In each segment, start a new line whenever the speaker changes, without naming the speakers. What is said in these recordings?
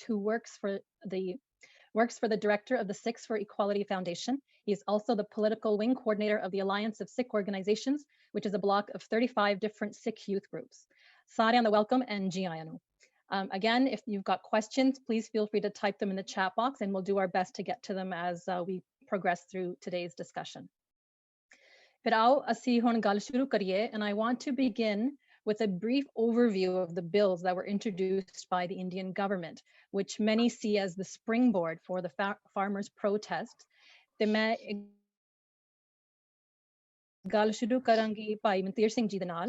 who works for the director of the Sikhs for Equality Foundation. He is also the political wing coordinator of the Alliance of Sikh Organizations, which is a block of 35 different Sikh youth groups. Saਰਿਆਂ the welcome and ji ਆਇਆਂ ਨੂੰ. Again, if you've got questions, please feel free to type them in the chat box and we'll do our best to get to them as we progress through today's discussion. But ਆਓ ਅਸੀਂ ਹੁਣ ਗੱਲ ਸ਼ੁਰੂ ਕਰੀਏ, and I want to begin with a brief overview of the bills that were introduced by the Indian government, which many see as the springboard for the farmers' protests. ਤੇ ਮੈਂ ਗੱਲ ਸ਼ੁਰੂ ਕਰਾਂਗੀ ਭਾਈ ਮਨਤੀਰ ਸਿੰਘ ਜੀ ਦੇ ਨਾਲ।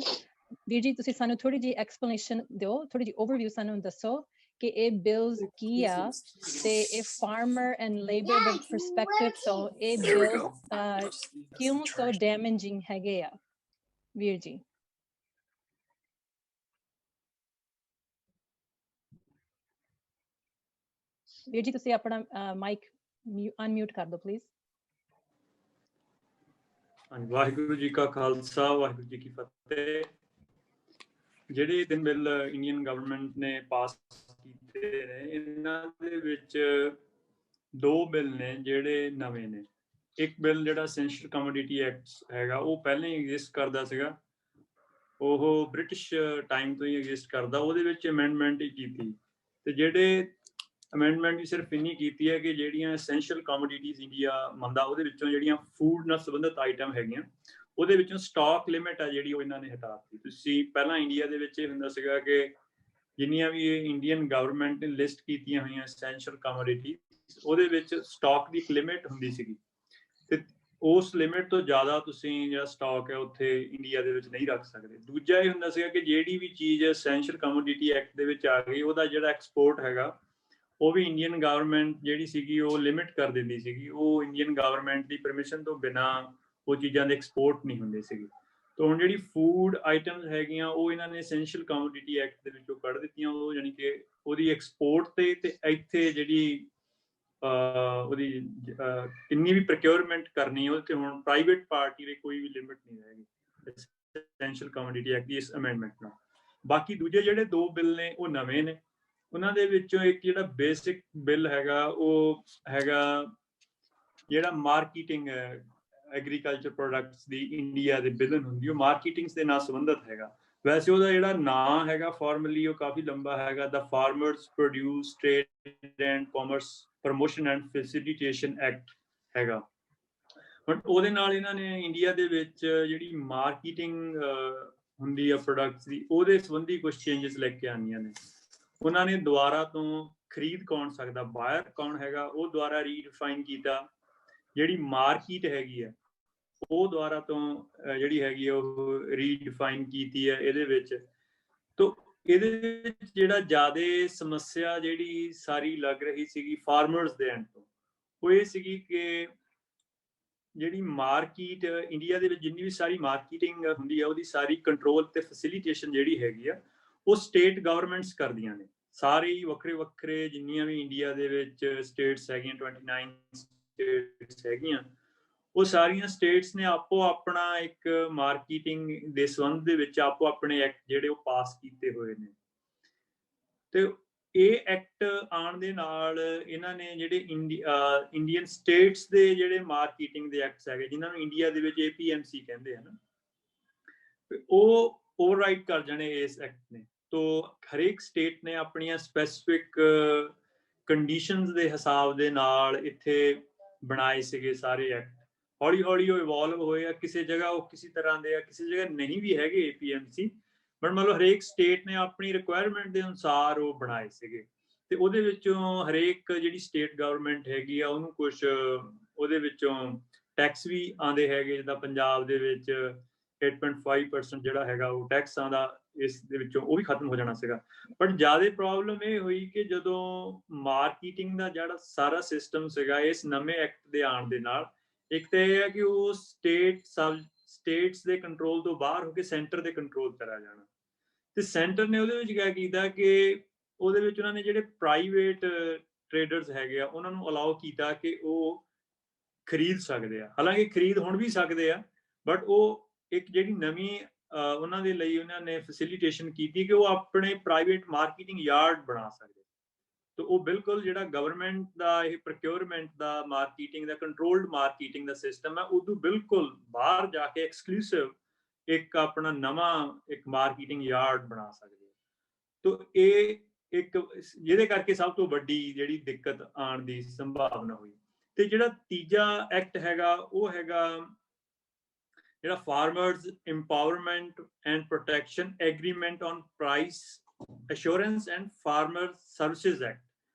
ਵੀਰ ਜੀ ਤੁਸੀਂ ਸਾਨੂੰ ਥੋੜੀ ਜਿਹੀ ਐਕਸਪਲੇਨੇਸ਼ਨ ਦਿਓ, ਥੋੜੀ ਜਿਹੀ ਓਵਰਵਿਊ ਸਾਨੂੰ ਦੱਸੋ ਕਿ ਇਹ ਬਿਲਸ ਕੀ ਆ ਤੇ ਇਹ ਫਾਰਮਰ ਐਂਡ ਲੇਬਰ ਦੇ ਪਰਸਪੈਕਟਿਵ ਤੋਂ ਇਹ ਬਿਲਸ ਕਿਉਂ ਸੋ ਡੈਮੇਜਿੰਗ ਹੈਗੇ ਆ ਵੀਰ ਜੀ। ਵੀਰ ਜੀ ਤੁਸੀਂ ਆਪਣਾ ਮਾਈਕ ਅਨਮਿਊਟ ਕਰ ਦਿਓ ਪਲੀਜ਼।
ਵਾਹਿਗੁਰੂ ਜੀ ਕਾ ਖਾਲਸਾ ਵਾਹਿਗੁਰੂ ਜੀ ਕੀ ਫਤਿਹ। ਜਿਹੜੇ ਤਿੰਨ ਬਿੱਲ ਇੰਡੀਅਨ ਗਵਰਨਮੈਂਟ ਨੇ ਪਾਸ ਕੀਤੇ ਨੇ, ਇਹਨਾਂ ਦੇ ਵਿੱਚ ਦੋ ਬਿੱਲ ਨੇ ਜਿਹੜੇ ਨਵੇਂ ਨੇ। ਇੱਕ ਬਿੱਲ ਜਿਹੜਾ ਐਸੈਂਸ਼ੀਅਲ ਕਮੋਡਿਟੀ ਐਕਟ ਹੈਗਾ, ਉਹ ਪਹਿਲਾਂ ਹੀ ਐਗਜ਼ਿਸਟ ਕਰਦਾ ਸੀਗਾ, ਉਹ ਬ੍ਰਿਟਿਸ਼ ਟਾਈਮ ਤੋਂ ਹੀ ਐਗਜ਼ਿਸਟ ਕਰਦਾ। ਉਹਦੇ ਵਿੱਚ ਅਮੈਂਡਮੈਂਟ ਹੀ ਕੀਤੀ ਤੇ ਜਿਹੜੇ ਅਮੈਂਡਮੈਂਟ ਵੀ ਸਿਰਫ ਇੰਨੀ ਕੀਤੀ ਹੈ ਕਿ ਜਿਹੜੀਆਂ ਐਸੈਂਸ਼ੀਅਲ ਕਮੋਡਿਟੀਜ਼ ਇੰਡੀਆ ਮੰਨਦਾ, ਉਹਦੇ ਵਿੱਚੋਂ ਜਿਹੜੀਆਂ ਫੂਡ ਨਾਲ ਸੰਬੰਧਿਤ ਆਈਟਮ ਹੈਗੀਆਂ, ਉਹਦੇ ਵਿੱਚੋਂ ਸਟਾਕ ਲਿਮਿਟ ਆ ਜਿਹੜੀ ਉਹ ਇਹਨਾਂ ਨੇ ਹਟਾ ਦਿੱਤੀ। ਤੁਸੀਂ ਪਹਿਲਾਂ ਇੰਡੀਆ ਦੇ ਵਿੱਚ ਇਹ ਹੁੰਦਾ ਸੀਗਾ ਕਿ ਜਿੰਨੀਆਂ ਵੀ ਇੰਡੀਅਨ ਗਵਰਨਮੈਂਟ ਨੇ ਲਿਸਟ ਕੀਤੀਆਂ ਹੋਈਆਂ ਐਸੈਂਸ਼ੀਅਲ ਕਮੋਡਿਟੀ, ਉਹਦੇ ਵਿੱਚ ਸਟਾਕ ਦੀ ਇੱਕ ਲਿਮਿਟ ਹੁੰਦੀ ਸੀਗੀ ਤੇ ਉਸ ਲਿਮਿਟ ਤੋਂ ਜ਼ਿਆਦਾ ਤੁਸੀਂ ਜਿਹੜਾ ਸਟਾਕ ਹੈ ਉੱਥੇ ਇੰਡੀਆ ਦੇ ਵਿੱਚ ਨਹੀਂ ਰੱਖ ਸਕਦੇ। ਦੂਜਾ ਇਹ ਹੁੰਦਾ ਸੀਗਾ ਕਿ ਜਿਹੜੀ ਵੀ ਚੀਜ਼ ਐਸੈਂਸ਼ੀਅਲ ਕਮੋਡਿਟੀ ਐਕਟ ਦੇ ਵਿੱਚ ਆ ਗਈ, ਉਹਦਾ ਜਿਹੜਾ ਐਕਸਪੋਰਟ ਹੈਗਾ ਉਹ ਵੀ ਇੰਡੀਅਨ ਗਵਰਨਮੈਂਟ ਜਿਹੜੀ ਸੀਗੀ ਉਹ ਲਿਮਿਟ ਕਰ ਦਿੰਦੀ ਸੀਗੀ। ਉਹ ਇੰਡੀਅਨ ਗਵਰਨਮੈਂਟ ਦੀ ਪਰਮਿਸ਼ਨ ਤੋਂ ਬਿਨਾਂ ਉਹ ਚੀਜ਼ਾਂ ਦੇ ਐਕਸਪੋਰਟ ਨਹੀਂ ਹੁੰਦੇ ਸੀਗੇ। ਤਾਂ ਹੁਣ ਜਿਹੜੀ ਫੂਡ ਆਈਟਮਸ ਹੈਗੀਆਂ ਉਹ ਇਹਨਾਂ ਨੇ ਐਸੈਂਸ਼ੀਅਲ ਕਮੋਡਿਟੀ ਐਕਟ ਦੇ ਵਿੱਚੋਂ ਕੱਢ ਦਿੱਤੀਆਂ। ਉਹ ਯਾਨੀ ਕਿ ਉਹਦੀ ਐਕਸਪੋਰਟ ਤੇ ਇੱਥੇ ਜਿਹੜੀ ਉਹਦੀ ਕਿੰਨੀ ਵੀ ਪ੍ਰੋਕਿਉਰਮੈਂਟ ਕਰਨੀ, ਉਹਦੇ ਤੇ ਹੁਣ ਪ੍ਰਾਈਵੇਟ ਪਾਰਟੀ ਦੇ ਕੋਈ ਵੀ ਲਿਮਿਟ ਨਹੀਂ ਰਹੇਗੀ ਐਸੈਂਸ਼ੀਅਲ ਕਮੋਡਿਟੀ ਐਕਟ ਦੀ ਇਸ ਅਮੈਂਡਮੈਂਟ ਨਾਲ। ਬਾਕੀ ਦੂਜੇ ਜਿਹੜੇ ਦੋ ਬਿੱਲ ਨੇ ਉਹ ਨਵੇਂ ਨੇ। ਉਹਨਾਂ ਦੇ ਵਿੱਚੋਂ ਇੱਕ ਜਿਹੜਾ ਬੇਸਿਕ ਬਿੱਲ ਹੈਗਾ ਉਹ ਹੈਗਾ ਜਿਹੜਾ ਮਾਰਕੀਟਿੰਗ ਐਗਰੀਕਲਚਰ ਪ੍ਰੋਡਕਟਸ ਦੀ ਇੰਡੀਆ ਦੇ ਬਿਲਨ ਹੁੰਦੀ, ਉਹ ਮਾਰਕੀਟਿੰਗ ਦੇ ਨਾਲ ਸੰਬੰਧਿਤ ਹੈਗਾ। ਵੈਸੇ ਉਹਦਾ ਜਿਹੜਾ ਨਾਂ ਹੈਗਾ ਫਾਰਮਲੀ ਉਹ ਕਾਫੀ ਲੰਬਾ ਹੈਗਾ, the farmers produce trade and commerce promotion and facilitation act ਹੈਗਾ। ਬਟ ਉਹਦੇ ਨਾਲ ਇਹਨਾਂ ਨੇ ਇੰਡੀਆ ਦੇ ਵਿੱਚ ਜਿਹੜੀ ਮਾਰਕੀਟਿੰਗ ਹੁੰਦੀ ਆ ਪ੍ਰੋਡਕਟਸ ਦੀ, ਉਹਦੇ ਸੰਬੰਧੀ ਕੁਛ ਚੇਂਜਸ ਲੈ ਕੇ ਆਉਣੀਆਂ ਨੇ। ਉਹਨਾਂ ਨੇ ਦੁਬਾਰਾ ਤੋਂ ਖਰੀਦ ਕੌਣ ਸਕਦਾ, ਬਾਇਰ ਕੌਣ ਹੈਗਾ, ਉਹ ਦੁਬਾਰਾ ਰੀਡਿਫਾਈਨ ਕੀਤਾ। ਜਿਹੜੀ ਮਾਰਕੀਟ ਹੈਗੀ ਆ ਉਹ ਦੁਬਾਰਾ ਤੋਂ ਜਿਹੜੀ ਹੈਗੀ ਉਹ ਰੀਡਿਫਾਈਨ ਕੀਤੀ ਹੈ ਇਹਦੇ ਵਿੱਚ। ਤਾਂ ਇਹਦੇ ਵਿੱਚ ਜਿਹੜਾ ਜ਼ਿਆਦਾ ਸਮੱਸਿਆ ਜਿਹੜੀ ਸਾਰੀ ਲੱਗ ਰਹੀ ਸੀਗੀ ਫਾਰਮਰਸ ਦੇ ਐਂਡ ਤੋਂ, ਉਹ ਇਹ ਸੀਗੀ ਕਿ ਜਿਹੜੀ ਮਾਰਕੀਟ ਇੰਡੀਆ ਦੇ ਵਿੱਚ ਜਿੰਨੀ ਵੀ ਸਾਰੀ ਮਾਰਕੀਟਿੰਗ ਹੁੰਦੀ ਆ, ਉਹਦੀ ਸਾਰੀ ਕੰਟਰੋਲ ਤੇ ਫੈਸਿਲੀਟੇਸ਼ਨ ਜਿਹੜੀ ਹੈਗੀ ਆ ਉਹ ਸਟੇਟ ਗਵਰਨਮੈਂਟਸ ਕਰਦੀਆਂ ਨੇ। ਸਾਰੇ ਹੀ ਵੱਖਰੇ ਵੱਖਰੇ ਜਿੰਨੀਆਂ ਵੀ ਇੰਡੀਆ ਦੇ ਵਿੱਚ ਸਟੇਟਸ ਹੈਗੀਆਂ, 29 ਸਟੇਟਸ ਹੈਗੀਆਂ, ਉਹ ਸਾਰੀਆਂ ਸਟੇਟਸ ਨੇ ਆਪੋ ਆਪਣਾ ਇੱਕ ਮਾਰਕੀਟਿੰਗ ਦੇ ਸੰਬੰਧ ਦੇ ਵਿੱਚ ਆਪੋ ਆਪਣੇ ਐਕਟ ਜਿਹੜੇ ਉਹ ਪਾਸ ਕੀਤੇ ਹੋਏ ਨੇ। ਤੇ ਇਹ ਐਕਟ ਆਉਣ ਦੇ ਨਾਲ ਇਹਨਾਂ ਨੇ ਜਿਹੜੇ ਇੰਡੀਅਨ ਸਟੇਟਸ ਦੇ ਜਿਹੜੇ ਮਾਰਕੀਟਿੰਗ ਦੇ ਐਕਟਸ ਹੈਗੇ, ਜਿਨ੍ਹਾਂ ਨੂੰ ਇੰਡੀਆ ਦੇ ਵਿੱਚ APMC ਕਹਿੰਦੇ ਹਨ, ਉਹ ਓਵਰਰਾਈਡ ਕਰ ਜਾਣੇ ਇਸ ਐਕਟ ਨੇ। ਤੋ ਹਰੇਕ ਸਟੇਟ ਨੇ ਆਪਣੀਆਂ ਸਪੈਸੀਫਿਕ ਕੰਡੀਸ਼ਨਸ ਦੇ ਹਿਸਾਬ ਦੇ ਨਾਲ ਇੱਥੇ ਬਣਾਏ ਸੀਗੇ ਸਾਰੇ ਐਕਟ। ਹੌਲੀ ਹੌਲੀ ਉਹ ਇਵੋਲਵ ਹੋਏ ਆ। ਕਿਸੇ ਜਗ੍ਹਾ ਉਹ ਕਿਸੇ ਤਰ੍ਹਾਂ ਦੇ ਆ, ਕਿਸੇ ਜਗ੍ਹਾ ਨਹੀਂ ਵੀ ਹੈਗੇ APMC, ਬਟ ਮਤਲਬ ਹਰੇਕ ਸਟੇਟ ਨੇ ਆਪਣੀ ਰਿਕੁਆਇਰਮੈਂਟ ਦੇ ਅਨੁਸਾਰ ਉਹ ਬਣਾਏ ਸੀਗੇ। ਤੇ ਉਹਦੇ ਵਿੱਚੋਂ ਹਰੇਕ ਜਿਹੜੀ ਸਟੇਟ ਗਵਰਨਮੈਂਟ ਹੈਗੀ ਆ ਉਹਨੂੰ ਕੁਛ ਉਹਦੇ ਵਿੱਚੋਂ ਟੈਕਸ ਵੀ ਆਉਂਦੇ ਹੈਗੇ। ਜਿੱਦਾਂ ਪੰਜਾਬ ਦੇ ਵਿੱਚ 8.5% ਜਿਹੜਾ ਹੈਗਾ ਉਹ ਟੈਕਸ ਆਉਂਦਾ, ਇਸ ਦੇ ਵਿੱਚੋਂ ਉਹ ਵੀ ਖਤਮ ਹੋ ਜਾਣਾ ਸੀਗਾ। ਬਟ ਜ਼ਿਆਦਾ ਪ੍ਰੋਬਲਮ ਇਹ ਹੋਈ ਕਿ ਜਦੋਂ ਮਾਰਕੀਟਿੰਗ ਦਾ ਜਿਹੜਾ ਸਾਰਾ ਸਿਸਟਮ ਸੀਗਾ ਇਸ ਨਵੇਂ ਐਕਟ ਦੇ ਆਉਣ ਦੇ ਨਾਲ, ਇੱਕ ਤਾਂ ਇਹ ਹੈ ਕਿ ਉਹ ਸਟੇਟਸ ਦੇ ਕੰਟਰੋਲ ਤੋਂ ਬਾਹਰ ਹੋ ਕੇ ਸੈਂਟਰ ਦੇ ਕੰਟਰੋਲ ਕਰਾ ਜਾਣਾ। ਤੇ ਸੈਂਟਰ ਨੇ ਉਹਦੇ ਵਿੱਚ ਕਿਆ ਕੀਤਾ ਕਿ ਉਹਦੇ ਵਿੱਚ ਉਹਨਾਂ ਨੇ ਜਿਹੜੇ ਪ੍ਰਾਈਵੇਟ ਟ੍ਰੇਡਰਸ ਹੈਗੇ ਆ ਉਹਨਾਂ ਨੂੰ ਅਲਾਓ ਕੀਤਾ ਕਿ ਉਹ ਖਰੀਦ ਸਕਦੇ ਆ। ਹਾਲਾਂਕਿ ਖਰੀਦ ਹੁਣ ਵੀ ਸਕਦੇ ਆ, ਬਟ ਉਹ ਇੱਕ ਜਿਹੜੀ ਨਵੀਂ ਉਹਨਾਂ ਦੇ ਲਈ ਉਹਨਾਂ ਨੇ ਫੈਸਿਲੀਟੇਸ਼ਨ ਕੀਤੀ ਕਿ ਉਹ ਆਪਣੇ ਪ੍ਰਾਈਵੇਟ ਮਾਰਕੀਟਿੰਗ ਯਾਰਡ ਬਣਾ ਸਕਦੇ। तो वो बिल्कुल जिहड़ा गवर्नमेंट का ये प्रोक्योरमेंट का मार्केटिंग का कंट्रोल्ड मार्केटिंग का सिस्टम है उदू बिल्कुल बाहर जाके एक्सक्लूसिव एक अपना नवा एक मार्केटिंग यार्ड बना सकते हो। तो ये एक जिहदे करके सब तो वड्डी जिहड़ी दिक्कत आने की संभावना हुई। तो जिहड़ा तीजा एक्ट हैगा वो हैगा जिहड़ा farmers empowerment and protection agreement on price assurance and farmer services act.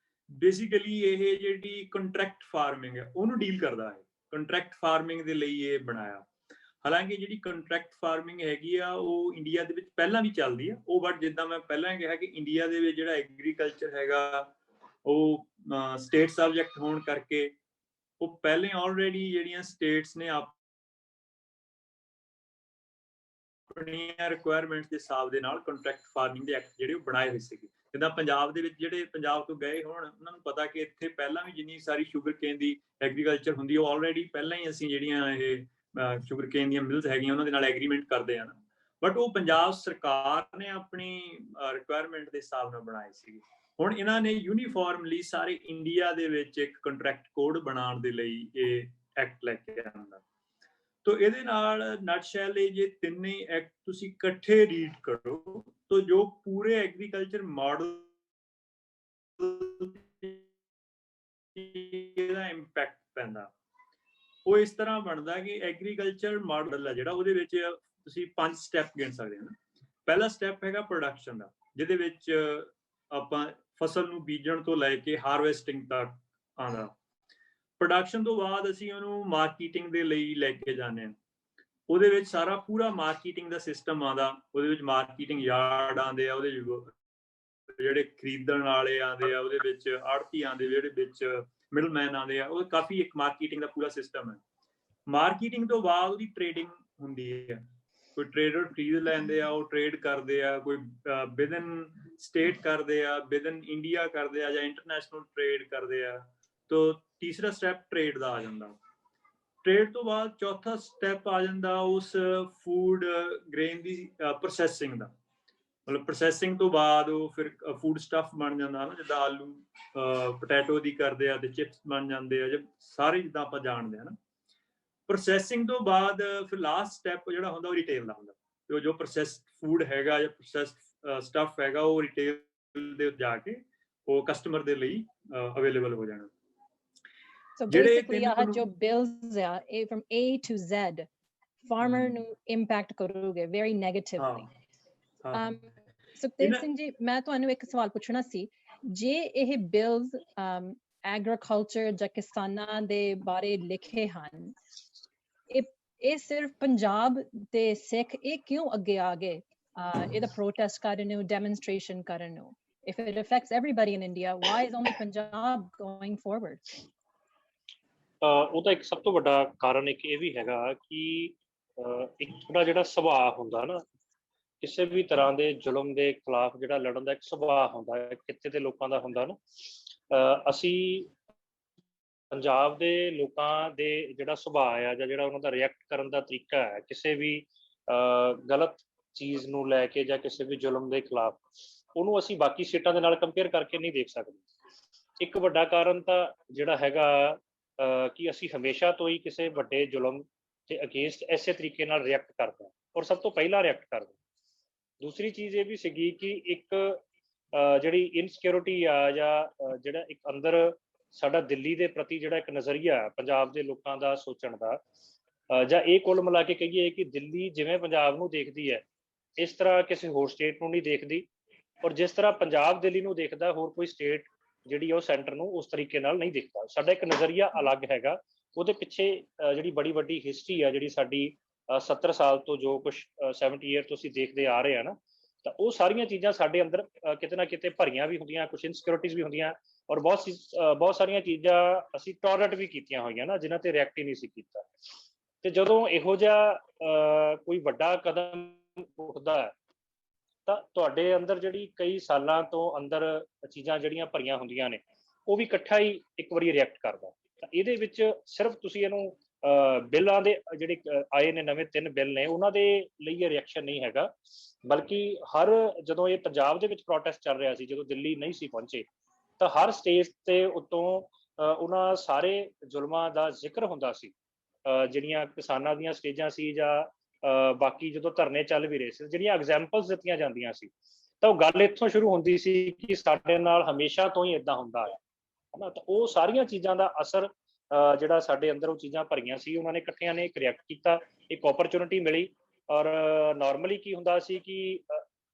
Basically ये जिहड़ी कंट्रैक्ट फार्मिंग है उन्होंने डील करता है। कंट्रैक्ट फार्मिंग के लिए ये बनाया। हालांकि जिहड़ी कंट्रैक्ट फार्मिंग हैगी आ वो इंडिया दे विच पहलां भी चलदी है वो, बट जिद्दां मैं पहलां कहा कि इंडिया दे विच जिहड़ा एग्रीकल्चर हैगा वो स्टेट सब्जैक्ट होण करके वो पहले ऑलरेडी जिहड़ियां स्टेट्स ने ਆਪਣੀਆਂ ਰਿਕੁਆਇਰਮੈਂਟਸ ਦੇ ਹਿਸਾਬ ਦੇ ਨਾਲ ਕੰਟਰੈਕਟ ਫਾਰਮਿੰਗ ਦੇ ਐਕਟ ਜਿਹੜੇ ਉਹ ਬਣਾਏ ਹੋਏ ਸੀਗੇ। ਜਿੱਦਾਂ ਪੰਜਾਬ ਦੇ ਵਿੱਚ ਜਿਹੜੇ ਪੰਜਾਬ ਤੋਂ ਗਏ ਹੋਣ ਉਹਨਾਂ ਨੂੰ ਪਤਾ ਕਿ ਇੱਥੇ ਪਹਿਲਾਂ ਵੀ ਜਿੰਨੀ ਸਾਰੀ ਸ਼ੂਗਰ ਕੇਨ ਦੀ ਐਗਰੀਕਲਚਰ ਹੁੰਦੀ ਉਹ ਆਲਰੇਡੀ ਪਹਿਲਾਂ ਹੀ ਅਸੀਂ ਜਿਹੜੀਆਂ ਇਹ ਸ਼ੂਗਰ ਕੇਨ ਦੀਆਂ ਮਿਲਸ ਹੈਗੀਆਂ ਉਹਨਾਂ ਦੇ ਨਾਲ ਐਗਰੀਮੈਂਟ ਕਰਦੇ ਆ। ਬਟ ਉਹ ਪੰਜਾਬ ਸਰਕਾਰ ਨੇ ਆਪਣੀ ਰਿਕੁਆਇਰਮੈਂਟ ਦੇ ਹਿਸਾਬ ਨਾਲ ਬਣਾਏ ਸੀਗੇ। ਹੁਣ ਇਹਨਾਂ ਨੇ ਯੂਨੀਫਾਰਮਲੀ ਸਾਰੇ ਇੰਡੀਆ ਦੇ ਵਿੱਚ ਇੱਕ ਕੰਟਰੈਕਟ ਕੋਡ ਬਣਾਉਣ ਦੇ ਲਈ ਇਹ ਐਕਟ ਲੈ ਕੇ ਆਉਂਦਾ। तो ਇਹਦੇ ਨਾਲ ਨਟਸ਼ੈਲ ਜੇ ਤਿੰਨੇ ਐਕਟ ਤੁਸੀਂ ਇਕੱਠੇ ਰੀਡ ਕਰੋ तो जो पूरे एग्रीकल्चर मॉडल ਇਹਦਾ ਇੰਪੈਕਟ ਪੈਂਦਾ ਉਹ ਇਸ ਤਰ੍ਹਾਂ ਬਣਦਾ ਕਿ ਐਗਰੀਕਲਚਰ ਮਾਡਲ ਹੈ ਜਿਹੜਾ ਉਹਦੇ ਵਿੱਚ ਤੁਸੀਂ 5 ਸਟੈਪ ਗਿਣ ਸਕਦੇ ਹੋ। ਪਹਿਲਾ ਸਟੈਪ ਹੈਗਾ ਪ੍ਰੋਡਕਸ਼ਨ ਦਾ, ਜਿਹਦੇ ਵਿੱਚ ਆਪਾਂ ਫਸਲ ਨੂੰ ਬੀਜਣ ਤੋਂ ਲੈ ਕੇ ਹਾਰਵੈਸਟਿੰਗ ਤੱਕ ਆਉਂਦਾ। ਪ੍ਰੋਡਕਸ਼ਨ ਤੋਂ ਬਾਅਦ ਅਸੀਂ ਉਹਨੂੰ ਮਾਰਕੀਟਿੰਗ ਦੇ ਲਈ ਲੈ ਕੇ ਜਾਂਦੇ ਹਾਂ। ਉਹਦੇ ਵਿੱਚ ਸਾਰਾ ਪੂਰਾ ਮਾਰਕੀਟਿੰਗ ਦਾ ਸਿਸਟਮ ਆਉਂਦਾ। ਉਹਦੇ ਵਿੱਚ ਮਾਰਕੀਟਿੰਗ ਯਾਰਡ ਆਉਂਦੇ ਆ, ਉਹਦੇ ਜਿਹੜੇ ਖਰੀਦਣ ਵਾਲੇ ਆਉਂਦੇ ਆ, ਉਹਦੇ ਵਿੱਚ ਆੜਤੀ ਆਉਂਦੇ, ਜਿਹੜੇ ਵਿੱਚ ਮਿਡਲਮੈਨ ਆਉਂਦੇ ਆ। ਉਹ ਕਾਫੀ ਇੱਕ ਮਾਰਕੀਟਿੰਗ ਦਾ ਪੂਰਾ ਸਿਸਟਮ ਹੈ। ਮਾਰਕੀਟਿੰਗ ਤੋਂ ਬਾਅਦ ਉਹਦੀ ਟ੍ਰੇਡਿੰਗ ਹੁੰਦੀ ਹੈ। ਕੋਈ ਟ੍ਰੇਡਰ ਖਰੀਦ ਲੈਂਦੇ ਆ, ਉਹ ਟ੍ਰੇਡ ਕਰਦੇ ਆ, ਕੋਈ ਵਿਦਨ ਸਟੇਟ ਕਰਦੇ ਆ, ਵਿਦਨ ਇੰਡੀਆ ਕਰਦੇ ਆ, ਜਾਂ ਇੰਟਰਨੈਸ਼ਨਲ ਟ੍ਰੇਡ ਕਰਦੇ ਆ। तो तीसरा स्टैप ट्रेड का आ जाता। ट्रेड तो बाद चौथा स्टैप आ जाता उस फूड ग्रेन की प्रोसैसिंग का। मतलब प्रोसैसिंग तो बाद वो फिर फूड स्टफ बन जाता ना, जिद्दां आलू पोटैटो की करते हैं, चिप्स बन जाते हैं, जब सारे जिद्दां आपां जानते हैं ना। प्रोसैसिंग तो बाद फिर लास्ट स्टैप जिहड़ा हुंदा रिटेल का हुंदा। तो जो प्रोसैस्ड फूड हैगा या प्रोसैस्ड स्टफ हैगा वो रिटेल दे जाके वो कस्टमर दे लई अवेलेबल हो जाना।
So basically, जो bills from A to Z, farmer ਨੂੰ impact ਕਰੋਗੇ very negatively. ਸੁਖਦੇਵ ਸਿੰਘ ਜੀ, ਮੈਂ ਤੁਹਾਨੂੰ ਇੱਕ ਸਵਾਲ ਪੁੱਛਣਾ ਸੀ। ਜੇ ਇਹ bills agriculture ਜਾਂ ਕਿਸਾਨਾਂ ਦੇ ਬਾਰੇ ਲਿਖੇ ਹਨ, ਇਹ ਸਿਰਫ ਪੰਜਾਬ ਦੇ ਸਿੱਖ ਇਹ ਕਿਉਂ ਅੱਗੇ ਆ ਗਏ ਇਹਦਾ protest ਕਰਨ ਨੂੰ, demonstration ਕਰਨ ਨੂੰ? If it affects everybody in India, why is only Punjab going forward?
ਉਹਦਾ ਇੱਕ ਸਭ ਤੋਂ ਵੱਡਾ ਕਾਰਨ ਇੱਕ ਇਹ ਵੀ ਹੈਗਾ ਕਿ ਇੱਕ ਥੋੜਾ ਜਿਹੜਾ ਸੁਭਾਅ ਹੁੰਦਾ ਨਾ, ਕਿਸੇ ਵੀ ਤਰ੍ਹਾਂ ਦੇ ਜ਼ੁਲਮ ਦੇ ਖਿਲਾਫ ਜਿਹੜਾ ਲੜਨ ਦਾ ਇੱਕ ਸੁਭਾਅ ਹੁੰਦਾ ਹੈ ਕਿਤੇ ਦੇ ਲੋਕਾਂ ਦਾ ਹੁੰਦਾ ਨਾ। ਅਸੀਂ ਪੰਜਾਬ ਦੇ ਲੋਕਾਂ ਦੇ ਜਿਹੜਾ ਸੁਭਾਅ ਆ ਜਾਂ ਜਿਹੜਾ ਉਹਨਾਂ ਦਾ ਰਿਐਕਟ ਕਰਨ ਦਾ ਤਰੀਕਾ ਹੈ ਕਿਸੇ ਵੀ ਗਲਤ ਚੀਜ਼ ਨੂੰ ਲੈ ਕੇ ਜਾਂ ਕਿਸੇ ਵੀ ਜ਼ੁਲਮ ਦੇ ਖਿਲਾਫ, ਉਹਨੂੰ ਅਸੀਂ ਬਾਕੀ ਸਟੇਟਾਂ ਦੇ ਨਾਲ ਕੰਪੇਅਰ ਕਰਕੇ ਨਹੀਂ ਦੇਖ ਸਕਦੇ। ਇੱਕ ਵੱਡਾ ਕਾਰਨ ਤਾਂ ਜਿਹੜਾ ਹੈਗਾ ਕਿ ਅਸੀਂ ਹਮੇਸ਼ਾ ਤੋਂ ਹੀ ਕਿਸੇ ਵੱਡੇ ਜ਼ੁਲਮ ਦੇ ਅਗੇਂਸਟ ਇਸੇ ਤਰੀਕੇ ਨਾਲ ਰਿਐਕਟ ਕਰਦੇ ਹਾਂ, ਔਰ ਸਭ ਤੋਂ ਪਹਿਲਾਂ ਰਿਐਕਟ ਕਰਦੇ ਹਾਂ। ਦੂਸਰੀ ਚੀਜ਼ ਇਹ ਵੀ ਸੀਗੀ ਕਿ ਇੱਕ ਜਿਹੜੀ ਇਨਸਿਕਿਉਰਿਟੀ ਆ ਜਾਂ ਜਿਹੜਾ ਇੱਕ ਅੰਦਰ ਸਾਡਾ ਦਿੱਲੀ ਦੇ ਪ੍ਰਤੀ ਜਿਹੜਾ ਇੱਕ ਨਜ਼ਰੀਆ ਹੈ ਪੰਜਾਬ ਦੇ ਲੋਕਾਂ ਦਾ ਸੋਚਣ ਦਾ, ਜਾਂ ਇਹ ਕੁੱਲ ਮਿਲਾ ਕੇ ਕਹੀਏ ਕਿ ਦਿੱਲੀ ਜਿਵੇਂ ਪੰਜਾਬ ਨੂੰ ਦੇਖਦੀ ਹੈ ਇਸ ਤਰ੍ਹਾਂ ਕਿਸੇ ਹੋਰ ਸਟੇਟ ਨੂੰ ਨਹੀਂ ਦੇਖਦੀ, ਔਰ ਜਿਸ ਤਰ੍ਹਾਂ ਪੰਜਾਬ ਦਿੱਲੀ ਨੂੰ ਦੇਖਦਾ ਹੋਰ ਕੋਈ ਸਟੇਟ ਜਿਹੜੀ ਉਹ ਸੈਂਟਰ ਨੂੰ ਉਸ ਤਰੀਕੇ ਨਾਲ ਨਹੀਂ ਦੇਖਦਾ। ਸਾਡਾ ਇੱਕ ਨਜ਼ਰੀਆ ਅਲੱਗ ਹੈਗਾ। ਉਹਦੇ ਪਿੱਛੇ ਜਿਹੜੀ ਬੜੀ ਵੱਡੀ ਹਿਸਟਰੀ ਆ ਜਿਹੜੀ ਸਾਡੀ 70 ਸਾਲ ਤੋਂ ਜੋ ਕੁਛ 70 ਈਅਰ ਤੋਂ ਅਸੀਂ ਦੇਖਦੇ ਆ ਰਹੇ ਆ ਨਾ, ਤਾਂ ਉਹ ਸਾਰੀਆਂ ਚੀਜ਼ਾਂ ਸਾਡੇ ਅੰਦਰ ਕਿਤੇ ਨਾ ਕਿਤੇ ਭਰੀਆਂ ਵੀ ਹੁੰਦੀਆਂ, ਕੁਛ ਇਨਸਿਕਿਉਰਿਟੀਜ਼ ਵੀ ਹੁੰਦੀਆਂ, ਔਰ ਬਹੁਤ ਸਾਰੀਆਂ ਚੀਜ਼ਾਂ ਅਸੀਂ ਟੋਲਰੇਟ ਵੀ ਕੀਤੀਆਂ ਹੋਈਆਂ ਨਾ ਜਿਨ੍ਹਾਂ ਤੇ ਰਿਐਕਟ ਹੀ ਨਹੀਂ ਸੀ ਕੀਤਾ। ਤੇ ਜਦੋਂ ਇਹੋ ਜਿਹਾ ਕੋਈ ਵੱਡਾ ਕਦਮ ਉੱਠਦਾ ਹੈ ਤਾਂ ਤੁਹਾਡੇ ਅੰਦਰ ਜਿਹੜੀ ਕਈ ਸਾਲਾਂ ਤੋਂ ਅੰਦਰ ਚੀਜ਼ਾਂ ਜਿਹੜੀਆਂ ਭਰੀਆਂ ਹੁੰਦੀਆਂ ਨੇ ਉਹ ਵੀ ਇਕੱਠਾ ਹੀ ਇੱਕ ਵਾਰੀ ਰਿਐਕਟ ਕਰਦਾ। ਤਾਂ ਇਹਦੇ ਵਿੱਚ ਸਿਰਫ ਤੁਸੀਂ ਇਹਨੂੰ ਬਿੱਲਾਂ ਦੇ ਜਿਹੜੇ ਆਏ ਨੇ ਨਵੇਂ 3 ਬਿੱਲ ਨੇ ਉਹਨਾਂ ਦੇ ਲਈ ਇਹ ਰਿਐਕਸ਼ਨ ਨਹੀਂ ਹੈਗਾ, ਬਲਕਿ ਜਦੋਂ ਇਹ ਪੰਜਾਬ ਦੇ ਵਿੱਚ ਪ੍ਰੋਟੈਸਟ ਚੱਲ ਰਿਹਾ ਸੀ, ਜਦੋਂ ਦਿੱਲੀ ਨਹੀਂ ਸੀ ਪਹੁੰਚੇ, ਤਾਂ ਹਰ ਸਟੇਜ ਤੇ ਉਤੋਂ ਉਹਨਾਂ ਸਾਰੇ ਜ਼ੁਲਮਾਂ ਦਾ ਜ਼ਿਕਰ ਹੁੰਦਾ ਸੀ। ਜਿਹੜੀਆਂ ਕਿਸਾਨਾਂ ਦੀਆਂ ਸਟੇਜਾਂ ਸੀ ਜਾਂ ਬਾਕੀ ਜਦੋਂ ਧਰਨੇ ਚੱਲ ਵੀ ਰਹੇ ਸੀ, ਜਿਹੜੀਆਂ ਐਗਜ਼ਾਮਪਲਸ ਦਿੱਤੀਆਂ ਜਾਂਦੀਆਂ ਸੀ, ਤਾਂ ਉਹ ਗੱਲ ਇੱਥੋਂ ਸ਼ੁਰੂ ਹੁੰਦੀ ਸੀ ਕਿ ਸਾਡੇ ਨਾਲ ਹਮੇਸ਼ਾ ਤੋਂ ਹੀ ਇਦਾਂ ਹੁੰਦਾ ਹੈ ਨਾ। ਤਾਂ ਉਹ ਸਾਰੀਆਂ ਚੀਜ਼ਾਂ ਦਾ ਅਸਰ ਜਿਹੜਾ ਸਾਡੇ ਅੰਦਰ ਉਹ ਚੀਜ਼ਾਂ ਭਰੀਆਂ ਸੀ, ਉਹਨਾਂ ਨੇ ਇਕੱਠਿਆਂ ਨੇ ਰਿਐਕਟ ਕੀਤਾ, ਇੱਕ ਓਪਰਚੁਨਿਟੀ ਮਿਲੀ। ਔਰ ਨਾਰਮਲੀ ਕੀ ਹੁੰਦਾ ਸੀ ਕਿ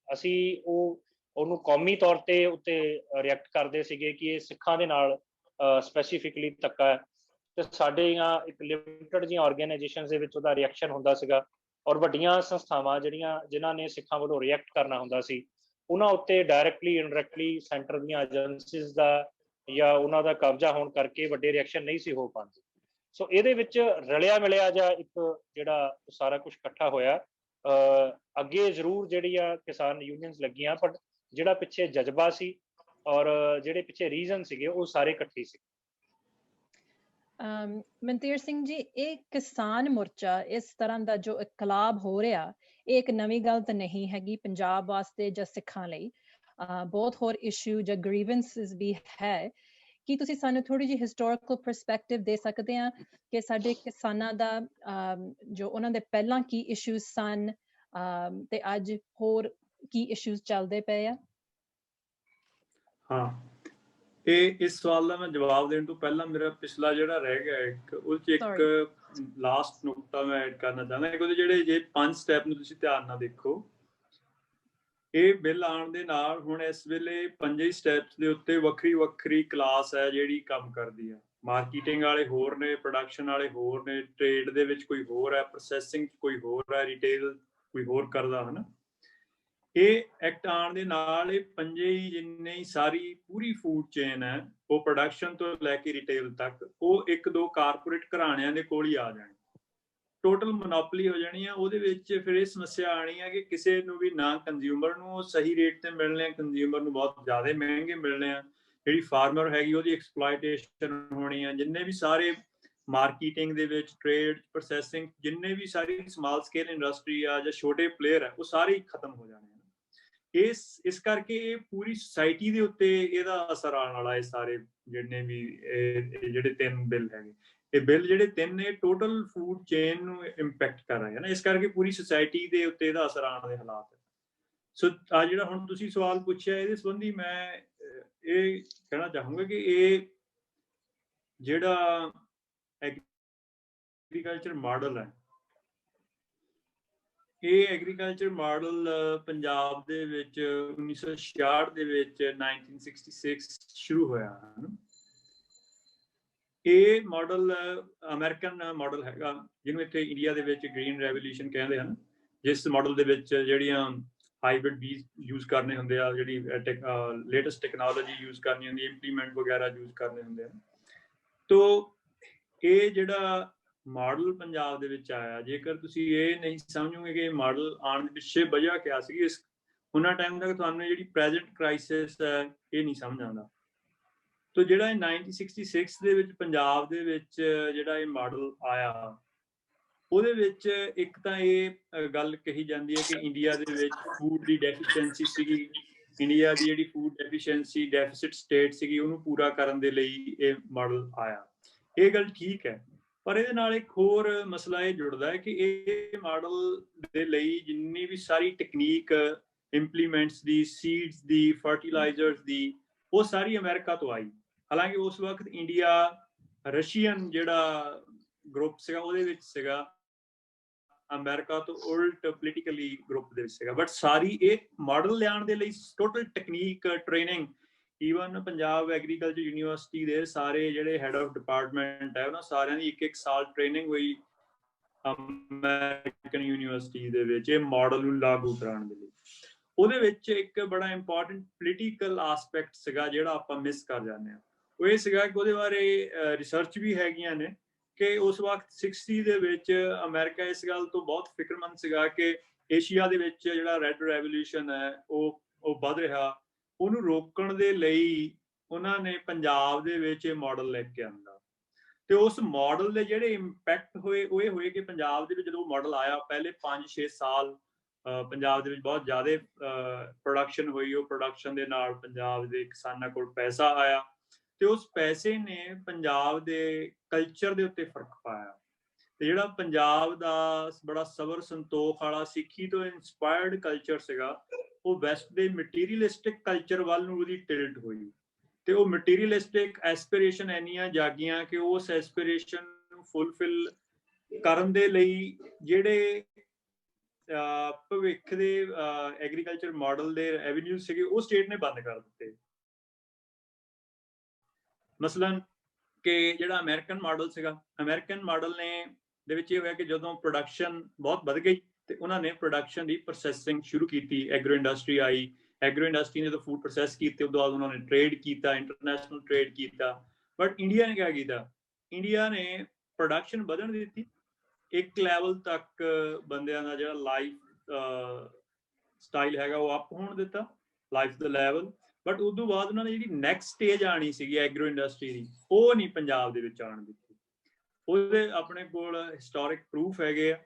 ਅਸੀਂ ਉਹਨੂੰ ਕੌਮੀ ਤੌਰ ਤੇ ਉੱਤੇ ਰਿਐਕਟ ਕਰਦੇ ਸੀਗੇ ਕਿ ਇਹ ਸਿੱਖਾਂ ਦੇ ਨਾਲ ਸਪੈਸੀਫਿਕਲੀ ਧੱਕਾ ਹੈ, ਤੇ ਸਾਡੇ ਜਾਂ ਇੱਕ ਲਿਮਟਡ ਜਿਹੀਆਂ ਆਰਗੇਨਾਈਜੇਸ਼ਨਸ ਦੇ ਵਿੱਚ ਉਹਦਾ ਰਿਐਕਸ਼ਨ ਹੁੰਦਾ ਸੀਗਾ। ਔਰ ਵੱਡੀਆਂ ਸੰਸਥਾਵਾਂ ਜਿਨ੍ਹਾਂ ਨੇ ਸਿੱਖਾਂ ਵੱਲੋਂ ਰਿਐਕਟ ਕਰਨਾ ਹੁੰਦਾ ਸੀ, ਉਹਨਾਂ ਉੱਤੇ ਡਾਇਰੈਕਟਲੀ ਇਨਡਾਇਰੈਕਟਲੀ ਸੈਂਟਰ ਦੀਆਂ ਏਜੰਸੀਜ਼ ਦਾ ਜਾਂ ਉਹਨਾਂ ਦਾ ਕਬਜ਼ਾ ਹੋਣ ਕਰਕੇ ਵੱਡੇ ਰਿਐਕਸ਼ਨ ਨਹੀਂ ਸੀ ਹੋ ਪਾਉਂਦੇ। ਸੋ ਇਹਦੇ ਵਿੱਚ ਰਲਿਆ ਮਿਲਿਆ ਜਾਂ ਇੱਕ ਜਿਹੜਾ ਸਾਰਾ ਕੁਝ ਇਕੱਠਾ ਹੋਇਆ। ਅੱਗੇ ਜ਼ਰੂਰ ਜਿਹੜੀਆਂ ਕਿਸਾਨ ਯੂਨੀਅਨਸ ਲੱਗੀਆਂ, ਪਰ ਜਿਹੜਾ ਪਿੱਛੇ ਜਜ਼ਬਾ ਸੀ ਔਰ ਜਿਹੜੇ ਪਿੱਛੇ ਰੀਜ਼ਨ ਸੀਗੇ ਉਹ ਸਾਰੇ ਇਕੱਠੇ ਸੀ।
ਮਨਤੀਰ ਸਿੰਘ ਜੀ, ਇਹ ਕਿਸਾਨ ਮੋਰਚਾ ਇਸ ਤਰ੍ਹਾਂ ਦਾ ਜੋ ਇਨਕਲਾਬ ਹੋ ਰਿਹਾ, ਇਹ ਇੱਕ ਨਵੀਂ ਗੱਲ ਤਾਂ ਨਹੀਂ ਹੈਗੀ ਪੰਜਾਬ ਵਾਸਤੇ ਜਾਂ ਸਿੱਖਾਂ ਲਈ। ਬਹੁਤ ਹੋਰ ਇਸ਼ੂ ਜਾਂ ਗ੍ਰੀਵੈਂਸਸ ਵੀ ਹੈ। ਕੀ ਤੁਸੀਂ ਸਾਨੂੰ ਥੋੜੀ ਜਿਹੀ ਹਿਸਟੋਰੀਕਲ ਪਰਸਪੈਕਟਿਵ ਦੇ ਸਕਦੇ ਆ ਕਿ ਸਾਡੇ ਕਿਸਾਨਾਂ ਦਾ ਜੋ ਉਹਨਾਂ ਦੇ ਪਹਿਲਾਂ ਕੀ ਇਸ਼ੂਜ਼ ਸਨ ਤੇ ਅੱਜ ਹੋਰ ਕੀ ਇਸ਼ੂਜ਼ ਚੱਲਦੇ ਪਏ ਆ?
ਹਾਂ, ਇਸ ਸਵਾਲ ਦਾ ਮੈਂ ਜਵਾਬ ਦੇਣ ਤੋਂ ਪਹਿਲਾਂ ਮੇਰਾ ਪਿਛਲਾ ਜਿਹੜਾ ਰਹਿ ਗਿਆ ਉਹ 'ਚ ਇੱਕ ਲਾਸਟ ਨੁਕਤਾ ਮੈਂ ਐਡ ਕਰਨਾ ਚਾਹੁੰਦਾ ਕਿ ਉਹਦੇ ਜਿਹੜੇ ਜੇ 5 ਸਟੈਪ ਨੂੰ ਤੁਸੀਂ ਧਿਆਨ ਨਾਲ ਦੇਖੋ। ਇਹ ਬਿੱਲ ਆਉਣ ਦੇ ਨਾਲ ਹੁਣ ਇਸ ਵੇਲੇ 5 ਸਟੈਪਸ ਦੇ ਉੱਤੇ ਵੱਖਰੀ ਵੱਖਰੀ ਕਲਾਸ ਹੈ ਜਿਹੜੀ ਕੰਮ ਕਰਦੀ ਹੈ। ਮਾਰਕੀਟਿੰਗ ਵਾਲੇ ਹੋਰ ਨੇ, ਪ੍ਰੋਡਕਸ਼ਨ ਵਾਲੇ ਹੋਰ ਨੇ, ਟ੍ਰੇਡ ਦੇ ਵਿੱਚ ਕੋਈ ਹੋਰ ਹੈ, ਪ੍ਰੋਸੈਸਿੰਗ ਕੋਈ ਹੋਰ ਹੈ, ਰਿਟੇਲ ਕੋਈ ਹੋਰ ਕਰਦਾ ਹੈ ਨਾ। ਇਹ ਐਕਟ ਆਉਣ ਦੇ ਨਾਲ ਇਹ 5 ਹੀ ਜਿੰਨੇ ਹੀ ਸਾਰੀ ਪੂਰੀ ਫੂਡ ਚੇਨ ਹੈ, ਉਹ ਪ੍ਰੋਡਕਸ਼ਨ ਤੋਂ ਲੈ ਕੇ ਰਿਟੇਲ ਤੱਕ, ਉਹ 1-2 ਕਾਰਪੋਰੇਟ ਘਰਾਣਿਆਂ ਦੇ ਕੋਲ ਹੀ ਆ ਜਾਣ। ਟੋਟਲ ਮੋਨੋਪੋਲੀ ਹੋ ਜਾਣੀ ਆ। ਉਹਦੇ ਵਿੱਚ ਫਿਰ ਇਹ ਸਮੱਸਿਆ ਆਣੀ ਹੈ ਕਿ ਕਿਸੇ ਨੂੰ ਵੀ ਨਾ ਕੰਜ਼ਿਊਮਰ ਨੂੰ ਸਹੀ ਰੇਟ ਤੇ ਮਿਲਣੇ ਆ, ਕੰਜ਼ਿਊਮਰ ਨੂੰ ਬਹੁਤ ਜ਼ਿਆਦਾ ਮਹਿੰਗੇ ਮਿਲਣੇ ਆ। ਜਿਹੜੀ ਫਾਰਮਰ ਹੈਗੀ ਉਹਦੀ ਐਕਸਪਲੋਇਟੇਸ਼ਨ ਹੋਣੀ ਆ। ਜਿੰਨੇ ਵੀ ਸਾਰੇ ਮਾਰਕੀਟਿੰਗ ਦੇ ਵਿੱਚ, ਟ੍ਰੇਡ, ਪ੍ਰੋਸੈਸਿੰਗ, ਜਿੰਨੇ ਵੀ ਸਾਰੀ ਸਮਾਲ ਸਕੇਲ ਇੰਡਸਟਰੀ ਆ ਜਾਂ ਛੋਟੇ ਪਲੇਅਰ ਆ, ਉਹ ਸਾਰੇ ਹੀ ਖਤਮ ਹੋ ਜਾਣੇ ਆ। ਇਸ ਕਰਕੇ ਇਹ ਪੂਰੀ ਸੁਸਾਇਟੀ ਦੇ ਉੱਤੇ ਇਹਦਾ ਅਸਰ ਆਉਣ ਵਾਲਾ। ਇਹ ਸਾਰੇ ਜਿੰਨੇ ਵੀ ਜਿਹੜੇ 3 ਬਿੱਲ ਹੈਗੇ, ਇਹ ਬਿੱਲ ਜਿਹੜੇ 3 ਨੇ ਟੋਟਲ ਫੂਡ ਚੇਨ ਨੂੰ ਇੰਪੈਕਟ ਕਰ ਰਹੇ ਹਨ। ਇਸ ਕਰਕੇ ਪੂਰੀ ਸੁਸਾਇਟੀ ਦੇ ਉੱਤੇ ਇਹਦਾ ਅਸਰ ਆਉਣ ਦੇ ਹਾਲਾਤ ਹੈ। ਸੋ ਆ ਜਿਹੜਾ ਹੁਣ ਤੁਸੀਂ ਸਵਾਲ ਪੁੱਛਿਆ, ਇਹਦੇ ਸੰਬੰਧੀ ਮੈਂ ਇਹ ਕਹਿਣਾ ਚਾਹੂੰਗਾ ਕਿ ਇਹ ਜਿਹੜਾ ਐਗਰੀਕਲਚਰ ਮਾਡਲ ਹੈ, ਇਹ ਐਗਰੀਕਲਚਰ ਮਾਡਲ ਪੰਜਾਬ ਦੇ ਵਿੱਚ 1966 ਦੇ ਵਿੱਚ 1966 ਸ਼ੁਰੂ ਹੋਇਆ ਹੈ। ਇਹ ਮਾਡਲ ਅਮਰੀਕਨ ਮਾਡਲ ਹੈਗਾ, ਜਿਹਨੂੰ ਇੱਥੇ ਇੰਡੀਆ ਦੇ ਵਿੱਚ ਗ੍ਰੀਨ ਰੈਵੋਲੂਸ਼ਨ ਕਹਿੰਦੇ ਹਨ। ਜਿਸ ਮਾਡਲ ਦੇ ਵਿੱਚ ਜਿਹੜੀਆਂ ਹਾਈਬ੍ਰਿਡ ਬੀਜ ਯੂਜ਼ ਕਰਨੇ ਹੁੰਦੇ ਆ, ਜਿਹੜੀ ਲੇਟੈਸਟ ਟੈਕਨੋਲੋਜੀ ਯੂਜ਼ ਕਰਨੀ ਹੁੰਦੀ, ਇੰਪਲੀਮੈਂਟ ਵਗੈਰਾ ਯੂਜ਼ ਕਰਨੇ ਹੁੰਦੇ ਹਨ। ਤੋ ਇਹ ਜਿਹੜਾ ਮਾਡਲ ਪੰਜਾਬ ਦੇ ਵਿੱਚ ਆਇਆ, ਜੇਕਰ ਤੁਸੀਂ ਇਹ ਨਹੀਂ ਸਮਝੋਗੇ ਕਿ ਮਾਡਲ ਆਉਣ ਦੇ ਪਿੱਛੇ ਵਜ੍ਹਾ ਕਿਆ ਸੀਗੀ, ਉਹਨਾਂ ਟਾਈਮ ਤੱਕ ਤੁਹਾਨੂੰ ਜਿਹੜੀ ਪ੍ਰੈਜ਼ੈਂਟ ਕ੍ਰਾਈਸਿਸ ਹੈ ਇਹ ਨਹੀਂ ਸਮਝ ਆਉਂਦਾ। ਤੋ ਜਿਹੜਾ 1966 ਦੇ ਵਿੱਚ ਪੰਜਾਬ ਦੇ ਵਿੱਚ ਜਿਹੜਾ ਇਹ ਮਾਡਲ ਆਇਆ, ਉਹਦੇ ਵਿੱਚ ਇੱਕ ਤਾਂ ਇਹ ਗੱਲ ਕਹੀ ਜਾਂਦੀ ਹੈ ਕਿ ਇੰਡੀਆ ਦੇ ਵਿੱਚ ਫੂਡ ਦੀ ਡੈਫੀਸ਼ੀਐਂਸੀ ਸੀਗੀ। ਇੰਡੀਆ ਦੀ ਜਿਹੜੀ ਫੂਡ ਡੈਫੀਸ਼ੀਐਂਸੀ ਡੈਫਿਸਿਟ ਸਟੇਟ ਸੀਗੀ, ਉਹਨੂੰ ਪੂਰਾ ਕਰਨ ਦੇ ਲਈ ਇਹ ਮਾਡਲ ਆਇਆ। ਇਹ ਗੱਲ ਠੀਕ ਹੈ, ਪਰ ਇਹਦੇ ਨਾਲ ਇੱਕ ਹੋਰ ਮਸਲਾ ਇਹ ਜੁੜਦਾ ਹੈ ਕਿ ਇਹ ਮਾਡਲ ਦੇ ਲਈ ਜਿੰਨੀ ਵੀ ਸਾਰੀ ਟੈਕਨੀਕ, ਇੰਪਲੀਮੈਂਟਸ ਦੀ, ਸੀਡਸ ਦੀ, ਫਰਟੀਲਾਈਜ਼ਰਸ ਦੀ, ਉਹ ਸਾਰੀ ਅਮਰੀਕਾ ਤੋਂ ਆਈ। ਹਾਲਾਂਕਿ ਉਸ ਵਕਤ ਇੰਡੀਆ ਰਸ਼ੀਅਨ ਜਿਹੜਾ ਗਰੁੱਪ ਸੀਗਾ ਉਹਦੇ ਵਿੱਚ ਸੀਗਾ, ਅਮਰੀਕਾ ਤੋਂ ਉਲਟ ਪੋਲੀਟੀਕਲੀ ਗਰੁੱਪ ਦੇ ਵਿੱਚ ਸੀਗਾ। ਬਟ ਸਾਰੀ ਇਹ ਮਾਡਲ ਲਿਆਉਣ ਦੇ ਲਈ total technique, training, even Punjab agriculture university ਦੇ ਸਾਰੇ ਜਿਹੜੇ ਹੈਡ ਆਫ ਡਿਪਾਰਟਮੈਂਟ ਹੈ, ਉਹਨਾਂ ਸਾਰਿਆਂ ਦੀ 1-1 ਸਾਲ ਟ੍ਰੇਨਿੰਗ ਹੋਈ ਅਮਰੀਕਨ ਯੂਨੀਵਰਸਿਟੀ ਦੇ ਵਿੱਚ ਇਹ ਮਾਡਲ ਨੂੰ ਲਾਗੂ ਕਰਾਉਣ ਦੇ ਲਈ। ਉਹਦੇ ਵਿੱਚ ਇੱਕ ਬੜਾ ਇੰਪੋਰਟੈਂਟ ਪੋਲੀਟੀਕਲ ਆਸਪੈਕਟ ਸੀਗਾ ਜਿਹੜਾ ਆਪਾਂ ਮਿਸ ਕਰ ਜਾਂਦੇ ਹਾਂ। ਉਹ ਇਹ ਸੀਗਾ ਕਿ ਉਹਦੇ ਬਾਰੇ ਰਿਸਰਚ ਵੀ ਹੈਗੀਆਂ ਨੇ ਕਿ ਉਸ ਵਕਤ 60 ਦੇ ਵਿੱਚ ਅਮਰੀਕਾ ਇਸ ਗੱਲ ਤੋਂ ਬਹੁਤ ਫਿਕਰਮੰਦ ਸੀਗਾ ਕਿ ਏਸ਼ੀਆ ਦੇ ਵਿੱਚ ਜਿਹੜਾ ਰੈੱਡ ਰੈਵੋਲੂਸ਼ਨ ਹੈ ਉਹ ਵੱਧ ਰਿਹਾ। ਉਹਨੂੰ ਰੋਕਣ ਦੇ ਲਈ ਉਹਨਾਂ ਨੇ ਪੰਜਾਬ ਦੇ ਵਿੱਚ ਇਹ ਮਾਡਲ ਲੈ ਕੇ ਆਂਦਾ, ਤੇ ਉਸ ਮਾਡਲ ਦੇ ਜਿਹੜੇ ਇੰਪੈਕਟ ਹੋਏ ਉਹ ਇਹ ਹੋਏ ਕਿ ਪੰਜਾਬ ਦੇ ਵਿੱਚ ਜਦੋਂ ਮਾਡਲ ਆਇਆ ਪਹਿਲੇ 5-6 ਸਾਲ ਪੰਜਾਬ ਦੇ ਵਿੱਚ ਬਹੁਤ ਜ਼ਿਆਦਾ ਪ੍ਰੋਡਕਸ਼ਨ ਹੋਈ। ਉਹ ਪ੍ਰੋਡਕਸ਼ਨ ਦੇ ਨਾਲ ਪੰਜਾਬ ਦੇ ਕਿਸਾਨਾਂ ਕੋਲ ਪੈਸਾ ਆਇਆ ਤੇ ਉਸ ਪੈਸੇ ਨੇ ਪੰਜਾਬ ਦੇ ਕਲਚਰ ਦੇ ਉੱਤੇ ਫਰਕ ਪਾਇਆ। ਤੇ ਜਿਹੜਾ ਪੰਜਾਬ ਦਾ ਬੜਾ ਸਬਰ ਸੰਤੋਖ ਵਾਲਾ ਸਿੱਖੀ ਤੋਂ ਇੰਸਪਾਇਰਡ ਕਲਚਰ ਸੀਗਾ, ਉਹ ਵੈਸਟ ਦੇ ਮਟੀਰੀਅਲਿਸਟਿਕ ਕਲਚਰ ਵੱਲ ਨੂੰ ਉਹਦੀ ਟਿਲਟ ਹੋਈ ਤੇ ਉਹ ਮਟੀਰੀਅਲਿਸਟਿਕ ਐਸਪੀਰੇਸ਼ਨ ਇੰਨੀਆਂ ਜਾਗੀਆਂ ਕਿ ਉਸ ਐਸਪੀਰੇਸ਼ਨ ਨੂੰ ਫੁੱਲਫਿਲ ਕਰਨ ਦੇ ਲਈ ਜਿਹੜੇ ਭਵਿੱਖ ਦੇ ਐਗਰੀਕਲਚਰ ਮਾਡਲ ਦੇ ਐਵੀਨਿਊ ਸੀਗੇ ਉਹ ਸਟੇਟ ਨੇ ਬੰਦ ਕਰ ਦਿੱਤੇ। ਮਸਲਨ ਕਿ ਜਿਹੜਾ ਅਮਰੀਕਨ ਮਾਡਲ ਸੀਗਾ, ਅਮਰੀਕਨ ਮਾਡਲ ਨੇ ਦੇ ਵਿੱਚ ਇਹ ਹੋਇਆ ਕਿ ਜਦੋਂ ਪ੍ਰੋਡਕਸ਼ਨ ਬਹੁਤ ਵੱਧ ਗਈ ਤੇ ਉਹਨਾਂ ਨੇ ਪ੍ਰੋਡਕਸ਼ਨ ਦੀ ਪ੍ਰੋਸੈਸਿੰਗ ਸ਼ੁਰੂ ਕੀਤੀ। ਐਗਰੋ ਇੰਡਸਟਰੀ ਆਈ, ਐਗਰੋ ਇੰਡਸਟਰੀ ਨੇ ਜਦੋਂ ਫੂਡ ਪ੍ਰੋਸੈਸ ਕੀਤੇ ਉਸ ਤੋਂ ਬਾਅਦ ਉਹਨਾਂ ਨੇ ਟ੍ਰੇਡ ਕੀਤਾ, ਇੰਟਰਨੈਸ਼ਨਲ ਟ੍ਰੇਡ ਕੀਤਾ। ਬਟ ਇੰਡੀਆ ਨੇ ਕਿਆ ਕੀਤਾ? ਇੰਡੀਆ ਨੇ ਪ੍ਰੋਡਕਸ਼ਨ ਵਧਣ ਦਿੱਤੀ, ਇੱਕ ਲੈਵਲ ਤੱਕ ਬੰਦਿਆਂ ਦਾ ਜਿਹੜਾ ਲਾਈਫ ਸਟਾਈਲ ਹੈਗਾ ਉਹ ਅਪ ਹੋਣ ਦਿੱਤਾ, ਲਾਈਫ ਦਾ ਲੈਵਲ। ਬਟ ਉਸ ਤੋਂ ਬਾਅਦ ਉਹਨਾਂ ਨੇ ਜਿਹੜੀ ਨੈਕਸਟ ਸਟੇਜ ਆਣੀ ਸੀਗੀ ਐਗਰੋ ਇੰਡਸਟਰੀ ਦੀ, ਉਹ ਨਹੀਂ ਪੰਜਾਬ ਦੇ ਵਿੱਚ ਆਉਣ ਦਿੱਤੀ। ਉਹਦੇ ਆਪਣੇ ਕੋਲ ਹਿਸਟੋਰਿਕ ਪ੍ਰੂਫ ਹੈਗੇ ਆ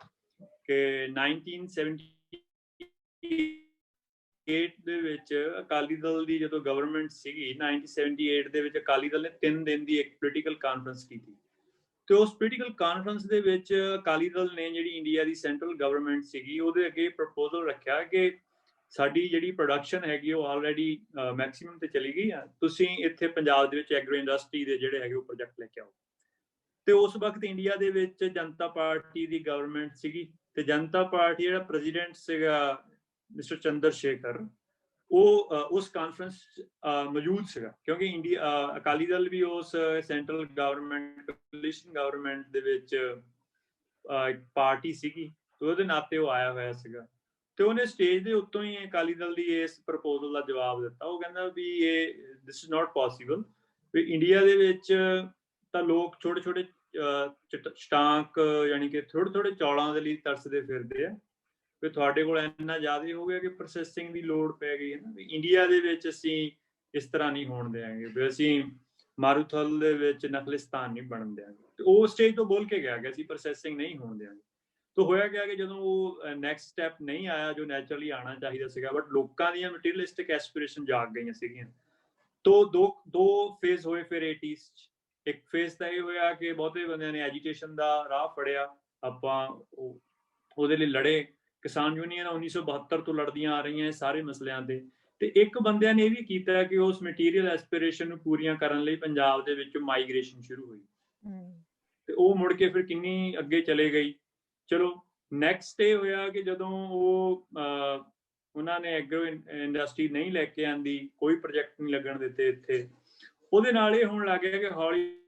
ਕਿ 1978 ਦੇ ਵਿੱਚ ਅਕਾਲੀ ਦਲ ਦੀ ਜਦੋਂ ਗਵਰਨਮੈਂਟ ਸੀਗੀ, 1978 ਦੇ ਵਿੱਚ ਅਕਾਲੀ ਦਲ ਨੇ 3 ਦਿਨ ਦੀ ਇੱਕ ਪੋਲੀਟੀਕਲ ਕਾਨਫਰੰਸ ਕੀਤੀ ਤੇ ਉਸ ਪੋਲੀਟੀਕਲ ਕਾਨਫਰੰਸ ਦੇ ਵਿੱਚ ਅਕਾਲੀ ਦਲ ਨੇ ਜਿਹੜੀ ਇੰਡੀਆ ਦੀ ਸੈਂਟਰਲ ਗਵਰਨਮੈਂਟ ਸੀਗੀ ਉਹਦੇ ਅੱਗੇ ਪ੍ਰਪੋਜ਼ਲ ਰੱਖਿਆ ਕਿ ਸਾਡੀ ਜਿਹੜੀ ਪ੍ਰੋਡਕਸ਼ਨ ਹੈਗੀ ਉਹ ਆਲਰੇਡੀ ਮੈਕਸਿਮਮ ਤੇ ਚਲੀ ਗਈ ਆ, ਤੁਸੀਂ ਇੱਥੇ ਪੰਜਾਬ ਦੇ ਵਿੱਚ ਐਗਰੋ ਇੰਡਸਟਰੀ ਦੇ ਜਿਹੜੇ ਹੈਗੇ ਉਹ ਪ੍ਰੋਜੈਕਟ ਲੈ ਕੇ ਆਓ। ਤੇ ਉਸ ਵਕਤ ਇੰਡੀਆ ਦੇ ਵਿੱਚ ਜਨਤਾ ਪਾਰਟੀ ਦੀ ਗਵਰਨਮੈਂਟ ਸੀਗੀ ਤੇ ਜਨਤਾ ਪਾਰਟੀ ਜਿਹੜਾ ਪ੍ਰੈਜ਼ੀਡੈਂਟ ਸੀਗਾ ਮਿਸਟਰ ਚੰਦਰ ਸ਼ੇਖਰ, ਉਹ ਉਸ ਕਾਨਫਰੰਸ ਮੌਜੂਦ ਸੀਗਾ ਕਿਉਂਕਿ ਇੰਡੀਆ ਅਕਾਲੀ ਦਲ ਵੀ ਉਸ ਸੈਂਟਰਲ ਗਵਰਨਮੈਂਟ ਕੋਲੀਸ਼ਨ ਗਵਰਨਮੈਂਟ ਦੇ ਵਿੱਚ ਇੱਕ ਪਾਰਟੀ ਸੀਗੀ ਤੇ ਉਹਦੇ ਨਾਤੇ ਉਹ ਆਇਆ ਹੋਇਆ ਸੀਗਾ। ਤੇ ਉਹਨੇ ਸਟੇਜ ਦੇ ਉੱਤੋਂ ਹੀ ਅਕਾਲੀ ਦਲ ਦੀ ਇਸ ਪ੍ਰਪੋਜ਼ਲ ਦਾ ਜਵਾਬ ਦਿੱਤਾ। ਉਹ ਕਹਿੰਦਾ ਵੀ ਇਹ ਦਿਸ ਇਜ਼ ਨਾਟ ਪੋਸੀਬਲ, ਵੀ ਇੰਡੀਆ ਦੇ ਵਿੱਚ ਤਾਂ ਲੋਕ ਛੋਟੇ ਛੋਟੇ ਸਟਾਕ ਯਾਨੀ ਕਿ ਥੋੜੇ ਥੋੜੇ ਚੌਲਾਂ ਦੇ ਲਈ ਤਰਸਦੇ ਫਿਰਦੇ ਆ, ਵੀ ਤੁਹਾਡੇ ਕੋਲ ਇੰਨਾ ਜ਼ਿਆਦਾ ਹੋ ਗਿਆ ਕਿ ਪ੍ਰੋਸੈਸਿੰਗ ਦੀ ਲੋੜ ਪੈ ਗਈ ਹੈ ਨਾ, ਵੀ ਇੰਡੀਆ ਦੇ ਵਿੱਚ ਅਸੀਂ ਇਸ ਤਰ੍ਹਾਂ ਨਹੀਂ ਹੋਣ ਦਿਆਂਗੇ, ਵੀ ਅਸੀਂ ਮਾਰੂਥਲ ਦੇ ਵਿੱਚ ਨਖਲਿਸਤਾਨ ਨਹੀਂ ਬਣਨ ਦਿਆਂਗੇ। ਤੇ ਉਹ ਸਟੇਜ ਤੋਂ ਬੋਲ ਕੇ ਗਿਆ ਕਿ ਅਸੀਂ ਪ੍ਰੋਸੈਸਿੰਗ ਨਹੀਂ ਹੋਣ ਦਿਆਂਗੇ। ਤਾਂ ਹੋਇਆ ਗਿਆ ਕਿ ਜਦੋਂ ਉਹ ਨੈਕਸਟ ਸਟੈਪ ਨਹੀਂ ਆਇਆ ਜੋ ਨੈਚੁਰਲੀ ਆਉਣਾ ਚਾਹੀਦਾ ਸੀਗਾ, ਬਟ ਲੋਕਾਂ ਦੀਆਂ ਮਟੀਰੀਅਲਿਸਟਿਕ ਐਸਪੀਰੇਸ਼ਨ ਜਾਗ ਗਈਆਂ ਸੀਗੀਆਂ। ਤੋਂ ਦੋ ਫੇਜ਼ ਹੋਏ ਫਿਰ 80s 'ਚ। ਇੱਕ ਫੇਜ਼ ਤਾਂ ਇਹ ਹੋਇਆ ਕਿ ਬਹੁਤੇ ਬੰਦਿਆਂ ਨੇ ਐਜੀਟੇਸ਼ਨ ਦਾ ਰਾਹ ਫੜਿਆ, ਆਪਾਂ ਉਹਦੇ ਲਈ ਲੜੇ। ਕਿਸਾਨ ਯੂਨੀਅਨ 1972 ਤੋਂ ਲੜਦੀਆਂ ਆ ਰਹੀਆਂ ਸਾਰੇ ਮਸਲਿਆਂ ਤੇ ਇੱਕ ਬੰਦਿਆਂ ਨੇ ਇਹ ਵੀ ਕੀਤਾ ਕਿ ਉਸ ਮਟੀਰੀਅਲ ਐਸਪੀਰੇਸ਼ਨ ਨੂੰ ਪੂਰੀਆਂ ਕਰਨ ਲਈ ਪੰਜਾਬ ਦੇ ਵਿੱਚ ਮਾਈਗ੍ਰੇਸ਼ਨ ਸ਼ੁਰੂ ਹੋਈ ਤੇ ਉਹ ਮੁੜ ਕੇ ਫਿਰ ਕਿੰਨੀ ਅੱਗੇ ਚਲੇ ਗਈ। ਚਲੋ ਨੈਕਸਟ ਇਹ ਹੋਇਆ ਕਿ ਜਦੋਂ ਉਹਨਾਂ ਨੇ ਐਗਰੋ ਇੰਡਸਟਰੀ ਨਹੀਂ ਲੈ ਕੇ ਆਂਦੀ, ਕੋਈ ਪ੍ਰੋਜੈਕਟ ਨਹੀਂ ਲੱਗਣ ਦਿੱਤੇ ਇੱਥੇ, ਉਹਦੇ ਨਾਲ ਇਹ ਹੋਣ ਲੱਗ ਗਿਆ ਕਿ ਹੌਲੀ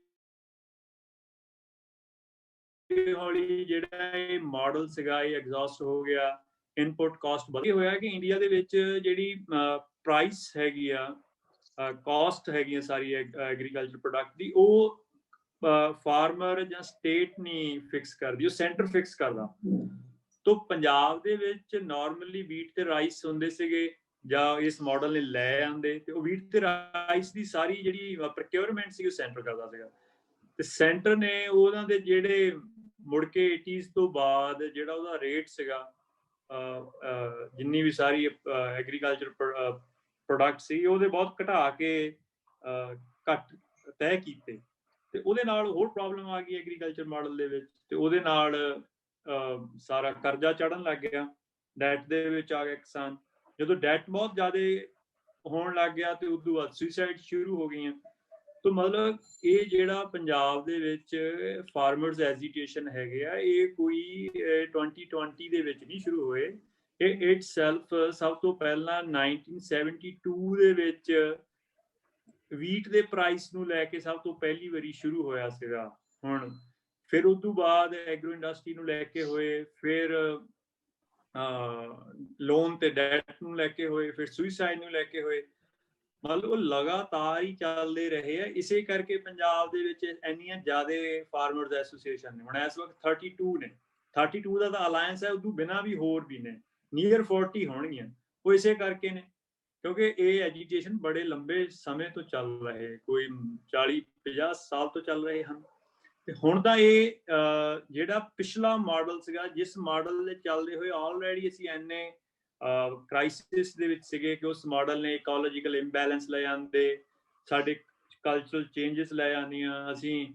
ਹੌਲੀ ਜਿਹੜਾ ਇਹ ਮਾਡਲ ਸੀਗਾ ਇਹ ਐਗਜ਼ੌਸਟ ਹੋ ਗਿਆ, ਇਨਪੁਟ ਕਾਸਟ ਵਧੀ ਹੋਇਆ ਕਿ ਇੰਡੀਆ ਦੇ ਵਿੱਚ ਜਿਹੜੀ ਪ੍ਰਾਈਸ ਹੈਗੀ ਆ, ਕਾਸਟ ਹੈਗੀ ਆ ਸਾਰੀ ਐਗਰੀਕਲਚਰ ਪ੍ਰੋਡਕਟ ਦੀ, ਉਹ ਫਾਰਮਰ ਜਾਂ ਸਟੇਟ ਨਹੀਂ ਫਿਕਸ ਕਰਦੀ, ਉਹ ਸੈਂਟਰ ਫਿਕਸ ਕਰਦਾ। ਤੋਂ ਪੰਜਾਬ ਦੇ ਵਿੱਚ ਨਾਰਮਲੀ ਵੀਟ ਤੇ ਰਾਈਸ ਹੁੰਦੇ ਸੀਗੇ ਜਾਂ ਇਸ ਮਾਡਲ ਨੇ ਲੈ ਆਂਦੇ ਤੇ ਉਹ ਵੀਟ ਤੇ ਰਾਈਸ ਦੀ ਸਾਰੀ ਜਿਹੜੀ ਪ੍ਰੋਕਿਉਰਮੈਂਟ ਸੀ ਉਹ ਸੈਂਟਰ ਕਰਦਾ ਸੀਗਾ। ਤੇ ਸੈਂਟਰ ਨੇ ਉਹਨਾਂ ਦੇ ਜਿਹੜੇ ਮੁੜ ਕੇ 80s ਤੋਂ ਬਾਅਦ ਜਿਹੜਾ ਉਹਦਾ ਰੇਟ ਸੀਗਾ, ਜਿੰਨੀ ਵੀ ਸਾਰੀ ਐਗਰੀਕਲਚਰ ਪ੍ਰੋਡਕਟ ਸੀ ਉਹਦੇ ਬਹੁਤ ਘਟਾ ਕੇ ਘੱਟ ਤੈਅ ਕੀਤੇ ਤੇ ਉਹਦੇ ਨਾਲ ਹੋਰ ਪ੍ਰੋਬਲਮ ਆ ਗਈ ਐਗਰੀਕਲਚਰ ਮਾਡਲ ਦੇ ਵਿੱਚ। ਤੇ ਉਹਦੇ ਨਾਲ ਸਾਰਾ ਕਰਜ਼ਾ ਚੜ੍ਹਨ ਲੱਗ ਗਿਆ, ਡੈਟ ਦੇ ਵਿੱਚ ਆ ਗਿਆ ਕਿਸਾਨ। ਜਦੋਂ ਡੈਟ ਬਹੁਤ ਜ਼ਿਆਦਾ ਹੋਣ ਲੱਗ ਗਿਆ ਤੇ ਉਸ ਤੋਂ ਬਾਅਦ ਸੁਸਾਈਡ ਸ਼ੁਰੂ ਹੋ ਗਈਆਂ। ਤਾਂ ਮਤਲਬ ਇਹ ਜਿਹੜਾ ਪੰਜਾਬ ਦੇ ਵਿੱਚ ਫਾਰਮਰਸ ਐਜੀਟੇਸ਼ਨ ਹੈਗੇ ਆ, ਇਹ ਕੋਈ 2020 ਦੇ ਵਿੱਚ ਨਹੀਂ ਸ਼ੁਰੂ ਹੋਏ, ਇਹ ਇਟਸੈਲਫ ਸਭ ਤੋਂ ਪਹਿਲਾਂ 1972 ਦੇ ਵਿੱਚ ਵੀਟ ਦੇ ਪ੍ਰਾਈਸ ਨੂੰ ਲੈ ਕੇ ਸਭ ਤੋਂ ਪਹਿਲੀ ਵਾਰੀ ਸ਼ੁਰੂ ਹੋਇਆ ਸੀਗਾ। ਹੁਣ ਫਿਰ ਉਸ ਤੋਂ ਬਾਅਦ ਐਗਰੋ ਇੰਡਸਟਰੀ ਨੂੰ ਲੈ ਕੇ ਹੋਏ, ਫਿਰ ਲੋਨ ਤੇ ਡੈਟ ਨੂੰ ਲੈ ਕੇ ਹੋਏ, ਫਿਰ ਸੁਸਾਈਡ ਨੂੰ ਲੈ ਕੇ ਹੋਏ। ਮਤਲਬ ਉਹ ਲਗਾਤਾਰ ਹੀ ਚੱਲਦੇ ਰਹੇ ਆ। ਇਸੇ ਕਰਕੇ ਪੰਜਾਬ ਦੇ ਵਿੱਚ ਇੰਨੀਆਂ ਜ਼ਿਆਦਾ ਫਾਰਮਰਸ ਐਸੋਸੀਏਸ਼ਨ ਨੇ। ਹੁਣ ਇਸ ਵਕਤ 32 ਨੇ, 32 ਦਾ ਤਾਂ ਅਲਾਇੰਸ ਹੈ, ਉਦੋਂ ਬਿਨਾਂ ਵੀ ਹੋਰ ਵੀ ਨੇ, ਨੀਅਰ 40 ਹੋਣਗੀਆਂ। ਉਹ ਇਸੇ ਕਰਕੇ ਨੇ ਕਿਉਂਕਿ ਇਹ ਐਜੀਟੇਸ਼ਨ ਬੜੇ ਲੰਬੇ ਸਮੇਂ ਤੋਂ ਚੱਲ ਰਹੇ, ਕੋਈ 40-50 ਸਾਲ ਤੋਂ ਚੱਲ ਰਹੇ ਹਨ। ਤੇ ਹੁਣ ਦਾ ਇਹ ਜਿਹੜਾ ਪਿਛਲਾ ਮਾਡਲ ਸੀਗਾ, ਜਿਸ ਮਾਡਲ ਦੇ ਚੱਲਦੇ ਹੋਏ ਆਲਰੇਡੀ ਅਸੀਂ ਇੰਨੇ ਕ੍ਰਾਈਸਿਸ ਦੇ ਵਿੱਚ ਸੀਗੇ ਕਿ ਉਸ ਮਾਡਲ ਨੇ ਇਕੋਲੋਜੀਕਲ ਇੰਬੈਲੈਂਸ ਲੈ ਆਂਦੇ, ਸਾਡੇ ਕਲਚਰਲ ਚੇਂਜਸ ਲੈ ਆਉਂਦੀਆਂ, ਅਸੀਂ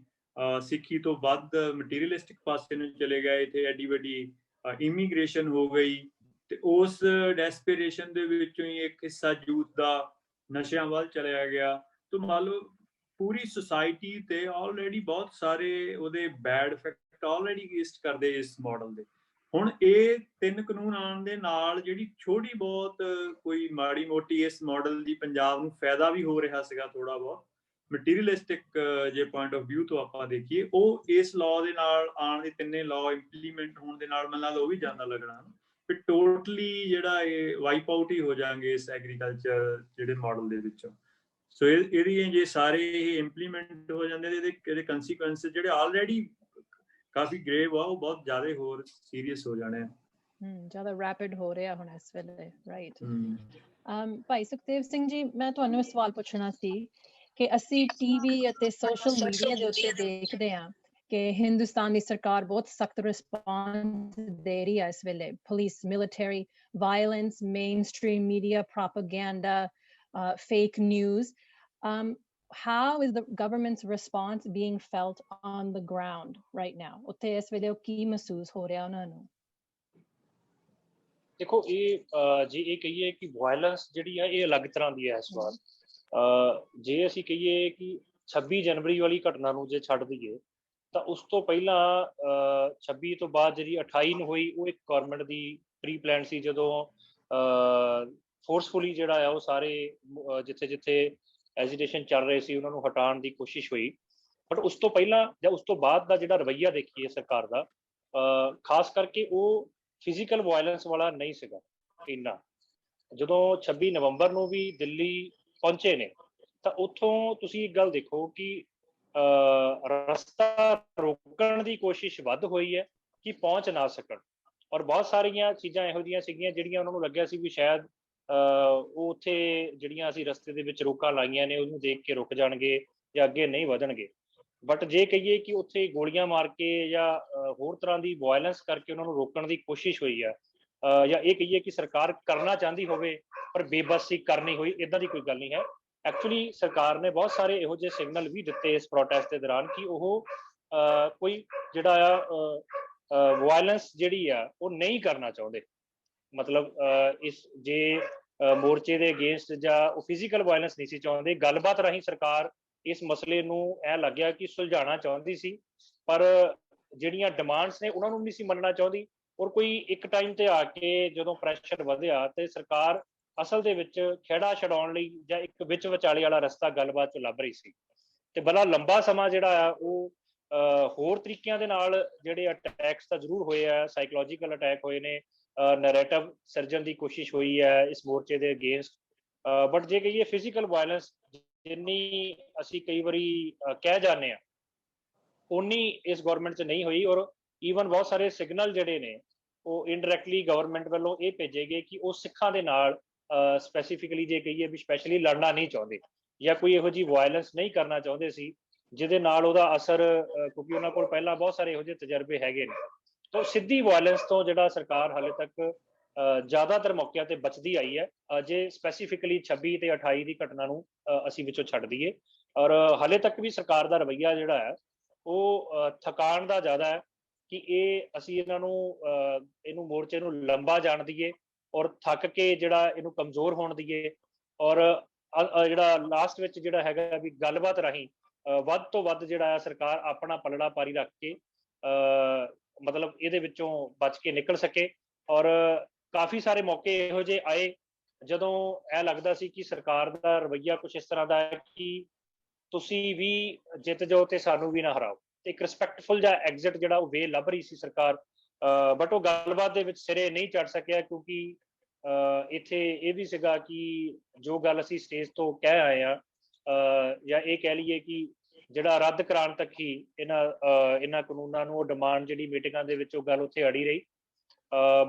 ਸਿੱਖੀ ਤੋਂ ਵੱਧ ਮਟੀਰੀਅਲਿਸਟਿਕ ਪਾਸੇ ਨੂੰ ਚਲੇ ਗਏ, ਇੱਥੇ ਐਡੀ ਵੱਡੀ ਇਮੀਗ੍ਰੇਸ਼ਨ ਹੋ ਗਈ, ਤੇ ਉਸ ਡੈਸਪੀਰੇਸ਼ਨ ਦੇ ਵਿੱਚੋਂ ਹੀ ਇੱਕ ਹਿੱਸਾ ਯੂਥ ਦਾ ਨਸ਼ਿਆਂ ਵੱਲ ਚਲਿਆ ਗਿਆ। ਤੇ ਮੰਨ ਲਓ ਪੂਰੀ ਸੁਸਾਇਟੀ ਤੇ ਆਲਰੇਡੀ ਬਹੁਤ ਸਾਰੇ ਉਹਦੇ ਬੈਡ ਇਫੈਕਟ ਆਲਰੇਡੀ ਏਸਟ ਕਰਦੇ ਇਸ ਮਾਡਲ ਦੇ। ਹੁਣ ਇਹ 3 ਕਾਨੂੰਨ ਆਉਣ ਦੇ ਨਾਲ ਜਿਹੜੀ ਥੋੜੀ ਬਹੁਤ ਕੋਈ ਮਾੜੀ ਮੋਟੀ ਇਸ ਮਾਡਲ ਦੀ ਪੰਜਾਬ ਨੂੰ ਫਾਇਦਾ ਵੀ ਹੋ ਰਿਹਾ ਸੀਗਾ, ਥੋੜਾ ਬਹੁਤ ਮਟੀਰੀਅਲਿਸਟਿਕ ਜੇ ਪੁਆਇੰਟ ਆਫ ਵਿਊ ਤੋਂ ਆਪਾਂ ਦੇਖੀਏ, ਉਹ ਇਸ ਲਾਅ ਦੇ ਨਾਲ ਆਉਣ ਦੇ 3 ਲਾਅ ਇੰਪਲੀਮੈਂਟ ਹੋਣ ਦੇ ਨਾਲ ਮੈਨੂੰ ਲੱਗਦਾ ਉਹ ਵੀ ਜਾਂਦਾ ਲੱਗਣਾ, ਫਿਰ ਟੋਟਲੀ ਜਿਹੜਾ ਇਹ ਵਾਈਪ ਆਊਟ ਹੀ ਹੋ ਜਾਣਗੇ ਇਸ ਐਗਰੀਕਲਚਰ ਜਿਹੜੇ ਮਾਡਲ ਦੇ ਵਿੱਚੋਂ। ਸੋ ਇਹਦੀ ਜੇ ਸਾਰੇ ਇਹ ਇੰਪਲੀਮੈਂਟ ਹੋ ਜਾਂਦੇ ਇਹਦੇ ਕੰਸੀਕੁਐਂਸਿਸ ਜਿਹੜੇ ਆਲਰੇਡੀ ਕਾਫੀ ਗ੍ਰੇਵ ਆ, ਉਹ ਬਹੁਤ ਜ਼ਿਆਦਾ ਹੋਰ ਸੀਰੀਅਸ ਹੋ ਜਾਣੇ ਆ।
ਜ਼ਿਆਦਾ ਰੈਪਿਡ ਹੋ ਰਿਹਾ ਹੁਣ ਇਸ ਵੇਲੇ, ਰਾਈਟ। ਭਾਈ ਸੁਖਦੇਵ ਸਿੰਘ ਜੀ, ਮੈਂ ਤੁਹਾਨੂੰ ਸਵਾਲ ਪੁੱਛਣਾ ਸੀ ਕਿ ਅਸੀਂ ਟੀਵੀ ਅਤੇ ਸੋਸ਼ਲ ਮੀਡੀਆ ਦੇ ਉੱਤੇ ਦੇਖਦੇ ਹਾਂ ਕਿ ਹਿੰਦੁਸਤਾਨ ਦੀ ਸਰਕਾਰ ਬਹੁਤ ਸਖਤ ਰਿਸਪੌਂਸ ਦੇ ਰਹੀ ਹੈ ਇਸ ਵੇਲੇ। Police, military, violence, mainstream media, propaganda, fake news. How is the government's response being felt on the ground right now? ਉੱਥੇ ਇਸ ਵੇਲੇ ਕੀ ਮਹਿਸੂਸ ਹੋ ਰਿਹਾ ਉਹਨਾਂ ਨੂੰ?
ਦੇਖੋ, ਇਹ ਜੇ ਇਹ ਕਹੀਏ ਕਿ ਵਾਇਲੈਂਸ ਜਿਹੜੀ ਹੈ ਇਹ ਅਲੱਗ ਤਰ੍ਹਾਂ ਦੀ ਹੈ ਇਸ ਵਾਰ। ਜੇ ਅਸੀਂ ਕਹੀਏ ਕਿ 26 ਜਨਵਰੀ ਵਾਲੀ ਘਟਨਾ ਨੂੰ ਜੇ ਛੱਡ ਦਈਏ ਤਾਂ ਉਸ ਤੋਂ ਪਹਿਲਾਂ 26 ਤੋਂ ਬਾਅਦ ਜਿਹੜੀ 28 ਨੂੰ ਹੋਈ, ਉਹ ਇੱਕ ਗਵਰਨਮੈਂਟ ਦੀ ਪ੍ਰੀ ਪਲਾਨ ਸੀ, ਜਦੋਂ ਫੋਰਸਫੁਲੀ ਜਿਹੜਾ ਆ ਉਹ ਸਾਰੇ ਜਿੱਥੇ ਜਿੱਥੇ ਐਜੀਟੇਸ਼ਨ ਚੱਲ ਰਹੇ ਸੀ ਉਹਨਾਂ ਨੂੰ ਹਟਾਉਣ ਦੀ ਕੋਸ਼ਿਸ਼ ਹੋਈ। ਬਟ ਉਸ ਤੋਂ ਪਹਿਲਾਂ ਜਾਂ ਉਸ ਤੋਂ ਬਾਅਦ ਦਾ ਜਿਹੜਾ ਰਵੱਈਆ ਦੇਖੀਏ ਸਰਕਾਰ ਦਾ, ਖਾਸ ਕਰਕੇ ਉਹ ਫਿਜ਼ੀਕਲ ਵਾਇਲੈਂਸ ਵਾਲਾ ਨਹੀਂ ਸੀਗਾ ਇੰਨਾ। ਜਦੋਂ 26 ਨਵੰਬਰ ਨੂੰ ਵੀ ਦਿੱਲੀ ਪਹੁੰਚੇ ਨੇ ਤਾਂ ਉੱਥੋਂ ਤੁਸੀਂ ਇੱਕ ਗੱਲ ਦੇਖੋ ਕਿ ਰਸਤਾ ਰੋਕਣ ਦੀ ਕੋਸ਼ਿਸ਼ ਵੱਧ ਹੋਈ ਹੈ ਕਿ ਪਹੁੰਚ ਨਾ ਸਕਣ, ਔਰ ਬਹੁਤ ਸਾਰੀਆਂ ਚੀਜ਼ਾਂ ਇਹੋ ਜਿਹੀਆਂ ਸੀਗੀਆਂ ਜਿਹੜੀਆਂ ਉਹਨਾਂ ਨੂੰ ਲੱਗਿਆ ਸੀ ਵੀ ਸ਼ਾਇਦ ਉਹ ਉੱਥੇ ਜਿਹੜੀਆਂ ਅਸੀਂ ਰਸਤੇ ਦੇ ਵਿੱਚ ਰੋਕਾਂ ਲਾਈਆਂ ਨੇ ਉਹਨੂੰ ਦੇਖ ਕੇ ਰੁਕ ਜਾਣਗੇ ਜਾਂ ਅੱਗੇ ਨਹੀਂ ਵਧਣਗੇ। ਬਟ ਜੇ ਕਹੀਏ ਕਿ ਉੱਥੇ ਗੋਲੀਆਂ ਮਾਰ ਕੇ ਜਾਂ ਹੋਰ ਤਰ੍ਹਾਂ ਦੀ ਵਾਇਲੈਂਸ ਕਰਕੇ ਉਹਨਾਂ ਨੂੰ ਰੋਕਣ ਦੀ ਕੋਸ਼ਿਸ਼ ਹੋਈ ਆ, ਜਾਂ ਇਹ ਕਹੀਏ ਕਿ ਸਰਕਾਰ ਕਰਨਾ ਚਾਹੁੰਦੀ ਹੋਵੇ ਪਰ ਬੇਬਸੀ ਕਰਨੀ ਹੋਈ, ਇੱਦਾਂ ਦੀ ਕੋਈ ਗੱਲ ਨਹੀਂ ਹੈ। ਐਕਚੁਅਲੀ ਸਰਕਾਰ ਨੇ ਬਹੁਤ ਸਾਰੇ ਇਹੋ ਜਿਹੇ ਸਿਗਨਲ ਵੀ ਦਿੱਤੇ ਇਸ ਪ੍ਰੋਟੈਸਟ ਦੇ ਦੌਰਾਨ ਕਿ ਉਹ ਕੋਈ ਜਿਹੜਾ ਆ ਵਾਇਲੈਂਸ ਜਿਹੜੀ ਆ ਉਹ ਨਹੀਂ ਕਰਨਾ ਚਾਹੁੰਦੇ। ਮਤਲਬ ਇਸ ਜੇ ਮੋਰਚੇ ਦੇ ਅਗੇਂਸਟ ਜਾਂ ਉਹ ਫਿਜ਼ੀਕਲ ਵਾਇਲੈਂਸ ਨਹੀਂ ਸੀ ਚਾਹੁੰਦੇ, ਗੱਲਬਾਤ ਰਾਹੀਂ ਸਰਕਾਰ ਇਸ ਮਸਲੇ ਨੂੰ ਇਹ ਲੱਗਿਆ ਕਿ ਸੁਲਝਾਉਣਾ ਚਾਹੁੰਦੀ ਸੀ, ਪਰ ਜਿਹੜੀਆਂ ਡਿਮਾਂਡਸ ਨੇ ਉਹਨਾਂ ਨੂੰ ਨਹੀਂ ਸੀ ਮੰਨਣਾ ਚਾਹੁੰਦੀ। ਔਰ ਕੋਈ ਇੱਕ ਟਾਈਮ ਤੇ ਆ ਕੇ ਜਦੋਂ ਪ੍ਰੈਸ਼ਰ ਵਧਿਆ ਤੇ ਸਰਕਾਰ ਅਸਲ ਦੇ ਵਿੱਚ ਖਹਿੜਾ ਛਡਾਉਣ ਲਈ ਜਾਂ ਇੱਕ ਵਿੱਚ ਵਿਚਾਲੇ ਵਾਲਾ ਰਸਤਾ ਗੱਲਬਾਤ 'ਚ ਲੱਭ ਰਹੀ ਸੀ। ਤੇ ਬੜਾ ਲੰਬਾ ਸਮਾਂ ਜਿਹੜਾ ਆ ਉਹ ਹੋਰ ਤਰੀਕਿਆਂ ਦੇ ਨਾਲ ਜਿਹੜੇ ਅਟੈਕਸ ਤਾਂ ਜ਼ਰੂਰ ਹੋਏ ਆ, ਸਾਈਕੋਲੋਜੀਕਲ ਅਟੈਕ ਹੋਏ ਨੇ, ਨੈਰੇਟਿਵ ਸਿਰਜਣ ਦੀ ਕੋਸ਼ਿਸ਼ ਹੋਈ ਹੈ ਇਸ ਮੋਰਚੇ ਦੇ ਅਗੇਂਸਟ। ਬਟ ਜੇ ਕਹੀਏ ਫਿਜ਼ੀਕਲ ਵਾਇਲੈਂਸ ਜਿੰਨੀ ਅਸੀਂ ਕਈ ਵਾਰੀ ਕਹਿ ਜਾਂਦੇ ਹਾਂ ਉਨੀ ਇਸ ਗਵਰਨਮੈਂਟ 'ਚ ਨਹੀਂ ਹੋਈ। ਔਰ ਈਵਨ ਬਹੁਤ ਸਾਰੇ ਸਿਗਨਲ ਜਿਹੜੇ ਨੇ ਉਹ ਇਨਡਾਇਰੈਕਟਲੀ ਗਵਰਨਮੈਂਟ ਵੱਲੋਂ ਇਹ ਭੇਜੇ ਗਏ ਕਿ ਉਹ ਸਿੱਖਾਂ ਦੇ ਨਾਲ ਸਪੈਸੀਫਿਕਲੀ ਜੇ ਕਹੀਏ ਵੀ ਸਪੈਸ਼ਲੀ ਲੜਨਾ ਨਹੀਂ ਚਾਹੁੰਦੇ ਜਾਂ ਕੋਈ ਇਹੋ ਜਿਹੀ ਵਾਇਲੈਂਸ ਨਹੀਂ ਕਰਨਾ ਚਾਹੁੰਦੇ ਸੀ ਜਿਹਦੇ ਨਾਲ ਉਹਦਾ ਅਸਰ, ਕਿਉਂਕਿ ਉਹਨਾਂ ਕੋਲ ਪਹਿਲਾਂ ਬਹੁਤ ਸਾਰੇ ਇਹੋ ਜਿਹੇ ਤਜਰਬੇ ਹੈਗੇ ਨੇ। ਤਾਂ ਸਿੱਧੀ ਵਾਇਲੈਂਸ ਤੋਂ ਜਿਹੜਾ ਸਰਕਾਰ ਹਾਲੇ ਤੱਕ ਜ਼ਿਆਦਾਤਰ ਮੌਕਿਆਂ ਤੇ ਬਚਦੀ ਆਈ ਹੈ, ਜੇ ਸਪੈਸੀਫਿਕਲੀ 26 ਤੇ 28 ਦੀ ਘਟਨਾ ਨੂੰ ਅਸੀਂ ਵਿੱਚੋਂ ਛੱਡ ਦਈਏ। ਔਰ ਹਾਲੇ ਤੱਕ ਵੀ ਸਰਕਾਰ ਦਾ ਰਵੱਈਆ ਜਿਹੜਾ ਹੈ ਉਹ ਥਕਾਣ ਦਾ ਜ਼ਿਆਦਾ ਹੈ ਕਿ ਅਸੀਂ ਇਹਨੂੰ ਮੋਰਚੇ ਨੂੰ ਲੰਬਾ ਜਾਣ ਦਈਏ ਔਰ ਥੱਕ ਕੇ ਜਿਹੜਾ ਇਹਨੂੰ ਕਮਜ਼ੋਰ ਹੋਣ ਦਈਏ, ਔਰ ਜਿਹੜਾ ਲਾਸਟ ਵਿੱਚ ਜਿਹੜਾ ਹੈਗਾ ਵੀ ਗੱਲਬਾਤ ਰਾਹੀਂ ਵੱਧ ਤੋਂ ਵੱਧ ਜਿਹੜਾ ਸਰਕਾਰ ਆਪਣਾ ਪਲੜਾ ਪਾਰੀ ਰੱਖ ਕੇ ਮਤਲਬ ਇਹਦੇ ਵਿੱਚੋਂ ਬਚ ਕੇ ਨਿਕਲ ਸਕੇ। ਔਰ ਕਾਫੀ ਸਾਰੇ ਮੌਕੇ ਇਹੋ ਜਿਹੇ ਆਏ ਜਦੋਂ ਇਹ ਲੱਗਦਾ ਸੀ ਕਿ ਸਰਕਾਰ ਦਾ ਰਵੱਈਆ ਕੁਛ ਇਸ ਤਰ੍ਹਾਂ ਦਾ ਹੈ ਕਿ ਤੁਸੀਂ ਵੀ ਜਿੱਤ ਜਾਓ ਤੇ ਸਾਨੂੰ ਵੀ ਨਾ ਹਰਾਓ। ਇੱਕ ਰਿਸਪੈਕਟਫੁਲ ਜਿਹਾ ਐਗਜ਼ਿਟ ਜਿਹੜਾ ਉਹ ਵੇ ਲੱਭ ਰਹੀ ਸੀ ਸਰਕਾਰ, ਬਟ ਉਹ ਗੱਲਬਾਤ ਦੇ ਵਿੱਚ ਸਿਰੇ ਨਹੀਂ ਚੜ ਸਕਿਆ ਕਿਉਂਕਿ ਇੱਥੇ ਇਹ ਵੀ ਸੀਗਾ ਕਿ ਜੋ ਗੱਲ ਅਸੀਂ ਸਟੇਜ ਤੋਂ ਕਹਿ ਆਏ ਹਾਂ, ਜਾਂ ਇਹ ਕਹਿ ਲਈਏ ਕਿ ਜਿਹੜਾ ਰੱਦ ਕਰਾਉਣ ਤੱਕ ਹੀ ਇਹਨਾਂ ਕਾਨੂੰਨਾਂ ਨੂੰ ਉਹ ਡਿਮਾਂਡ ਜਿਹੜੀ ਮੀਟਿੰਗਾਂ ਦੇ ਵਿੱਚ ਉਹ ਗੱਲ ਉੱਥੇ ਅੜੀ ਰਹੀ।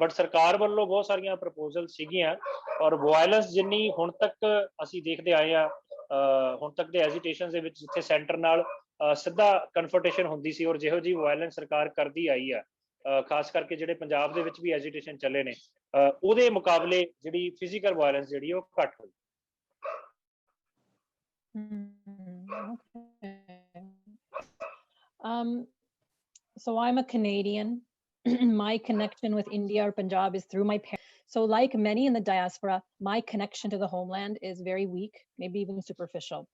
ਬਟ ਸਰਕਾਰ ਵੱਲੋਂ ਬਹੁਤ ਸਾਰੀਆਂ ਪ੍ਰਪੋਜ਼ਲ ਸੀਗੀਆਂ ਔਰ ਵਾਇਲੈਂਸ ਜਿੰਨੀ ਹੁਣ ਤੱਕ ਅਸੀਂ ਦੇਖਦੇ ਆਏ ਹਾਂ, ਹੁਣ ਤੱਕ ਦੇ ਐਜੀਟੇਸ਼ਨ ਦੇ ਵਿੱਚ ਜਿੱਥੇ ਸੈਂਟਰ ਨਾਲ ਸਿੱਧਾ ਕਨਫਰੰਟੇਸ਼ਨ ਹੁੰਦੀ ਸੀ, ਔਰ ਜਿਹੋ ਜੀ ਵਾਇਲੈਂਸ ਸਰਕਾਰ ਕਰਦੀ ਆਈ ਆ, ਖਾਸ ਕਰਕੇ ਜਿਹੜੇ ਪੰਜਾਬ ਦੇ ਵਿੱਚ ਵੀ ਐਜੀਟੇਸ਼ਨ ਚੱਲੇ ਨੇ, ਉਹਦੇ ਮੁਕਾਬਲੇ ਜਿਹੜੀ ਫਿਜ਼ੀਕਲ ਵਾਇਲੈਂਸ ਜਿਹੜੀ ਉਹ ਘੱਟ ਹੋਈ।
Okay. So I'm a Canadian. My connection with India or Punjab is through my parents. So like many in the diaspora, my connection to the homeland is very weak, maybe even superficial.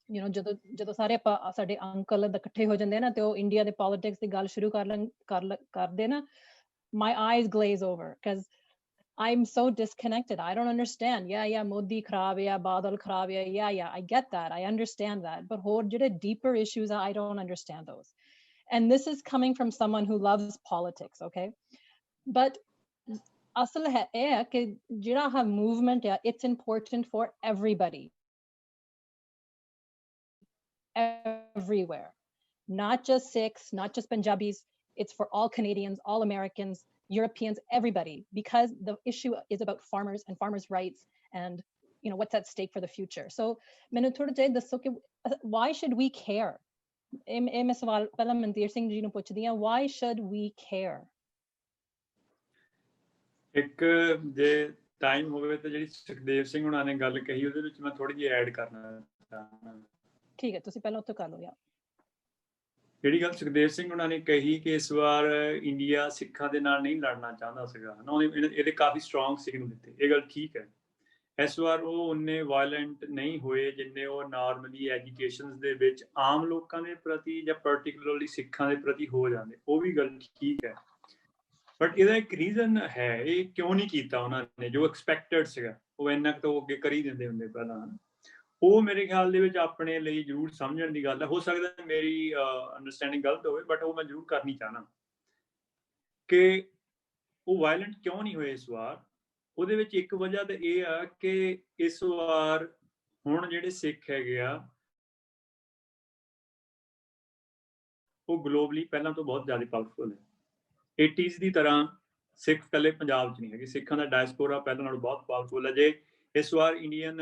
You know, ਜਦੋਂ ਸਾਰੇ ਸਾਡੇ uncle ਇਕੱਠੇ ਹੋ ਜਾਂਦੇ ਨਾ ਤੇ ਉਹ India ਦੇ ਪੋਲਿਟਿਕਸ ਦੀ ਗੱਲ ਸ਼ੁਰੂ ਕਰਦੇ ਨਾ, my eyes glaze over because I'm so disconnected. I don't understand. Yeah, Modi kharab hai, Badal kharab hai. Yeah, I get that. I understand that. But ਹੋਰ ਜਿਹੜੇ deeper issues, I don't understand those. And this is coming from someone who loves politics, okay? But asal hai ਕਿ ਜਿਹੜਾ ha movement hai, it's important for everybody. Everywhere. Not just Sikhs, not just Punjabis. It's for all Canadians, all Americans, Europeans, everybody, because the issue is about farmers and farmers' rights and, you know, what's at stake for the future. So, why should we care? Why should we care?
ਇੱਕ ਜੇ time ਹੋਵੇ ਤਾਂ ਜਿਹੜੀ ਸੁਖਦੇਵ ਸਿੰਘ ਹੁਣਾਂ ਨੇ ਗੱਲ ਕਹੀ ਉਹਦੇ ਵਿੱਚ ਮੈਂ ਥੋੜੀ ਜਿਹੀ ਐਡ ਕਰਨਾ ਚਾਹੁੰਦਾ। ਠੀਕ ਹੈ, ਤੁਸੀਂ ਪਹਿਲਾਂ ਉੱਥੇ ਕਰ ਲਓ ਯਾਰ। ਜਿਹੜੀ ਗੱਲ ਸੁਖਦੇਵ ਸਿੰਘ ਉਹਨਾਂ ਨੇ ਕਹੀ ਕਿ ਇਸ ਵਾਰ ਇੰਡੀਆ ਸਿੱਖਾਂ ਦੇ ਨਾਲ ਨਹੀਂ ਲੜਨਾ ਚਾਹੁੰਦਾ ਸੀਗਾ ਨਾ, ਉਹਨੇ ਇਹਦੇ ਕਾਫੀ ਸਟਰੋਂਗ ਸਿਗਨਲ ਦਿੱਤੇ। ਇਹ ਗੱਲ ਠੀਕ ਹੈ, ਇਸ ਵਾਰ ਉਹ ਉਨੇ ਵਾਇਲੈਂਟ ਨਹੀਂ ਹੋਏ ਜਿੰਨੇ ਉਹ ਨਾਰਮਲੀ ਐਜੂਕੇਸ਼ਨ ਦੇ ਵਿੱਚ ਆਮ ਲੋਕਾਂ ਦੇ ਪ੍ਰਤੀ ਜਾਂ ਪਰਟੀਕੂਲਰਲੀ ਸਿੱਖਾਂ ਦੇ ਪ੍ਰਤੀ ਹੋ ਜਾਂਦੇ। ਉਹ ਵੀ ਗੱਲ ਠੀਕ ਹੈ, ਬਟ ਇਹਦਾ ਇੱਕ ਰੀਜ਼ਨ ਹੈ ਇਹ ਕਿਉਂ ਨਹੀਂ ਕੀਤਾ ਉਹਨਾਂ ਨੇ ਜੋ ਐਕਸਪੈਕਟਡ ਸੀਗਾ। ਉਹ ਇੰਨਾ ਕੁ ਤਾਂ ਉਹ ਅੱਗੇ ਕਰੀ ਦਿੰਦੇ ਹੁੰਦੇ ਪਹਿਲਾਂ। ਉਹ ਮੇਰੇ ਖਿਆਲ ਦੇ ਵਿੱਚ ਆਪਣੇ ਲਈ ਜ਼ਰੂਰ ਸਮਝਣ ਦੀ ਗੱਲ ਹੈ। ਹੋ ਸਕਦਾ ਮੇਰੀ ਅੰਡਰਸਟੈਂਡਿੰਗ ਗਲਤ ਹੋਵੇ, ਬਟ ਉਹ ਮੈਂ ਜ਼ਰੂਰ ਕਰਨੀ ਚਾਹਨਾ ਕਿ ਉਹ ਵਾਇਲੈਂਟ ਕਿਉਂ ਨਹੀਂ ਹੋਏ ਇਸ ਵਾਰ। ਉਹਦੇ ਵਿੱਚ ਇੱਕ ਵਜ੍ਹਾ ਤਾਂ ਇਹ ਆ ਕਿ ਇਸ ਵਾਰ ਹੁਣ ਜਿਹੜੇ ਸਿੱਖ ਹੈਗੇ ਆ ਉਹ ਗਲੋਬਲੀ ਪਹਿਲਾਂ ਤੋਂ ਬਹੁਤ ਜ਼ਿਆਦਾ ਪਾਵਰਫੁਲ ਹੈ। 80s ਦੀ ਤਰ੍ਹਾਂ ਸਿੱਖ ਇਕੱਲੇ ਪੰਜਾਬ 'ਚ ਨਹੀਂ ਹੈਗੇ, ਸਿੱਖਾਂ ਦਾ ਡਾਇਸਪੋਰਾ ਪਹਿਲਾਂ ਨਾਲੋਂ ਬਹੁਤ ਪਾਵਰਫੁਲ ਹੈ। ਜੇ ਇਸ ਵਾਰ ਇੰਡੀਅਨ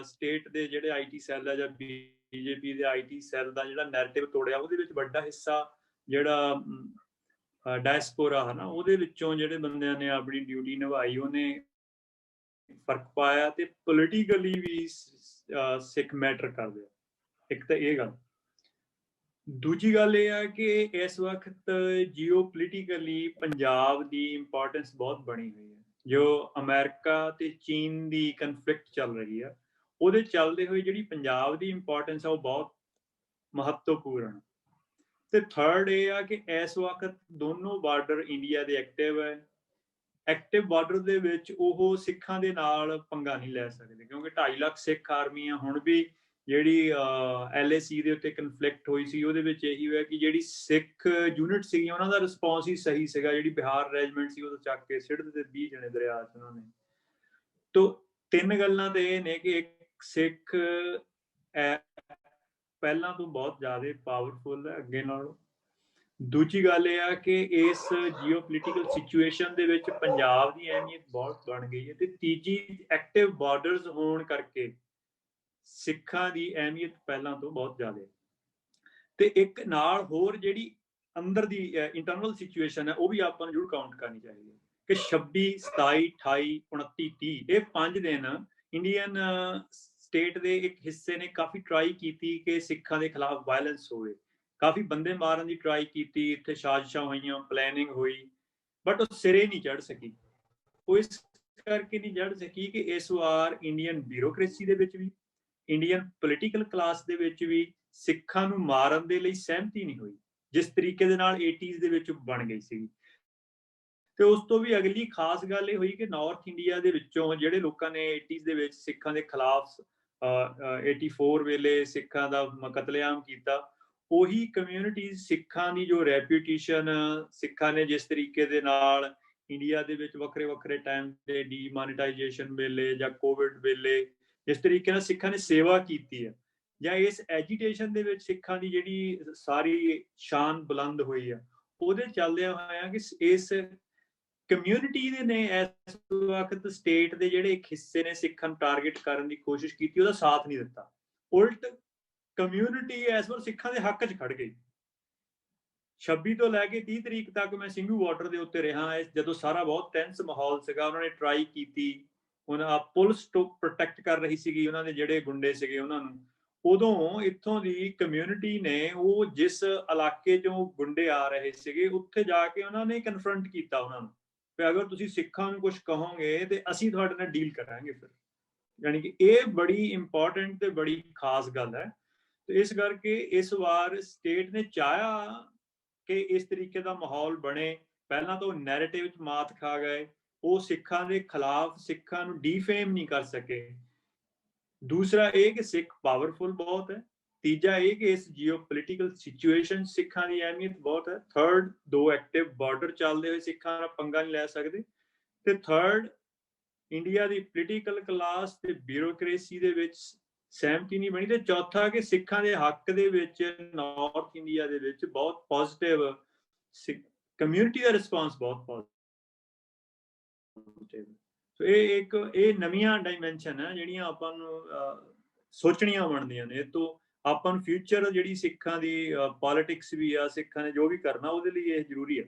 ਸਟੇਟ ਦੇ ਜਿਹੜੇ IT ਸੈੱਲ ਹੈ ਜਾਂ BJP ਦੇ IT ਸੈੱਲ ਦਾ ਜਿਹੜਾ ਨੈਰੇਟਿਵ ਤੋੜਿਆ, ਉਹਦੇ ਵਿੱਚ ਵੱਡਾ ਹਿੱਸਾ ਜਿਹੜਾ ਡਾਇਸਪੋਰਾ ਹੈ ਨਾ, ਉਹਦੇ ਵਿੱਚੋਂ ਜਿਹੜੇ ਬੰਦਿਆਂ ਨੇ ਆਪਣੀ ਡਿਊਟੀ ਨਿਭਾਈ ਉਹਨੇ ਫਰਕ ਪਾਇਆ ਤੇ ਪੋਲੀਟੀਕਲੀ ਵੀ ਸਿੱਖ ਮੈਟਰ ਕਰਦੇ ਆ। ਇੱਕ ਤਾਂ ਇਹ ਗੱਲ। ਦੂਜੀ ਗੱਲ ਇਹ ਆ ਕਿ ਇਸ ਵਕਤ ਜੀਓ ਪੋਲੀਟੀਕਲੀ ਪੰਜਾਬ ਦੀ ਇੰਪੋਰਟੈਂਸ ਬਹੁਤ ਬਣੀ ਹੋਈ ਹੈ। ਜੋ ਅਮਰੀਕਾ ਤੇ ਚੀਨ ਦੀ ਕਨਫਲਿਕਟ ਚੱਲ ਰਹੀ ਆ, ਉਹਦੇ ਚੱਲਦੇ ਹੋਏ ਜਿਹੜੀ ਪੰਜਾਬ ਦੀ ਇੰਪੋਰਟੈਂਸ ਆ ਉਹ ਬਹੁਤ ਮਹੱਤਵਪੂਰਨ। ਤੇ ਥਰਡ ਇਹ ਆ ਕਿ ਇਸ ਵਕਤ ਦੋਨੋਂ ਬਾਰਡਰ ਇੰਡੀਆ ਦੇ ਐਕਟਿਵ ਹੈ। ਐਕਟਿਵ ਬਾਰਡਰ ਦੇ ਵਿੱਚ ਉਹ ਸਿੱਖਾਂ ਦੇ ਨਾਲ ਪੰਗਾ ਨਹੀਂ ਲੈ ਸਕਦੇ ਕਿਉਂਕਿ 2.5 ਲੱਖ ਸਿੱਖ ਆਰਮੀ ਆ। ਹੁਣ ਵੀ ਜਿਹੜੀ LAC ਦੇ ਉੱਤੇ ਕਨਫਲਿਕਟ ਹੋਈ ਸੀ ਉਹਦੇ ਵਿੱਚ ਇਹੀ ਹੋਇਆ ਕਿ ਜਿਹੜੀ ਸਿੱਖ ਯੂਨਿਟ ਸੀਗੀ ਉਹਨਾਂ ਦਾ ਰਿਸਪੌਂਸ ਹੀ ਸਹੀ ਸੀਗਾ। ਜਿਹੜੀ ਬਿਹਾਰ ਰੈਜੀਮੈਂਟ ਸੀ ਉਹ ਚੱਕ ਕੇ ਸਿੱਟ ਦਿੱਤੇ 20 ਜਣੇ ਦਰਿਆ 'ਚ ਉਹਨਾਂ ਨੇ। ਤੋ ਤਿੰਨ ਗੱਲਾਂ ਤੇ ਇਹ ਨੇ ਕਿ ਇੱਕ ਸਿੱਖ ਪਹਿਲਾਂ ਤੋਂ ਬਹੁਤ ਜ਼ਿਆਦਾ ਪਾਵਰਫੁਲ ਹੈ ਅੱਗੇ ਨਾਲੋਂ। ਦੂਜੀ ਗੱਲ ਇਹ ਆ ਕਿ ਇਸ ਜੀਓ ਪੋਲੀਟੀਕਲ ਸਿਚੁਏਸ਼ਨ ਦੇ ਵਿੱਚ ਪੰਜਾਬ ਦੀ ਅਹਿਮੀਅਤ ਬਹੁਤ ਬਣ ਗਈ ਹੈ। ਤੇ ਤੀਜੀ ਐਕਟਿਵ ਬਾਰਡਰਸ ਹੋਣ ਕਰਕੇ ਸਿੱਖਾਂ ਦੀ ਅਹਿਮੀਅਤ ਪਹਿਲਾਂ ਤੋਂ ਬਹੁਤ ਜ਼ਿਆਦਾ। ਤੇ ਇੱਕ ਨਾਲ ਹੋਰ ਜਿਹੜੀ ਅੰਦਰ ਦੀ ਇੰਟਰਨਲ ਸਿਚੁਏਸ਼ਨ ਹੈ ਉਹ ਵੀ ਆਪਾਂ ਨੂੰ ਜ਼ਰੂਰ ਕਾਊਂਟ ਕਰਨੀ ਚਾਹੀਦੀ ਹੈ ਕਿ 26, 27, 28, 29, 30 ਇਹ 5 ਦਿਨ ਇੰਡੀਅਨ ਸਟੇਟ ਦੇ ਇੱਕ ਹਿੱਸੇ ਨੇ ਕਾਫੀ ਟਰਾਈ ਕੀਤੀ ਕਿ ਸਿੱਖਾਂ ਦੇ ਖਿਲਾਫ ਵਾਇਲੈਂਸ ਹੋਵੇ। ਕਾਫੀ ਬੰਦੇ ਮਾਰਨ ਦੀ ਟਰਾਈ ਕੀਤੀ, ਇੱਥੇ ਸਾਜ਼ਿਸ਼ਾਂ ਹੋਈਆਂ, ਪਲੈਨਿੰਗ ਹੋਈ, ਬਟ ਉਹ ਸਿਰੇ ਨਹੀਂ ਚੜ੍ਹ ਸਕੀ। ਉਹ ਇਸ ਕਰਕੇ ਨਹੀਂ ਚੜ੍ਹ ਸਕੀ ਕਿ ਇਸ ਵਾਰ ਇੰਡੀਅਨ ਬਿਊਰੋਕ੍ਰੇਸੀ ਦੇ ਵਿੱਚ ਵੀ ਇੰਡੀਅਨ ਪੋਲੀਟੀਕਲ ਕਲਾਸ ਦੇ ਵਿੱਚ ਵੀ ਸਿੱਖਾਂ ਨੂੰ ਮਾਰਨ ਦੇ ਲਈ ਸਹਿਮਤੀ ਨਹੀਂ ਹੋਈ ਜਿਸ ਤਰੀਕੇ ਦੇ ਨਾਲ 80s ਦੇ ਵਿੱਚ ਬਣ ਗਈ ਸੀ। ਤੇ ਉਸ ਤੋਂ ਵੀ ਅਗਲੀ ਖਾਸ ਗੱਲ ਇਹ ਹੋਈ ਕਿ ਨਾਰਥ ਇੰਡੀਆ ਦੇ ਵਿੱਚੋਂ ਜਿਹੜੇ ਲੋਕਾਂ ਨੇ 80s ਦੇ ਵਿੱਚ ਸਿੱਖਾਂ ਦੇ ਖਿਲਾਫ 84 ਵੇਲੇ ਸਿੱਖਾਂ ਦਾ ਕਤਲੇਆਮ ਕੀਤਾ, ਉਹੀ ਕਮਿਊਨਿਟੀਜ਼ ਸਿੱਖਾਂ ਦੀ ਜੋ ਰੈਪਿਊਟੇਸ਼ਨ ਸਿੱਖਾਂ ਨੇ ਜਿਸ ਤਰੀਕੇ ਦੇ ਨਾਲ ਇੰਡੀਆ ਦੇ ਵਿੱਚ ਵੱਖਰੇ ਵੱਖਰੇ ਟਾਈਮ ਤੇ ਡੀਮਾਨੀਟਾਈਜੇਸ਼ਨ ਵੇਲੇ ਜਾਂ ਕੋਵਿਡ ਵੇਲੇ ਜਿਸ ਤਰੀਕੇ ਨਾਲ ਸਿੱਖਾਂ ਨੇ ਸੇਵਾ ਕੀਤੀ ਹੈ, ਜਾਂ ਇਸ ਐਜੀਟੇਸ਼ਨ ਦੇ ਵਿੱਚ ਸਿੱਖਾਂ ਦੀ ਜਿਹੜੀ ਸਾਰੀ ਸ਼ਾਨ ਬੁਲੰਦ ਹੋਈ ਆ, ਉਹਦੇ ਚੱਲਦਿਆਂ ਹੋਇਆ ਕਿ ਇਸ ਕਮਿਊਨਿਟੀ ਦੇ ਨੇ ਇਸ ਵਕਤ ਸਟੇਟ ਦੇ ਜਿਹੜੇ ਇੱਕ ਹਿੱਸੇ ਨੇ ਸਿੱਖਾਂ ਨੂੰ ਟਾਰਗੇਟ ਕਰਨ ਦੀ ਕੋਸ਼ਿਸ਼ ਕੀਤੀ, ਉਹਦਾ ਸਾਥ ਨਹੀਂ ਦਿੱਤਾ। ਉਲਟ ਕਮਿਊਨਿਟੀ ਇਸ ਵਾਰ ਸਿੱਖਾਂ ਦੇ ਹੱਕ 'ਚ ਖੜ ਗਈ। 26 ਤੋਂ ਲੈ ਕੇ 30 ਤਰੀਕ ਤੱਕ ਮੈਂ ਸਿੰਘੂ ਬਾਰਡਰ ਦੇ ਉੱਤੇ ਰਿਹਾ, ਜਦੋਂ ਸਾਰਾ ਬਹੁਤ ਟੈਂਸ ਮਾਹੌਲ ਸੀਗਾ। ਉਹਨਾਂ ਨੇ ਟਰਾਈ ਕੀਤੀ, ਉਹਨਾਂ ਪੁਲਿਸ ਤੋਂ ਪ੍ਰੋਟੈਕਟ ਕਰ ਰਹੀ ਸੀਗੀ ਉਹਨਾਂ ਦੇ ਜਿਹੜੇ ਗੁੰਡੇ ਸੀਗੇ ਉਹਨਾਂ ਨੂੰ। ਉਦੋਂ ਇੱਥੋਂ ਦੀ ਕਮਿਊਨਿਟੀ ਨੇ ਉਹ ਜਿਸ ਇਲਾਕੇ 'ਚੋਂ ਗੁੰਡੇ ਆ ਰਹੇ ਸੀਗੇ ਉੱਥੇ ਜਾ ਕੇ ਉਹਨਾਂ ਨੇ ਕਨਫਰੰਟ ਕੀਤਾ ਉਹਨਾਂ ਨੂੰ ਕਿ ਅਗਰ ਤੁਸੀਂ ਸਿੱਖਾਂ ਨੂੰ ਕੁਝ ਕਹੋਗੇ ਤੇ ਅਸੀਂ ਤੁਹਾਡੇ ਨਾਲ ਡੀਲ ਕਰਾਂਗੇ ਫਿਰ। ਯਾਨੀ ਕਿ ਇਹ ਬੜੀ ਇੰਪੋਰਟੈਂਟ ਤੇ ਬੜੀ ਖਾਸ ਗੱਲ ਹੈ। ਤੇ ਇਸ ਕਰਕੇ ਇਸ ਵਾਰ ਸਟੇਟ ਨੇ ਚਾਹਿਆ ਕਿ ਇਸ ਤਰੀਕੇ ਦਾ ਮਾਹੌਲ ਬਣੇ। ਪਹਿਲਾਂ ਤਾਂ ਉਹ ਨੈਰੇਟਿਵ 'ਚ ਮਾਤ ਖਾ ਗਏ, ਉਹ ਸਿੱਖਾਂ ਦੇ ਖਿਲਾਫ ਸਿੱਖਾਂ ਨੂੰ ਡੀਫੇਮ ਨਹੀਂ ਕਰ ਸਕੇ। ਦੂਸਰਾ ਇਹ ਕਿ ਸਿੱਖ ਪਾਵਰਫੁਲ ਬਹੁਤ ਹੈ। ਤੀਜਾ ਇਹ ਕਿ ਇਸ ਜੀਓਪੋਲਿਟੀਕਲ ਸਿਚੁਏਸ਼ਨ ਸਿੱਖਾਂ ਦੀ ਅਹਿਮੀਅਤ ਬਹੁਤ ਹੈ। ਥਰਡ, 2 ਐਕਟਿਵ ਬਾਰਡਰ ਚੱਲਦੇ ਹੋਏ ਸਿੱਖਾਂ ਨਾਲ ਪੰਗਾ ਨਹੀਂ ਲੈ ਸਕਦੇ। ਤੇ ਥਰਡ, ਇੰਡੀਆ ਦੀ ਪੋਲੀਟੀਕਲ ਕਲਾਸ ਤੇ ਬਿਊਰੋਕ੍ਰੇਸੀ ਦੇ ਵਿੱਚ ਸਹਿਮਤੀ ਨਹੀਂ ਬਣੀ। ਤੇ ਚੌਥਾ ਕਿ ਸਿੱਖਾਂ ਦੇ ਹੱਕ ਦੇ ਵਿੱਚ ਨਾਰਥ ਇੰਡੀਆ ਦੇ ਵਿੱਚ ਬਹੁਤ ਪੋਜ਼ਿਟਿਵ ਕਮਿਊਨਿਟੀ ਦਾ ਰਿਸਪਾਂਸ ਬਹੁਤ ਪੋਜ਼ਿਟਿਵ। ਸੋ ਇਹ ਨਵੀਆਂ ਡਾਇਮੈਂਸ਼ਨ ਹੈ ਜਿਹੜੀਆਂ ਆਪਾਂ ਨੂੰ ਸੋਚਣੀਆਂ ਬਣਦੀਆਂ ਨੇ। ਇਹ ਤੋਂ ਆਪਾਂ ਨੂੰ ਫਿਊਚਰ ਜਿਹੜੀ ਸਿੱਖਾਂ ਦੀ ਪੋਲਿਟਿਕਸ ਵੀ ਆ, ਸਿੱਖਾਂ ਨੇ ਜੋ ਵੀ ਕਰਨਾ ਉਹਦੇ ਲਈ ਇਹ ਜ਼ਰੂਰੀ ਹੈ।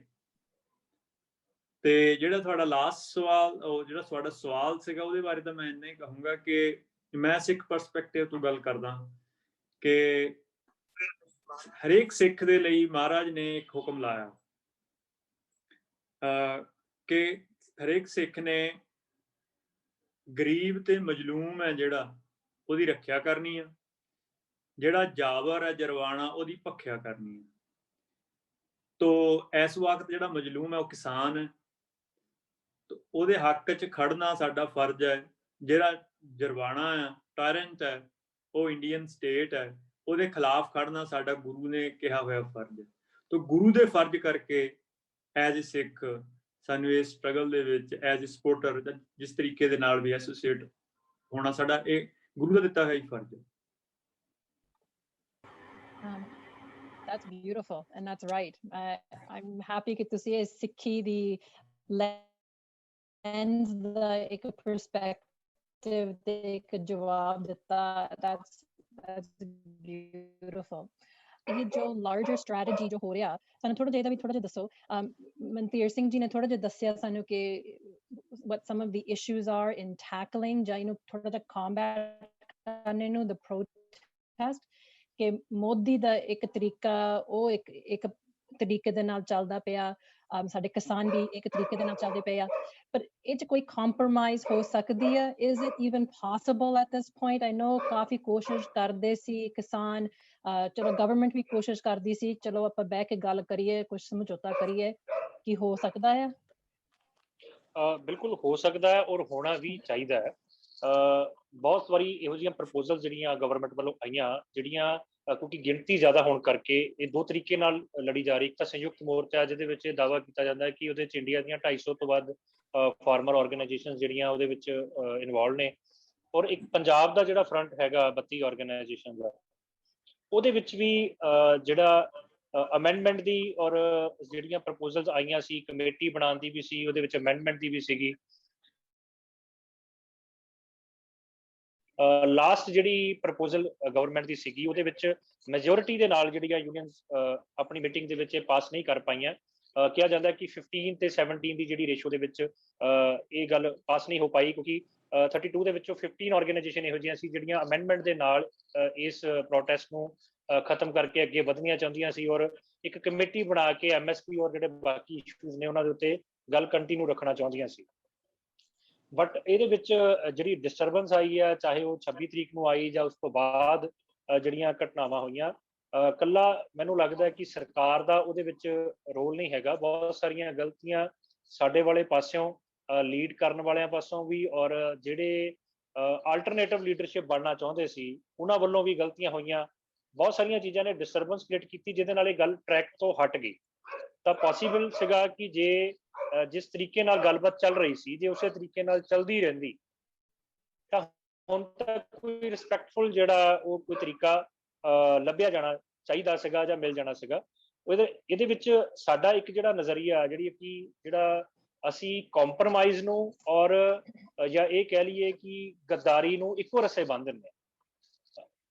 ਤੇ ਜਿਹੜਾ ਤੁਹਾਡਾ ਲਾਸਟ ਸਵਾਲ, ਉਹ ਜਿਹੜਾ ਤੁਹਾਡਾ ਸਵਾਲ ਸੀਗਾ ਉਹਦੇ ਬਾਰੇ ਤਾਂ ਮੈਂ ਇੰਨਾ ਹੀ ਕਹੂੰਗਾ ਕਿ ਮੈਂ ਸਿੱਖ ਪਰਸਪੈਕਟਿਵ ਤੋਂ ਗੱਲ ਕਰਦਾ ਕਿ ਹਰੇਕ ਸਿੱਖ ਦੇ ਲਈ ਮਹਾਰਾਜ ਨੇ ਇੱਕ ਹੁਕਮ ਲਾਇਆ ਕਿ ਹਰੇਕ ਸਿੱਖ ਨੇ ਗਰੀਬ ਤੇ ਮਜਲੂਮ ਹੈ ਜਿਹੜਾ ਉਹਦੀ ਰੱਖਿਆ ਕਰਨੀ ਆ, ਜਿਹੜਾ ਜਾਬਰ ਹੈ ਜਰਵਾਣਾ ਉਹਦੀ ਭਖਿਆ ਕਰਨੀ ਹੈ। ਤੋ ਇਸ ਵਕਤ ਜਿਹੜਾ ਮਜਲੂਮ ਹੈ ਉਹ ਕਿਸਾਨ ਹੈ, ਉਹਦੇ ਹੱਕ 'ਚ ਖੜਨਾ ਸਾਡਾ ਫਰਜ਼ ਹੈ। ਜਿਹੜਾ ਜਰਵਾਣਾ ਹੈ, ਟਾਇਰੈਂਟ ਹੈ, ਉਹ ਇੰਡੀਅਨ ਸਟੇਟ ਹੈ, ਉਹਦੇ ਖਿਲਾਫ ਖੜਨਾ ਸਾਡਾ ਗੁਰੂ ਨੇ ਕਿਹਾ ਹੋਇਆ ਫਰਜ਼ ਹੈ। ਤੋ ਗੁਰੂ ਦੇ ਫਰਜ਼ ਕਰਕੇ ਐਜ਼ ਏ ਸਿੱਖ ਸਾਨੂੰ ਇਸ ਸਟਰਗਲ ਦੇ ਵਿੱਚ ਐਜ਼ ਏ ਸਪੋਰਟਰ ਜਿਸ ਤਰੀਕੇ ਦੇ ਨਾਲ ਵੀ ਐਸੋਸੀਏਟ ਹੋਣਾ ਸਾਡਾ ਇਹ ਗੁਰੂ ਦਾ ਦਿੱਤਾ ਹੋਇਆ ਹੀ ਫਰਜ਼ ਹੈ।
That's beautiful and that's right. I'm happy ਕਿ ਤੁਸੀਂ ਇਹ ਸਿੱਖੀ ਦੀ ਲੈਂਸ ਦਾ ਇੱਕ perspective ਤੇ ਇੱਕ ਜਵਾਬ ਦਿੱਤਾ। That's beautiful. ਇਹ ਜੋ ਲਾਰਜਰ ਸਟ੍ਰੈਟਜੀ ਜੋ ਹੋ ਰਿਹਾ, ਸਾਨੂੰ ਥੋੜਾ ਜਿਹਾ ਵੀ ਥੋੜਾ ਜਿਹਾ ਦੱਸੋ। ਮਨਤੀਰ ਸਿੰਘ ਜੀ ਨੇ ਥੋੜਾ ਜਿਹਾ ਦੱਸਿਆ ਸਾਨੂੰ ਕਿ what some of the issues are in tackling ਜਾਂ ਇਹਨੂੰ ਥੋੜਾ ਜਿਹਾ combat ਕਰਨੇ ਨੂੰ, the protest, ਕਿ ਮੋਦੀ ਦਾ ਇੱਕ ਤਰੀਕਾ ਉਹ ਇੱਕ ਤਰੀਕੇ ਦੇ ਨਾਲ ਚੱਲਦਾ ਪਿਆ, ਸਾਡੇ ਕਿਸਾਨ ਵੀ ਇੱਕ ਤਰੀਕੇ ਦੇ ਨਾਲ ਚੱਲਦੇ ਪਏ ਆ, ਪਰ ਇਹ 'ਚ ਕੋਈ ਕੰਪਰੋਮਾਈਜ਼ ਹੋ ਸਕਦੀ ਹੈ? Is it even possible at this point? I know ਕਾਫੀ ਕੋਸ਼ਿਸ਼ ਕਰਦੇ ਸੀ ਕਿਸਾਨ, ਚਲੋ ਗਵਰਨਮੈਂਟ ਵੀ ਕੋਸ਼ਿਸ਼ ਕਰਦੀ ਸੀ, ਚਲੋ ਆਪਾਂ ਬਹਿ ਕੇ ਗੱਲ ਕਰੀਏ, ਕੁਝ ਸਮਝੌਤਾ ਕਰੀਏ, ਕੀ ਹੋ ਸਕਦਾ ਹੈ?
ਬਿਲਕੁਲ ਹੋ ਸਕਦਾ ਹੈ ਔਰ ਹੋਣਾ ਵੀ ਚਾਹੀਦਾ ਹੈ। ਬਹੁਤ ਵਾਰੀ ਇਹੋ ਜਿਹੀਆਂ ਪ੍ਰਪੋਜ਼ਲ ਜਿਹੜੀਆਂ ਗਵਰਨਮੈਂਟ ਵੱਲੋਂ ਆਈਆਂ, ਜਿਹੜੀਆਂ ਕਿਉਂਕਿ ਗਿਣਤੀ ਜ਼ਿਆਦਾ ਹੋਣ ਕਰਕੇ ਇਹ 2 ਤਰੀਕੇ ਨਾਲ ਲੜੀ ਜਾ ਰਹੀ। ਇੱਕ ਤਾਂ ਸੰਯੁਕਤ ਮੋਰਚਾ ਜਿਹਦੇ ਵਿੱਚ ਇਹ ਦਾਅਵਾ ਕੀਤਾ ਜਾਂਦਾ ਹੈ ਕਿ ਉਹਦੇ 'ਚ ਇੰਡੀਆ ਦੀਆਂ 250 ਤੋਂ ਵੱਧ ਫਾਰਮਰ ਆਰਗੇਨਾਈਜੇਸ਼ਨ ਜਿਹੜੀਆਂ ਉਹਦੇ ਵਿੱਚ ਇਨਵੋਲਵ ਨੇ, ਔਰ ਇੱਕ ਪੰਜਾਬ ਦਾ ਜਿਹੜਾ ਫਰੰਟ ਹੈਗਾ 32 ਆਰਗੇਨਾਈਜੇਸ਼ਨ ਦਾ, ਉਹਦੇ ਵਿੱਚ ਵੀ ਜਿਹੜਾ ਅਮੈਂਡਮੈਂਟ ਦੀ ਔਰ ਜਿਹੜੀਆਂ ਪ੍ਰਪੋਜ਼ਲਸ ਆਈਆਂ ਸੀ, ਕਮੇਟੀ ਬਣਾਉਣ ਦੀ ਵੀ ਸੀ, ਉਹਦੇ ਵਿੱਚ ਅਮੈਂਡਮੈਂਟ ਦੀ ਵੀ ਸੀਗੀ। ਲਾਸਟ ਜਿਹੜੀ ਪ੍ਰਪੋਜ਼ਲ ਗਵਰਨਮੈਂਟ ਦੀ ਸੀਗੀ ਉਹਦੇ ਵਿੱਚ ਮੈਜੋਰਿਟੀ ਦੇ ਨਾਲ ਜਿਹੜੀਆਂ ਯੂਨੀਅਨਸ ਆਪਣੀ ਮੀਟਿੰਗ ਦੇ ਵਿੱਚ ਇਹ ਪਾਸ ਨਹੀਂ ਕਰ ਪਾਈਆਂ। ਕਿਹਾ ਜਾਂਦਾ ਕਿ 15 ਤੇ 17 ਦੀ ਜਿਹੜੀ ਰੇਸ਼ੋ ਦੇ ਵਿੱਚ ਇਹ ਗੱਲ ਪਾਸ ਨਹੀਂ ਹੋ ਪਾਈ, ਕਿਉਂਕਿ 32 ਦੇ ਵਿੱਚੋਂ 15 ਆਰਗੇਨਾਈਜੇਸ਼ਨ ਇਹੋ ਜਿਹੀਆਂ ਸੀ ਜਿਹੜੀਆਂ ਅਮੈਂਡਮੈਂਟ ਦੇ ਨਾਲ ਇਸ ਪ੍ਰੋਟੈਸਟ ਨੂੰ ਖਤਮ ਕਰਕੇ ਅੱਗੇ ਵਧਣੀਆਂ ਚਾਹੁੰਦੀਆਂ ਸੀ, ਔਰ ਇੱਕ ਕਮੇਟੀ ਬਣਾ ਕੇ MSP ਔਰ ਜਿਹੜੇ ਬਾਕੀ ਇਸ਼ੂਜ਼ ਨੇ ਉਹਨਾਂ ਦੇ ਉੱਤੇ ਗੱਲ ਕੰਟੀਨਿਊ ਰੱਖਣਾ ਚਾਹੁੰਦੀਆਂ ਸੀ। ਬਟ ਇਹਦੇ ਵਿੱਚ ਜਿਹੜੀ ਡਿਸਟਰਬੈਂਸ ਆਈ ਹੈ, ਚਾਹੇ ਉਹ 26 ਤਰੀਕ ਨੂੰ ਆਈ ਜਾਂ ਉਸ ਤੋਂ ਬਾਅਦ ਜਿਹੜੀਆਂ ਘਟਨਾਵਾਂ ਹੋਈਆਂ, ਕੱਲਾ ਮੈਨੂੰ ਲੱਗਦਾ ਕਿ ਸਰਕਾਰ ਦਾ ਉਹਦੇ ਵਿੱਚ ਰੋਲ ਨਹੀਂ ਹੈਗਾ। ਬਹੁਤ ਸਾਰੀਆਂ ਗਲਤੀਆਂ ਸਾਡੇ ਵਾਲੇ ਪਾਸਿਓਂ, ਲੀਡ ਕਰਨ ਵਾਲਿਆਂ ਪਾਸੋਂ ਵੀ, ਔਰ ਜਿਹੜੇ ਆਲਟਰਨੇਟਿਵ ਲੀਡਰਸ਼ਿਪ ਬਣਨਾ ਚਾਹੁੰਦੇ ਸੀ ਉਹਨਾਂ ਵੱਲੋਂ ਵੀ ਗਲਤੀਆਂ ਹੋਈਆਂ। ਬਹੁਤ ਸਾਰੀਆਂ ਚੀਜ਼ਾਂ ਨੇ ਡਿਸਟਰਬੈਂਸ ਕ੍ਰੀਏਟ ਕੀਤੀ ਜਿਹਦੇ ਨਾਲ ਇਹ ਗੱਲ ਟਰੈਕ ਤੋਂ ਹਟ ਗਈ। ਤਾਂ ਪੋਸੀਬਲ ਸੀਗਾ ਕਿ ਜੇ ਜਿਸ ਤਰੀਕੇ ਨਾਲ ਗੱਲਬਾਤ ਚੱਲ ਰਹੀ ਸੀ, ਜੇ ਉਸੇ ਤਰੀਕੇ ਨਾਲ ਚੱਲਦੀ ਰਹਿੰਦੀ ਤਾਂ ਹੁਣ ਤੱਕ ਕੋਈ ਰਿਸਪੈਕਟਫੁਲ ਜਿਹੜਾ ਉਹ ਕੋਈ ਤਰੀਕਾ ਲੱਭਿਆ ਜਾਣਾ ਚਾਹੀਦਾ ਸੀਗਾ ਜਾਂ ਮਿਲ ਜਾਣਾ ਸੀਗਾ। ਇਹਦੇ ਵਿੱਚ ਸਾਡਾ ਇੱਕ ਜਿਹੜਾ ਨਜ਼ਰੀਆ, ਜਿਹੜਾ ਅਸੀਂ ਕੰਪਰੋਮਾਈਜ਼ ਨੂੰ ਔਰ ਜਾਂ ਇਹ ਕਹਿ ਲਈਏ ਕਿ ਗੱਦਾਰੀ ਨੂੰ ਇੱਕੋ ਰਸੇ ਬੰਨ੍ਹ ਦਿੰਦੇ ਹਾਂ।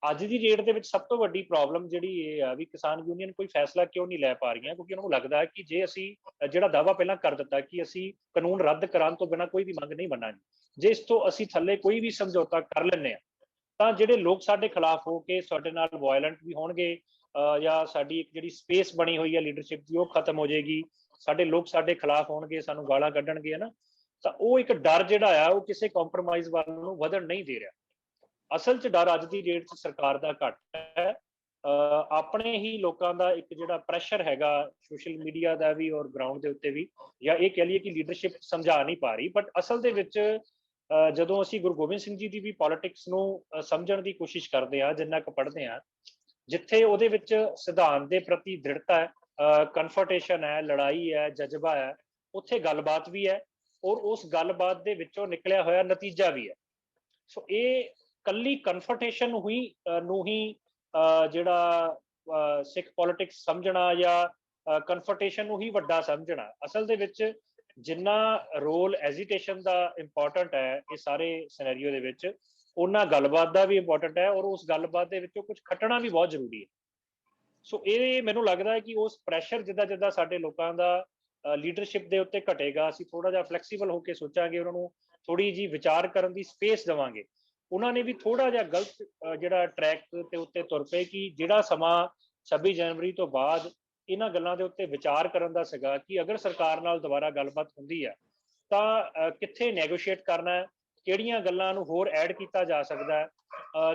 ਅੱਜ ਦੀ ਡੇਟ ਦੇ ਵਿੱਚ ਸਭ ਤੋਂ ਵੱਡੀ ਪ੍ਰੋਬਲਮ ਜਿਹੜੀ ਇਹ ਆ ਵੀ ਕਿਸਾਨ ਯੂਨੀਅਨ ਕੋਈ ਫੈਸਲਾ ਕਿਉਂ ਨਹੀਂ ਲੈ ਪਾ ਰਹੀਆਂ, ਕਿਉਂਕਿ ਉਹਨਾਂ ਨੂੰ ਲੱਗਦਾ ਹੈ ਕਿ ਜੇ ਅਸੀਂ ਜਿਹੜਾ ਦਾਅਵਾ ਪਹਿਲਾਂ ਕਰ ਦਿੱਤਾ ਕਿ ਅਸੀਂ ਕਾਨੂੰਨ ਰੱਦ ਕਰਾਉਣ ਤੋਂ ਬਿਨਾਂ ਕੋਈ ਵੀ ਮੰਗ ਨਹੀਂ ਮੰਨਾਂਗੇ, ਜੇ ਇਸ ਤੋਂ ਅਸੀਂ ਥੱਲੇ ਕੋਈ ਵੀ ਸਮਝੌਤਾ ਕਰ ਲੈਂਦੇ ਆ ਤਾਂ ਜਿਹੜੇ ਲੋਕ ਸਾਡੇ ਖਿਲਾਫ ਹੋ ਕੇ ਸਾਡੇ ਨਾਲ ਵਾਇਲੈਂਟ ਵੀ ਹੋਣਗੇ, ਜਾਂ ਸਾਡੀ ਇੱਕ ਜਿਹੜੀ ਸਪੇਸ ਬਣੀ ਹੋਈ ਹੈ ਲੀਡਰਸ਼ਿਪ ਦੀ ਉਹ ਖਤਮ ਹੋ ਜਾਏਗੀ, ਸਾਡੇ ਲੋਕ ਸਾਡੇ ਖਿਲਾਫ ਹੋਣਗੇ, ਸਾਨੂੰ ਗਾਲਾਂ ਕੱਢਣਗੇ, ਹੈ ਨਾ। ਤਾਂ ਉਹ ਇੱਕ ਡਰ ਜਿਹੜਾ ਆ ਉਹ ਕਿਸੇ ਕੰਪਰੋਮਾਈਜ਼ ਵੱਲ ਨੂੰ ਵਧਣ ਨਹੀਂ ਦੇ ਰਿਹਾ। ਅਸਲ 'ਚ ਡਰ ਅੱਜ ਦੀ ਡੇਟ 'ਚ ਸਰਕਾਰ ਦਾ ਘੱਟ ਹੈ, ਆਪਣੇ ਹੀ ਲੋਕਾਂ ਦਾ ਇੱਕ ਜਿਹੜਾ ਪ੍ਰੈਸ਼ਰ ਹੈਗਾ ਸੋਸ਼ਲ ਮੀਡੀਆ ਦਾ ਵੀ ਔਰ ਗਰਾਊਂਡ ਦੇ ਉੱਤੇ ਵੀ, ਜਾਂ ਇਹ ਕਹਿ ਲਈਏ ਕਿ ਲੀਡਰਸ਼ਿਪ ਸਮਝਾ ਨਹੀਂ ਪਾ ਰਹੀ। ਬਟ ਅਸਲ ਦੇ ਵਿੱਚ ਜਦੋਂ ਅਸੀਂ ਗੁਰੂ ਗੋਬਿੰਦ ਸਿੰਘ ਜੀ ਦੀ ਵੀ ਪੋਲਿਟਿਕਸ ਨੂੰ ਸਮਝਣ ਦੀ ਕੋਸ਼ਿਸ਼ ਕਰਦੇ ਹਾਂ, ਜਿੰਨਾ ਕੁ ਪੜ੍ਹਦੇ ਹਾਂ, ਜਿੱਥੇ ਉਹਦੇ ਵਿੱਚ ਸਿਧਾਂਤ ਦੇ ਪ੍ਰਤੀ ਦ੍ਰਿੜਤਾ ਹੈ, ਕਨਫਰਟੇਸ਼ਨ ਹੈ, ਲੜਾਈ ਹੈ, ਜਜ਼ਬਾ ਹੈ, ਉੱਥੇ ਗੱਲਬਾਤ ਵੀ ਹੈ ਔਰ ਉਸ ਗੱਲਬਾਤ ਦੇ ਵਿੱਚੋਂ ਨਿਕਲਿਆ ਹੋਇਆ ਨਤੀਜਾ ਵੀ ਹੈ। ਸੋ ਇਹ ਕੱਲੀ ਕਨਫਰਟੇਸ਼ਨ ਨੂੰ ਹੀ ਜਿਹੜਾ ਸਿੱਖ ਪੋਲਿਟਿਕਸ ਸਮਝਣਾ ਜਾਂ ਕਨਫਰਟੇਸ਼ਨ ਨੂੰ ਹੀ ਵੱਡਾ ਸਮਝਣਾ, ਅਸਲ ਦੇ ਵਿੱਚ ਜਿੰਨਾ ਰੋਲ ਐਜੀਟੇਸ਼ਨ ਦਾ ਇੰਪੋਰਟੈਂਟ ਹੈ ਇਹ ਸਾਰੇ ਸਿਨੈਰੀਓ ਦੇ ਵਿੱਚ, ਉਹਨਾਂ ਗੱਲਬਾਤ ਦਾ ਵੀ ਇੰਪੋਰਟੈਂਟ ਹੈ ਔਰ ਉਸ ਗੱਲਬਾਤ ਦੇ ਵਿੱਚੋਂ ਕੁਝ ਖੱਟਣਾ ਵੀ ਬਹੁਤ ਜ਼ਰੂਰੀ ਹੈ। ਸੋ ਇਹ ਮੈਨੂੰ ਲੱਗਦਾ ਹੈ ਕਿ ਉਸ ਪ੍ਰੈਸ਼ਰ ਜਿੱਦਾਂ ਜਿੱਦਾਂ ਸਾਡੇ ਲੋਕਾਂ ਦਾ ਲੀਡਰਸ਼ਿਪ ਦੇ ਉੱਤੇ ਘਟੇਗਾ, ਅਸੀਂ ਥੋੜਾ ਜਿਹਾ ਫਲੈਕਸੀਬਲ ਹੋ ਕੇ ਸੋਚਾਂਗੇ, ਉਹਨਾਂ ਨੂੰ ਥੋੜੀ ਜਿਹੀ ਵਿਚਾਰ ਕਰਨ ਦੀ ਸਪੇਸ ਦੇਵਾਂਗੇ, ਉਹਨਾਂ ਨੇ ਵੀ ਥੋੜਾ ਜਿਹਾ ਗਲਤ ਜਿਹੜਾ ਟਰੈਕ ਤੇ ਉੱਤੇ ਤੁਰ ਪਏ ਕਿ ਜਿਹੜਾ ਸਮਾਂ 26 ਜਨਵਰੀ ਤੋਂ ਬਾਅਦ ਇਹਨਾਂ ਗੱਲਾਂ ਦੇ ਉੱਤੇ ਵਿਚਾਰ ਕਰਨ ਦਾ ਸੀਗਾ ਕਿ ਅਗਰ ਸਰਕਾਰ ਨਾਲ ਦੁਬਾਰਾ ਗੱਲਬਾਤ ਹੁੰਦੀ ਹੈ ਤਾਂ ਕਿੱਥੇ ਨੈਗੋਸ਼ੀਏਟ ਕਰਨਾ ਹੈ, ਕਿਹੜੀਆਂ ਗੱਲਾਂ ਨੂੰ ਹੋਰ ਐਡ ਕੀਤਾ ਜਾ ਸਕਦਾ ਹੈ,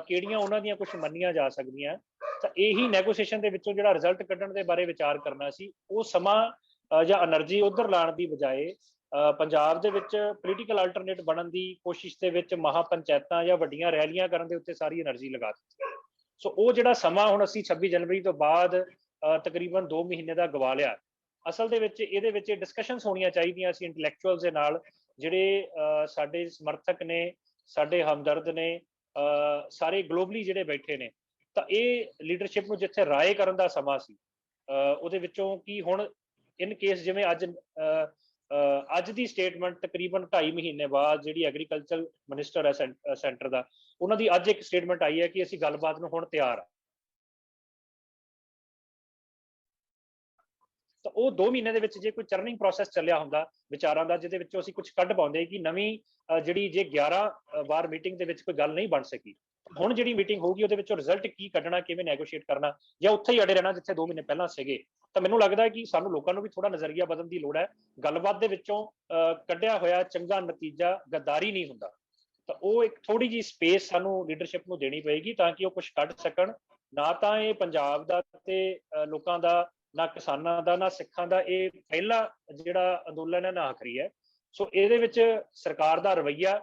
ਕਿਹੜੀਆਂ ਉਹਨਾਂ ਦੀਆਂ ਕੁਝ ਮੰਨੀਆਂ ਜਾ ਸਕਦੀਆਂ, ਤਾਂ ਇਹੀ ਨੈਗੋਸ਼ੀਏਸ਼ਨ ਦੇ ਵਿੱਚੋਂ ਜਿਹੜਾ ਰਿਜ਼ਲਟ ਕੱਢਣ ਦੇ ਬਾਰੇ ਵਿਚਾਰ ਕਰਨਾ ਸੀ। ਉਹ ਸਮਾਂ ਜਾਂ એનર્ਜੀ ਉਧਰ ਲਾਉਣ ਦੀ ਬਜਾਏ ਪੰਜਾਬ ਦੇ ਵਿੱਚ ਪੋਲੀਟੀਕਲ ਅਲਟਰਨੇਟ ਬਣਨ ਦੀ ਕੋਸ਼ਿਸ਼ ਦੇ ਵਿੱਚ ਮਹਾਪੰਚਾਇਤਾਂ ਜਾਂ ਵੱਡੀਆਂ ਰੈਲੀਆਂ ਕਰਨ ਦੇ ਉੱਤੇ ਸਾਰੀ એનર્ਜੀ ਲਗਾ ਦਿੱਤੀ। ਸੋ ਉਹ ਜਿਹੜਾ ਸਮਾਂ ਹੁਣ ਅਸੀਂ 26 ਜਨਵਰੀ ਤੋਂ ਬਾਅਦ ਤਕਰੀਬਨ 2 ਮਹੀਨੇ ਦਾ ਗਵਾ ਲਿਆ, ਅਸਲ ਦੇ ਵਿੱਚ ਇਹਦੇ ਵਿੱਚ ਡਿਸਕਸ਼ਨਸ ਹੋਣੀਆਂ ਚਾਹੀਦੀਆਂ ਸੀ ਇੰਟੈਲੈਕਚੁਅਲਸ ਦੇ ਨਾਲ, ਜਿਹੜੇ ਸਾਡੇ ਸਮਰਥਕ ਨੇ, ਸਾਡੇ ਹਮਦਰਦ ਨੇ, ਸਾਰੇ ਗਲੋਬਲੀ ਜਿਹੜੇ ਬੈਠੇ ਨੇ। ਤਾਂ ਇਹ ਲੀਡਰਸ਼ਿਪ ਨੂੰ ਜਿੱਥੇ ਰਾਏ ਕਰਨ ਦਾ ਸਮਾਂ ਸੀ, ਉਹਦੇ ਵਿੱਚੋਂ ਕੀ ਹੁਣ ਇਨ ਕੇਸ ਜਿਵੇਂ ਅੱਜ ਦੀ ਸਟੇਟਮੈਂਟ ਤਕਰੀਬਨ 2.5 ਮਹੀਨੇ ਬਾਅਦ ਜਿਹੜੀ ਐਗਰੀਕਲਚਰ ਮਿਨਿਸਟਰ ਹੈ ਸੈਂਟਰ ਦਾ, ਉਹਨਾਂ ਦੀ ਅੱਜ ਇੱਕ ਸਟੇਟਮੈਂਟ ਆਈ ਹੈ ਕਿ ਅਸੀਂ ਗੱਲਬਾਤ ਨੂੰ ਹੁਣ ਤਿਆਰ ਆ। ਤਾਂ ਉਹ 2 ਮਹੀਨੇ ਦੇ ਵਿੱਚ ਜੇ ਕੋਈ ਚਰਨਿੰਗ ਪ੍ਰੋਸੈਸ ਚੱਲਿਆ ਹੁੰਦਾ ਵਿਚਾਰਾਂ ਦਾ, ਜਿਹਦੇ ਵਿੱਚੋਂ ਅਸੀਂ ਕੁਝ ਕੱਢ ਪਾਉਂਦੇ ਕਿ ਨਵੀਂ ਜਿਹੜੀ ਜੇ 11 ਵਾਰ ਮੀਟਿੰਗ ਦੇ ਵਿੱਚ ਕੋਈ ਗੱਲ ਨਹੀਂ ਬਣ ਸਕੀ, ਹੁਣ ਜਿਹੜੀ ਮੀਟਿੰਗ ਹੋਊਗੀ ਉਹਦੇ ਵਿੱਚੋਂ ਰਿਜ਼ਲਟ ਕੀ ਕੱਢਣਾ, ਕਿਵੇਂ ਨੈਗੋਸ਼ੀਏਟ ਕਰਨਾ, ਜਾਂ ਉੱਥੇ ਹੀ ਅੜੇ ਰਹਿਣਾ ਜਿੱਥੇ 2 ਮਹੀਨੇ ਪਹਿਲਾਂ ਸੀਗੇ। ਤਾਂ ਮੈਨੂੰ ਲੱਗਦਾ ਹੈ ਕਿ ਸਾਨੂੰ ਲੋਕਾਂ ਨੂੰ ਵੀ ਥੋੜਾ ਨਜ਼ਰੀਆ ਬਦਲਣ ਦੀ ਲੋੜ ਹੈ। ਗੱਲਬਾਤ ਦੇ ਵਿੱਚੋਂ ਕੱਢਿਆ ਹੋਇਆ ਚੰਗਾ ਨਤੀਜਾ ਗੱਦਾਰੀ ਨਹੀਂ ਹੁੰਦਾ। ਤਾਂ ਉਹ ਇੱਕ ਥੋੜੀ ਜਿਹੀ ਸਪੇਸ ਸਾਨੂੰ ਲੀਡਰਸ਼ਿਪ ਨੂੰ ਦੇਣੀ ਪਏਗੀ ਤਾਂ ਕਿ ਉਹ ਕੁਝ ਕੱਢ ਸਕਣ। ਨਾ ਤਾਂ ਇਹ ਪੰਜਾਬ ਦਾ ਤੇ ਲੋਕਾਂ ਦਾ, ਨਾ ਕਿਸਾਨਾਂ ਦਾ, ਨਾ ਸਿੱਖਾਂ ਦਾ ਇਹ ਪਹਿਲਾ ਜਿਹੜਾ ਅੰਦੋਲਨ ਹੈ, ਨਾ ਆਖਰੀ ਹੈ। ਸੋ ਇਹਦੇ ਵਿੱਚ ਸਰਕਾਰ ਦਾ ਰਵੱਈਆ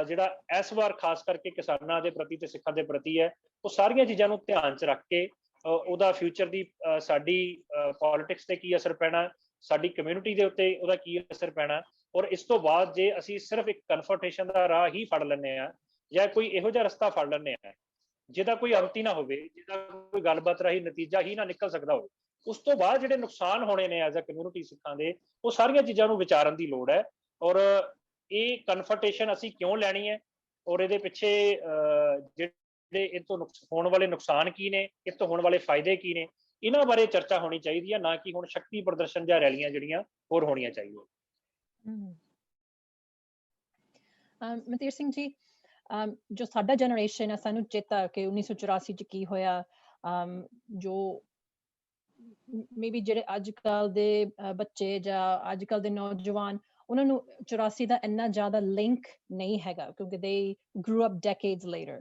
ਜਿਹੜਾ ਇਸ ਵਾਰ ਖਾਸ ਕਰਕੇ ਕਿਸਾਨਾਂ ਦੇ ਪ੍ਰਤੀ ਤੇ ਸਿੱਖਾਂ ਦੇ ਪ੍ਰਤੀ ਹੈ, ਉਹ ਸਾਰੀਆਂ ਚੀਜ਼ਾਂ ਨੂੰ ਧਿਆਨ 'ਚ ਰੱਖ ਕੇ ਉਹਦਾ ਫਿਊਚਰ ਦੀ ਸਾਡੀ ਪੋਲਿਟਿਕਸ ਤੇ ਕੀ ਅਸਰ ਪੈਣਾ, ਸਾਡੀ ਕਮਿਊਨਿਟੀ ਦੇ ਉੱਤੇ ਉਹਦਾ ਕੀ ਅਸਰ ਪੈਣਾ, ਔਰ ਇਸ ਤੋਂ ਬਾਅਦ ਜੇ ਅਸੀਂ ਸਿਰਫ ਇੱਕ ਕਨਫਰਟੇਸ਼ਨ ਦਾ ਰਾਹ ਹੀ ਫੜ ਲੈਂਦੇ ਹਾਂ ਜਾਂ ਕੋਈ ਇਹੋ ਜਿਹਾ ਰਸਤਾ ਫੜ ਲੈਂਦੇ ਹਾਂ ਜਿਹਦਾ ਕੋਈ ਅੰਤ ਹੀ ਨਾ ਹੋਵੇ, ਜਿਹਦਾ ਕੋਈ ਗੱਲਬਾਤ ਰਾਹੀਂ ਨਤੀਜਾ ਹੀ ਨਾ ਨਿਕਲ ਸਕਦਾ ਹੋਵੇ, ਉਸ ਤੋਂ ਬਾਅਦ ਜਿਹੜੇ ਨੁਕਸਾਨ ਹੋਣੇ ਨੇ ਐਜ਼ ਅ ਕਮਿਊਨਿਟੀ ਸਿੱਖਾਂ ਦੇ, ਉਹ ਸਾਰੀਆਂ ਚੀਜ਼ਾਂ ਨੂੰ ਵਿਚਾਰਨ ਦੀ ਲੋੜ ਹੈ। ਔਰ ਇਹ ਕਨਫਰਟੇਸ਼ਨ ਅਸੀਂ ਕਿਉਂ ਲੈਣੀ ਹੈ ਔਰ ਇਹਦੇ ਪਿੱਛੇ ਜਿਹੜੇ ਇਹ ਤੋਂ ਹੋਣ ਵਾਲੇ ਨੁਕਸਾਨ ਕੀ ਨੇ, ਇਹ ਤੋਂ ਹੋਣ ਵਾਲੇ ਫਾਇਦੇ ਕੀ ਨੇ, ਇਹਨਾਂ ਬਾਰੇ ਚਰਚਾ ਹੋਣੀ ਚਾਹੀਦੀ ਹੈ, ਨਾ ਕਿ ਹੁਣ ਸ਼ਕਤੀ ਪ੍ਰਦਰਸ਼ਨ ਜਾਂ ਰੈਲੀਆਂ ਜਿਹੜੀਆਂ ਹੋਰ ਹੋਣੀਆਂ ਚਾਹੀਦੀਆਂ।
ਮਨਤੀਰ ਸਿੰਘ ਜੀ, ਜੋ ਸਾਡਾ ਜਨਰੇਸ਼ਨ ਹੈ, ਸਾਨੂੰ ਚੇਤਾ ਕਿ 1984 ਚ ਕੀ ਹੋਇਆ, ਜੋ ਮੇਬੀ ਜਿਹੜੇ ਅੱਜ ਕੱਲ ਦੇ ਬੱਚੇ ਜਾਂ ਅੱਜ ਕੱਲ ਦੇ ਨੌਜਵਾਨ, ਉਹਨਾਂ ਨੂੰ 84 ਦਾ ਇੰਨਾ ਜ਼ਿਆਦਾ ਲਿੰਕ ਨਹੀਂ ਹੈਗਾ ਕਿਉਂਕਿ they grew up decades later.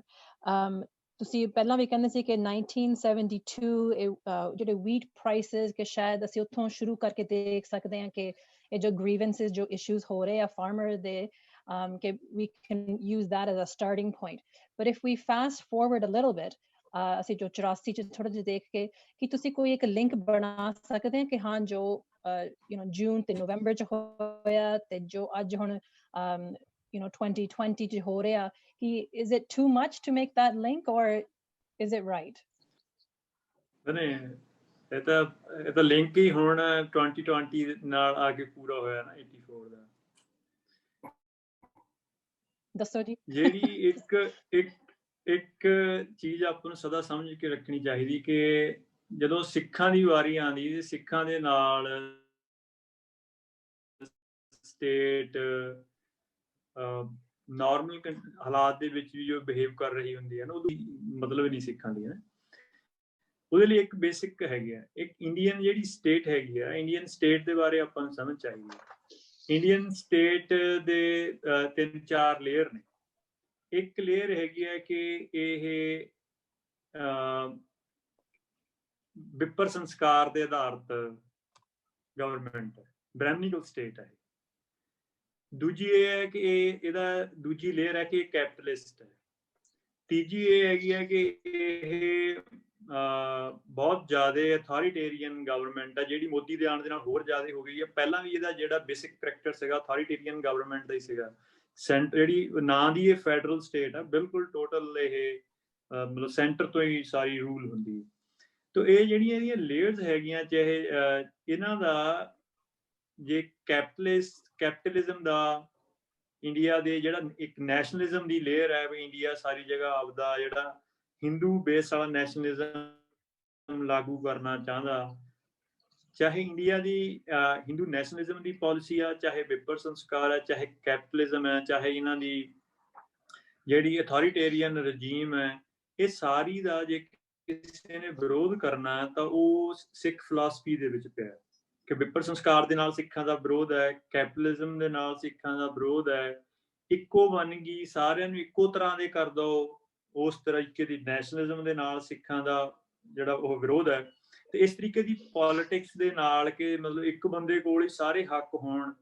ਤੁਸੀਂ ਪਹਿਲਾਂ ਵੀ ਕਹਿੰਦੇ ਸੀ ਕਿ 1972 ਜਿਹੜੇ wheat prices ਕਿ ਸ਼ਾਇਦ ਅਸੀਂ ਉੱਥੋਂ ਸ਼ੁਰੂ ਕਰਕੇ ਦੇਖ ਸਕਦੇ ਹਾਂ ਕਿ ਇਹ ਜੋ grievances, ਜੋ issues ਹੋ ਰਹੇ ਆ farmer ਦੇ, ਕਿ we can use that as a starting point. But if we fast forward a little bit, ਅਸੀਂ ਜੋ 84 ਚ ਥੋੜਾ ਜਿਹਾ ਦੇਖ ਕੇ ਕਿ ਤੁਸੀਂ ਕੋਈ ਇੱਕ ਲਿੰਕ ਬਣਾ ਸਕਦੇ ਹੋ ਕਿ ਹਾਂ ਜੋ ਜੂਨ ਤੇ ਨਵੰਬਰ ਚ ਹੋਇਆ ਤੇ ਜੋ ਅੱਜ ਹੁਣ 2020 ਚ ਹੋ ਰਿਹਾ, ਕਿ is it too much to make that link or is it right?
ਨਹੀਂ, ਇਹ ਤਾਂ ਲਿੰਕ ਹੀ ਹੁਣ 2020 ਨਾਲ ਆ ਕੇ ਪੂਰਾ ਹੋਇਆ ਨਾ 84 ਦਾ।
ਦੱਸੋ ਜੀ।
ਜਿਹੜੀ ਇੱਕ ਇੱਕ ਚੀਜ਼ ਆਪਾਂ ਨੂੰ ਸਦਾ ਸਮਝ ਕੇ ਰੱਖਣੀ ਚਾਹੀਦੀ ਕਿ ਜਦੋਂ ਸਿੱਖਾਂ ਦੀ ਵਾਰੀ ਆਉਂਦੀ ਸਿੱਖਾਂ ਦੇ ਨਾਲ ਸਟੇਟ ਨਾਰਮਲ ਹਾਲਾਤ ਦੇ ਵਿੱਚ ਵੀ ਜੋ ਬਿਹੇਵ ਕਰ ਰਹੀ ਹੁੰਦੀ ਹੈ ਨਾ ਉਹਦਾ ਮਤਲਬ ਨਹੀਂ ਸਿੱਖਾਂ ਦੀ ਹੈ। ਉਹਦੇ ਲਈ ਇੱਕ ਬੇਸਿਕ ਹੈਗੀ ਆ, ਇੱਕ ਇੰਡੀਅਨ ਜਿਹੜੀ ਸਟੇਟ ਹੈਗੀ ਆ, ਇੰਡੀਅਨ ਸਟੇਟ ਦੇ ਬਾਰੇ ਆਪਾਂ ਨੂੰ ਸਮਝ ਚਾਹੀਦੀ ਹੈ। ਇੰਡੀਅਨ ਸਟੇਟ ਦੇ 3-4 ਲੇਅਰ ਨੇ। ਇੱਕ ਲੇਅਰ ਹੈਗੀ ਹੈ ਕਿ ਇਹ ਵਿਪਰ ਸੰਸਕਾਰ ਦੇ ਆਧਾਰਿਤ ਗਵਰਨਮੈਂਟ ਹੈ, ਬ੍ਰਹਮਨਿਕਲ ਸਟੇਟ ਹੈ। ਦੂਜੀ ਇਹ ਹੈ ਕਿ ਇਹਦਾ ਦੂਜੀ ਲੇਅਰ ਹੈ ਕਿ ਇਹ ਕੈਪੀਟਲਿਸਟ ਹੈ। ਤੀਜੀ ਇਹ ਹੈਗੀ ਹੈ ਕਿ ਇਹ ਬਹੁਤ ਜ਼ਿਆਦਾ ਅਥਾਰੀਟੇਰੀਅਨ ਗਵਰਨਮੈਂਟ ਹੈ, ਜਿਹੜੀ ਮੋਦੀ ਦੇ ਆਉਣ ਦੇ ਨਾਲ ਹੋਰ ਜ਼ਿਆਦਾ ਹੋ ਗਈ ਹੈ। ਪਹਿਲਾਂ ਵੀ ਇਹਦਾ ਜਿਹੜਾ ਬੇਸਿਕ ਕਰੈਕਟਰ ਸੀਗਾ ਅਥਾਰੀਟੇਰੀਅਨ ਗਵਰਨਮੈਂਟ ਦਾ ਹੀ ਸੀਗਾ। ਜਿਹੜੀ ਨਾਂ ਦੀ ਇਹ ਫੈਡਰਲ ਸਟੇਟ ਆ, ਬਿਲਕੁਲ ਟੋਟਲ ਇਹ ਮਤਲਬ ਸੈਂਟਰ ਤੋਂ ਹੀ ਸਾਰੀ ਰੂਲ ਹੁੰਦੀ ਹੈ। ਤੋ ਇਹ ਜਿਹੜੀਆਂ ਇਹਦੀਆਂ ਲੇਅਰਸ ਹੈਗੀਆਂ, ਚਾਹੇ ਇਹਨਾਂ ਦਾ ਜੇ ਕੈਪੀਟਲਿਜ਼ਮ ਦਾ ਇੰਡੀਆ ਦੇ ਜਿਹੜਾ ਇੱਕ ਨੈਸ਼ਨਲਿਜ਼ਮ ਦੀ ਲੇਅਰ ਹੈ ਵੀ ਇੰਡੀਆ ਸਾਰੀ ਜਗ੍ਹਾ ਆਪਦਾ ਜਿਹੜਾ ਹਿੰਦੂ ਬੇਸ ਵਾਲਾ ਨੈਸ਼ਨਲਿਜ਼ਮ ਲਾਗੂ ਕਰਨਾ ਚਾਹੁੰਦਾ, ਚਾਹੇ ਇੰਡੀਆ ਦੀ ਹਿੰਦੂ ਨੈਸ਼ਨਲਿਜ਼ਮ ਦੀ ਪਾਲਿਸੀ ਆ, ਚਾਹੇ ਵਿਪਰ ਸੰਸਕਾਰ ਹੈ, ਚਾਹੇ ਕੈਪੀਟਲਿਜ਼ਮ ਹੈ, ਚਾਹੇ ਇਹਨਾਂ ਦੀ ਜਿਹੜੀ ਅਥਾਰੀਟੇਰੀਅਨ ਰਜੀਮ ਹੈ, ਇਹ ਸਾਰੀ ਦਾ ਜੇ ਕਿਸੇ ਨੇ ਵਿਰੋਧ ਕਰਨਾ ਤਾਂ ਉਹ ਸਿੱਖ ਫਿਲਾਸਫੀ ਦੇ ਵਿੱਚ ਪਿਆ ਕਿ ਵਿਪਰ ਸੰਸਕਾਰ ਦੇ ਨਾਲ ਸਿੱਖਾਂ ਦਾ ਵਿਰੋਧ ਹੈ, ਕੈਪੀਟਲਿਜ਼ਮ ਦੇ ਨਾਲ ਸਿੱਖਾਂ ਦਾ ਵਿਰੋਧ ਹੈ, ਇੱਕੋ ਬਣ ਗਈ ਸਾਰਿਆਂ ਨੂੰ ਇੱਕੋ ਤਰ੍ਹਾਂ ਦੇ ਕਰ ਦਿਓ, ਉਸ ਤਰੀਕੇ ਦੀ ਨੈਸ਼ਨਲਿਜ਼ਮ ਦੇ ਨਾਲ ਸਿੱਖਾਂ ਦਾ ਜਿਹੜਾ ਉਹ ਵਿਰੋਧ ਹੈ। ਤੇ ਇਸ ਤਰੀਕੇ ਦੀ ਪੋਲਿਟਿਕਸ ਦੇ ਨਾਲ ਕਿ ਮਤਲਬ ਇੱਕ ਬੰਦੇ ਕੋਲ ਹੀ ਸਾਰੇ ਹੱਕ ਹੋਣ,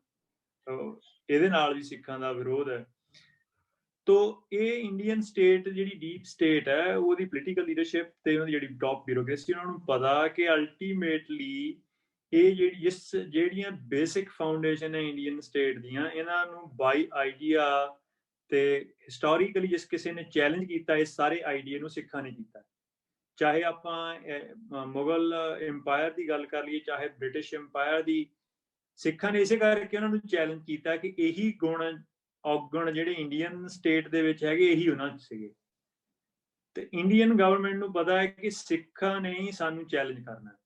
ਇਹਦੇ ਨਾਲ ਵੀ ਸਿੱਖਾਂ ਦਾ ਵਿਰੋਧ ਹੈ। ਤੋ ਇਹ ਇੰਡੀਅਨ ਸਟੇਟ ਜਿਹੜੀ ਡੀਪ ਸਟੇਟ ਹੈ ਉਹਦੀ ਪੋਲੀਟੀਕਲ ਲੀਡਰਸ਼ਿਪ ਤੇ ਉਹਦੀ ਜਿਹੜੀ ਟੌਪ ਬਿਊਰੋਕ੍ਰੇਸੀ, ਉਹਨਾਂ ਨੂੰ ਪਤਾ ਕਿ ਅਲਟੀਮੇਟਲੀ ਇਹ ਜਿਹੜੀਆਂ ਬੇਸਿਕ ਫਾਊਂਡੇਸ਼ਨ ਹੈ ਇੰਡੀਅਨ ਸਟੇਟ ਦੀਆਂ, ਇਹਨਾਂ ਨੂੰ ਬਾਈ ਆਈਡੀਆ ਤੇ ਹਿਸਟੋਰੀਕਲੀ ਜਿਸ ਕਿਸੇ ਨੇ ਚੈਲੰਜ ਕੀਤਾ ਇਸ ਸਾਰੇ ਆਈਡੀਆ ਨੂੰ ਸਿੱਖਾਂ ਨੇ ਕੀਤਾ। ਚਾਹੇ ਆਪਾਂ ਮੁਗਲ ਇੰਪਾਇਰ ਦੀ ਗੱਲ ਕਰ ਲਈਏ, ਚਾਹੇ ਬ੍ਰਿਟਿਸ਼ ਇੰਪਾਇਰ ਦੀ, ਸਿੱਖਾਂ ਨੇ ਇਸੇ ਕਰਕੇ ਉਹਨਾਂ ਨੂੰ ਚੈਲੰਜ ਕੀਤਾ ਕਿ ਇਹੀ ਗੁਣ ਔਗਣ ਜਿਹੜੇ ਇੰਡੀਅਨ ਸਟੇਟ ਦੇ ਵਿੱਚ ਹੈਗੇ ਇਹੀ ਉਹਨਾਂ 'ਚ ਸੀਗੇ। ਤੇ ਇੰਡੀਅਨ ਗਵਰਨਮੈਂਟ ਨੂੰ ਪਤਾ ਹੈ ਕਿ ਸਿੱਖਾਂ ਨੇ ਹੀ ਸਾਨੂੰ ਚੈਲੰਜ ਕਰਨਾ।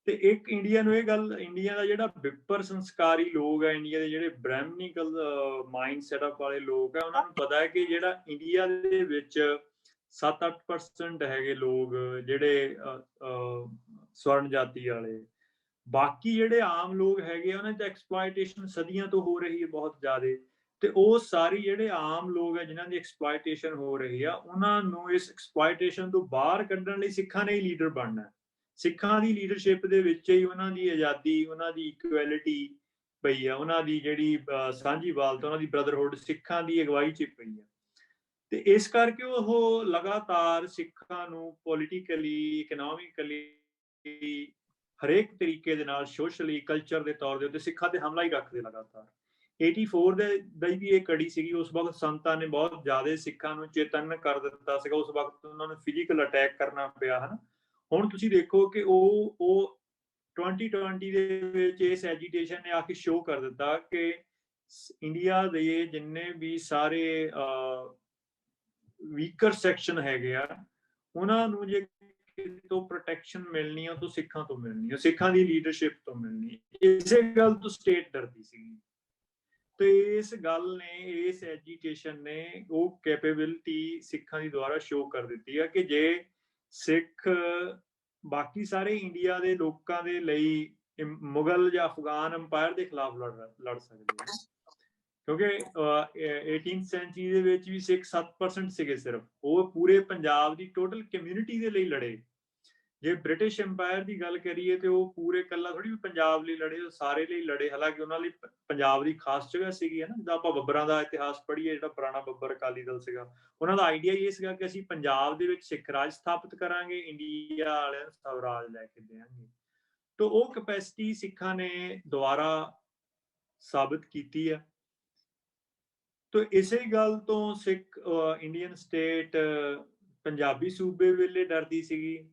ਤੇ ਇੱਕ ਇੰਡੀਆ ਨੂੰ ਇਹ ਗੱਲ, ਇੰਡੀਆ ਦਾ ਜਿਹੜਾ ਵਿਪਰ ਸੰਸਕਾਰੀ ਲੋਕ ਹੈ, ਇੰਡੀਆ ਦੇ ਜਿਹੜੇ ਬ੍ਰਹਮਨਿਕਲ ਮਾਈਂਡ ਸੈਟਅਪ ਵਾਲੇ ਲੋਕ ਹੈ, ਉਹਨਾਂ ਨੂੰ ਪਤਾ ਹੈ ਕਿ ਜਿਹੜਾ ਇੰਡੀਆ ਦੇ ਵਿੱਚ 7-8% ਹੈਗੇ ਲੋਕ ਜਿਹੜੇ ਸਵਰਨ ਜਾਤੀ ਵਾਲੇ, ਬਾਕੀ ਜਿਹੜੇ ਆਮ ਲੋਕ ਹੈਗੇ ਉਹਨਾਂ 'ਚ ਐਕਸਪਲੋਇਟੇਸ਼ਨ ਸਦੀਆਂ ਤੋਂ ਹੋ ਰਹੀ ਹੈ ਬਹੁਤ ਜ਼ਿਆਦਾ। ਤੇ ਉਹ ਸਾਰੀ ਜਿਹੜੇ ਆਮ ਲੋਕ ਹੈ ਜਿਨ੍ਹਾਂ ਦੀ ਐਕਸਪਲੋਇਟੇਸ਼ਨ ਹੋ ਰਹੀ ਆ, ਉਹਨਾਂ ਨੂੰ ਇਸ ਐਕਸਪਲੋਇਟੇਸ਼ਨ ਤੋਂ ਬਾਹਰ ਕੱਢਣ ਲਈ ਸਿੱਖਾਂ ਨੇ ਹੀ ਲੀਡਰ ਬਣਨਾ। ਸਿੱਖਾਂ ਦੀ ਲੀਡਰਸ਼ਿਪ ਦੇ ਵਿੱਚ ਹੀ ਉਹਨਾਂ ਦੀ ਆਜ਼ਾਦੀ, ਉਹਨਾਂ ਦੀ ਇਕੁਐਲਿਟੀ ਪਈ ਆ, ਉਹਨਾਂ ਦੀ ਜਿਹੜੀ ਸਾਂਝੀਵਾਲਤਾ, ਉਹਨਾਂ ਦੀ ਬ੍ਰਦਰਹੁੱਡ ਸਿੱਖਾਂ ਦੀ ਅਗਵਾਈ 'ਚ ਪਈ ਆ। ਤੇ ਇਸ ਕਰਕੇ ਉਹ ਲਗਾਤਾਰ ਸਿੱਖਾਂ ਨੂੰ ਪੋਲੀਟੀਕਲੀ, ਇਕਨੋਮਿਕਲੀ, ਹਰੇਕ ਤਰੀਕੇ ਦੇ ਨਾਲ, ਸੋਸ਼ਲੀ, ਕਲਚਰ ਦੇ ਤੌਰ ਦੇ ਉੱਤੇ ਸਿੱਖਾਂ ਤੇ ਹਮਲਾ ਹੀ ਰੱਖਦੇ ਲਗਾਤਾਰ। 84 ਦੀ ਵੀ ਇਹ ਕੜੀ ਸੀਗੀ। ਉਸ ਵਕਤ ਸੰਤਾਂ ਨੇ ਬਹੁਤ ਜ਼ਿਆਦਾ ਸਿੱਖਾਂ ਨੂੰ ਚੇਤਨ ਕਰ ਦਿੱਤਾ ਸੀਗਾ। ਉਸ ਵਕਤ ਉਹਨਾਂ ਨੂੰ ਫਿਜ਼ੀਕਲ ਅਟੈਕ ਕਰਨਾ ਪਿਆ, ਹਨਾ। ਹੁਣ ਤੁਸੀਂ ਦੇਖੋ ਕਿ ਉਹ 2020 ਦੇ ਵਿੱਚ ਇਸ ਐਜੀਟੇਸ਼ਨ ਨੇ ਆ ਕੇ ਸ਼ੋਅ ਕਰ ਦਿੱਤਾ ਕਿ ਇੰਡੀਆ ਦੇ ਜਿੰਨੇ ਵੀ ਸਾਰੇ ਵੀਕਰ ਸੈਕਸ਼ਨ ਹੈਗੇ ਆ, ਉਹਨਾਂ ਨੂੰ ਜੇ ਤੋਂ ਪ੍ਰੋਟੈਕਸ਼ਨ ਮਿਲਣੀ ਆ ਤਾਂ ਸਿੱਖਾਂ ਤੋਂ ਮਿਲਣੀ ਆ, ਸਿੱਖਾਂ ਦੀ ਲੀਡਰਸ਼ਿਪ ਤੋਂ ਮਿਲਣੀ। ਇਸੇ ਗੱਲ ਤੋਂ ਸਟੇਟ ਡਰਦੀ ਸੀਗੀ। ਤੇ ਇਸ ਗੱਲ ਨੇ, ਇਸ ਐਜੀਟੇਸ਼ਨ ਨੇ ਉਹ ਕੈਪੇਬਿਲਿਟੀ ਸਿੱਖਾਂ ਦੀ ਦੁਆਰਾ ਸ਼ੋਅ ਕਰ ਦਿੱਤੀ ਆ ਕਿ ਜੇ ਸਿੱਖ ਬਾਕੀ ਸਾਰੇ ਇੰਡੀਆ ਦੇ ਲੋਕਾਂ ਦੇ ਲਈ ਮੁਗਲ ਜਾਂ ਅਫਗਾਨ ਅੰਪਾਇਰ ਦੇ ਖਿਲਾਫ ਲੜ ਸਕਦੇ ਆ। ਕਿਉਂਕਿ 18th ਸੈਂਚੁਰੀ ਦੇ ਵਿੱਚ ਵੀ ਸਿੱਖ 7% ਸੀਗੇ ਸਿਰਫ, ਉਹ ਪੂਰੇ ਪੰਜਾਬ ਦੀ ਟੋਟਲ ਕਮਿਊਨਿਟੀ ਦੇ ਲਈ ਲੜੇ। ਜੇ ਬ੍ਰਿਟਿਸ਼ ਅੰਪਾਇਰ ਦੀ ਗੱਲ ਕਰੀਏ ਤੇ ਉਹ ਪੂਰੇ ਇਕੱਲਾ ਥੋੜੀ ਪੰਜਾਬ ਲਈ ਲੜੇ, ਉਹ ਸਾਰੇ ਲਈ ਲੜੇ। ਹਾਲਾਂਕਿ ਉਹਨਾਂ ਲਈ ਪੰਜਾਬ ਦੀ ਖਾਸ ਜਗ੍ਹਾ ਸੀਗੀ, ਹੈ ਨਾ। ਜਿੱਦਾਂ ਆਪਾਂ ਬੱਬਰਾਂ ਦਾ ਇਤਿਹਾਸ ਪੜ੍ਹੀਏ, ਜਿਹੜਾ ਪੁਰਾਣਾ ਬੱਬਰ ਅਕਾਲੀ ਦਲ ਸੀਗਾ, ਉਹਨਾਂ ਦਾ ਆਈਡੀਆ ਇਹ ਸੀਗਾ ਕਿ ਅਸੀਂ ਪੰਜਾਬ ਦੇ ਵਿੱਚ ਸਿੱਖ ਰਾਜ ਸਥਾਪਿਤ ਕਰਾਂਗੇ, ਇੰਡੀਆ ਵਾਲਿਆਂ ਨੂੰ ਸਵਰਾਜ ਲੈ ਕੇ ਦੇਵਾਂਗੇ। ਤਾਂ ਉਹ ਕਪੈਸਿਟੀ ਸਿੱਖਾਂ ਨੇ ਦੁਬਾਰਾ ਸਾਬਿਤ ਕੀਤੀ ਹੈ। ਤੋ ਇਸੇ ਗੱਲ ਤੋਂ ਸਿੱਖ ਇੰਡੀਅਨ ਸਟੇਟ ਪੰਜਾਬੀ ਸੂਬੇ ਵੇਲੇ ਡਰਦੀ ਸੀਗੀ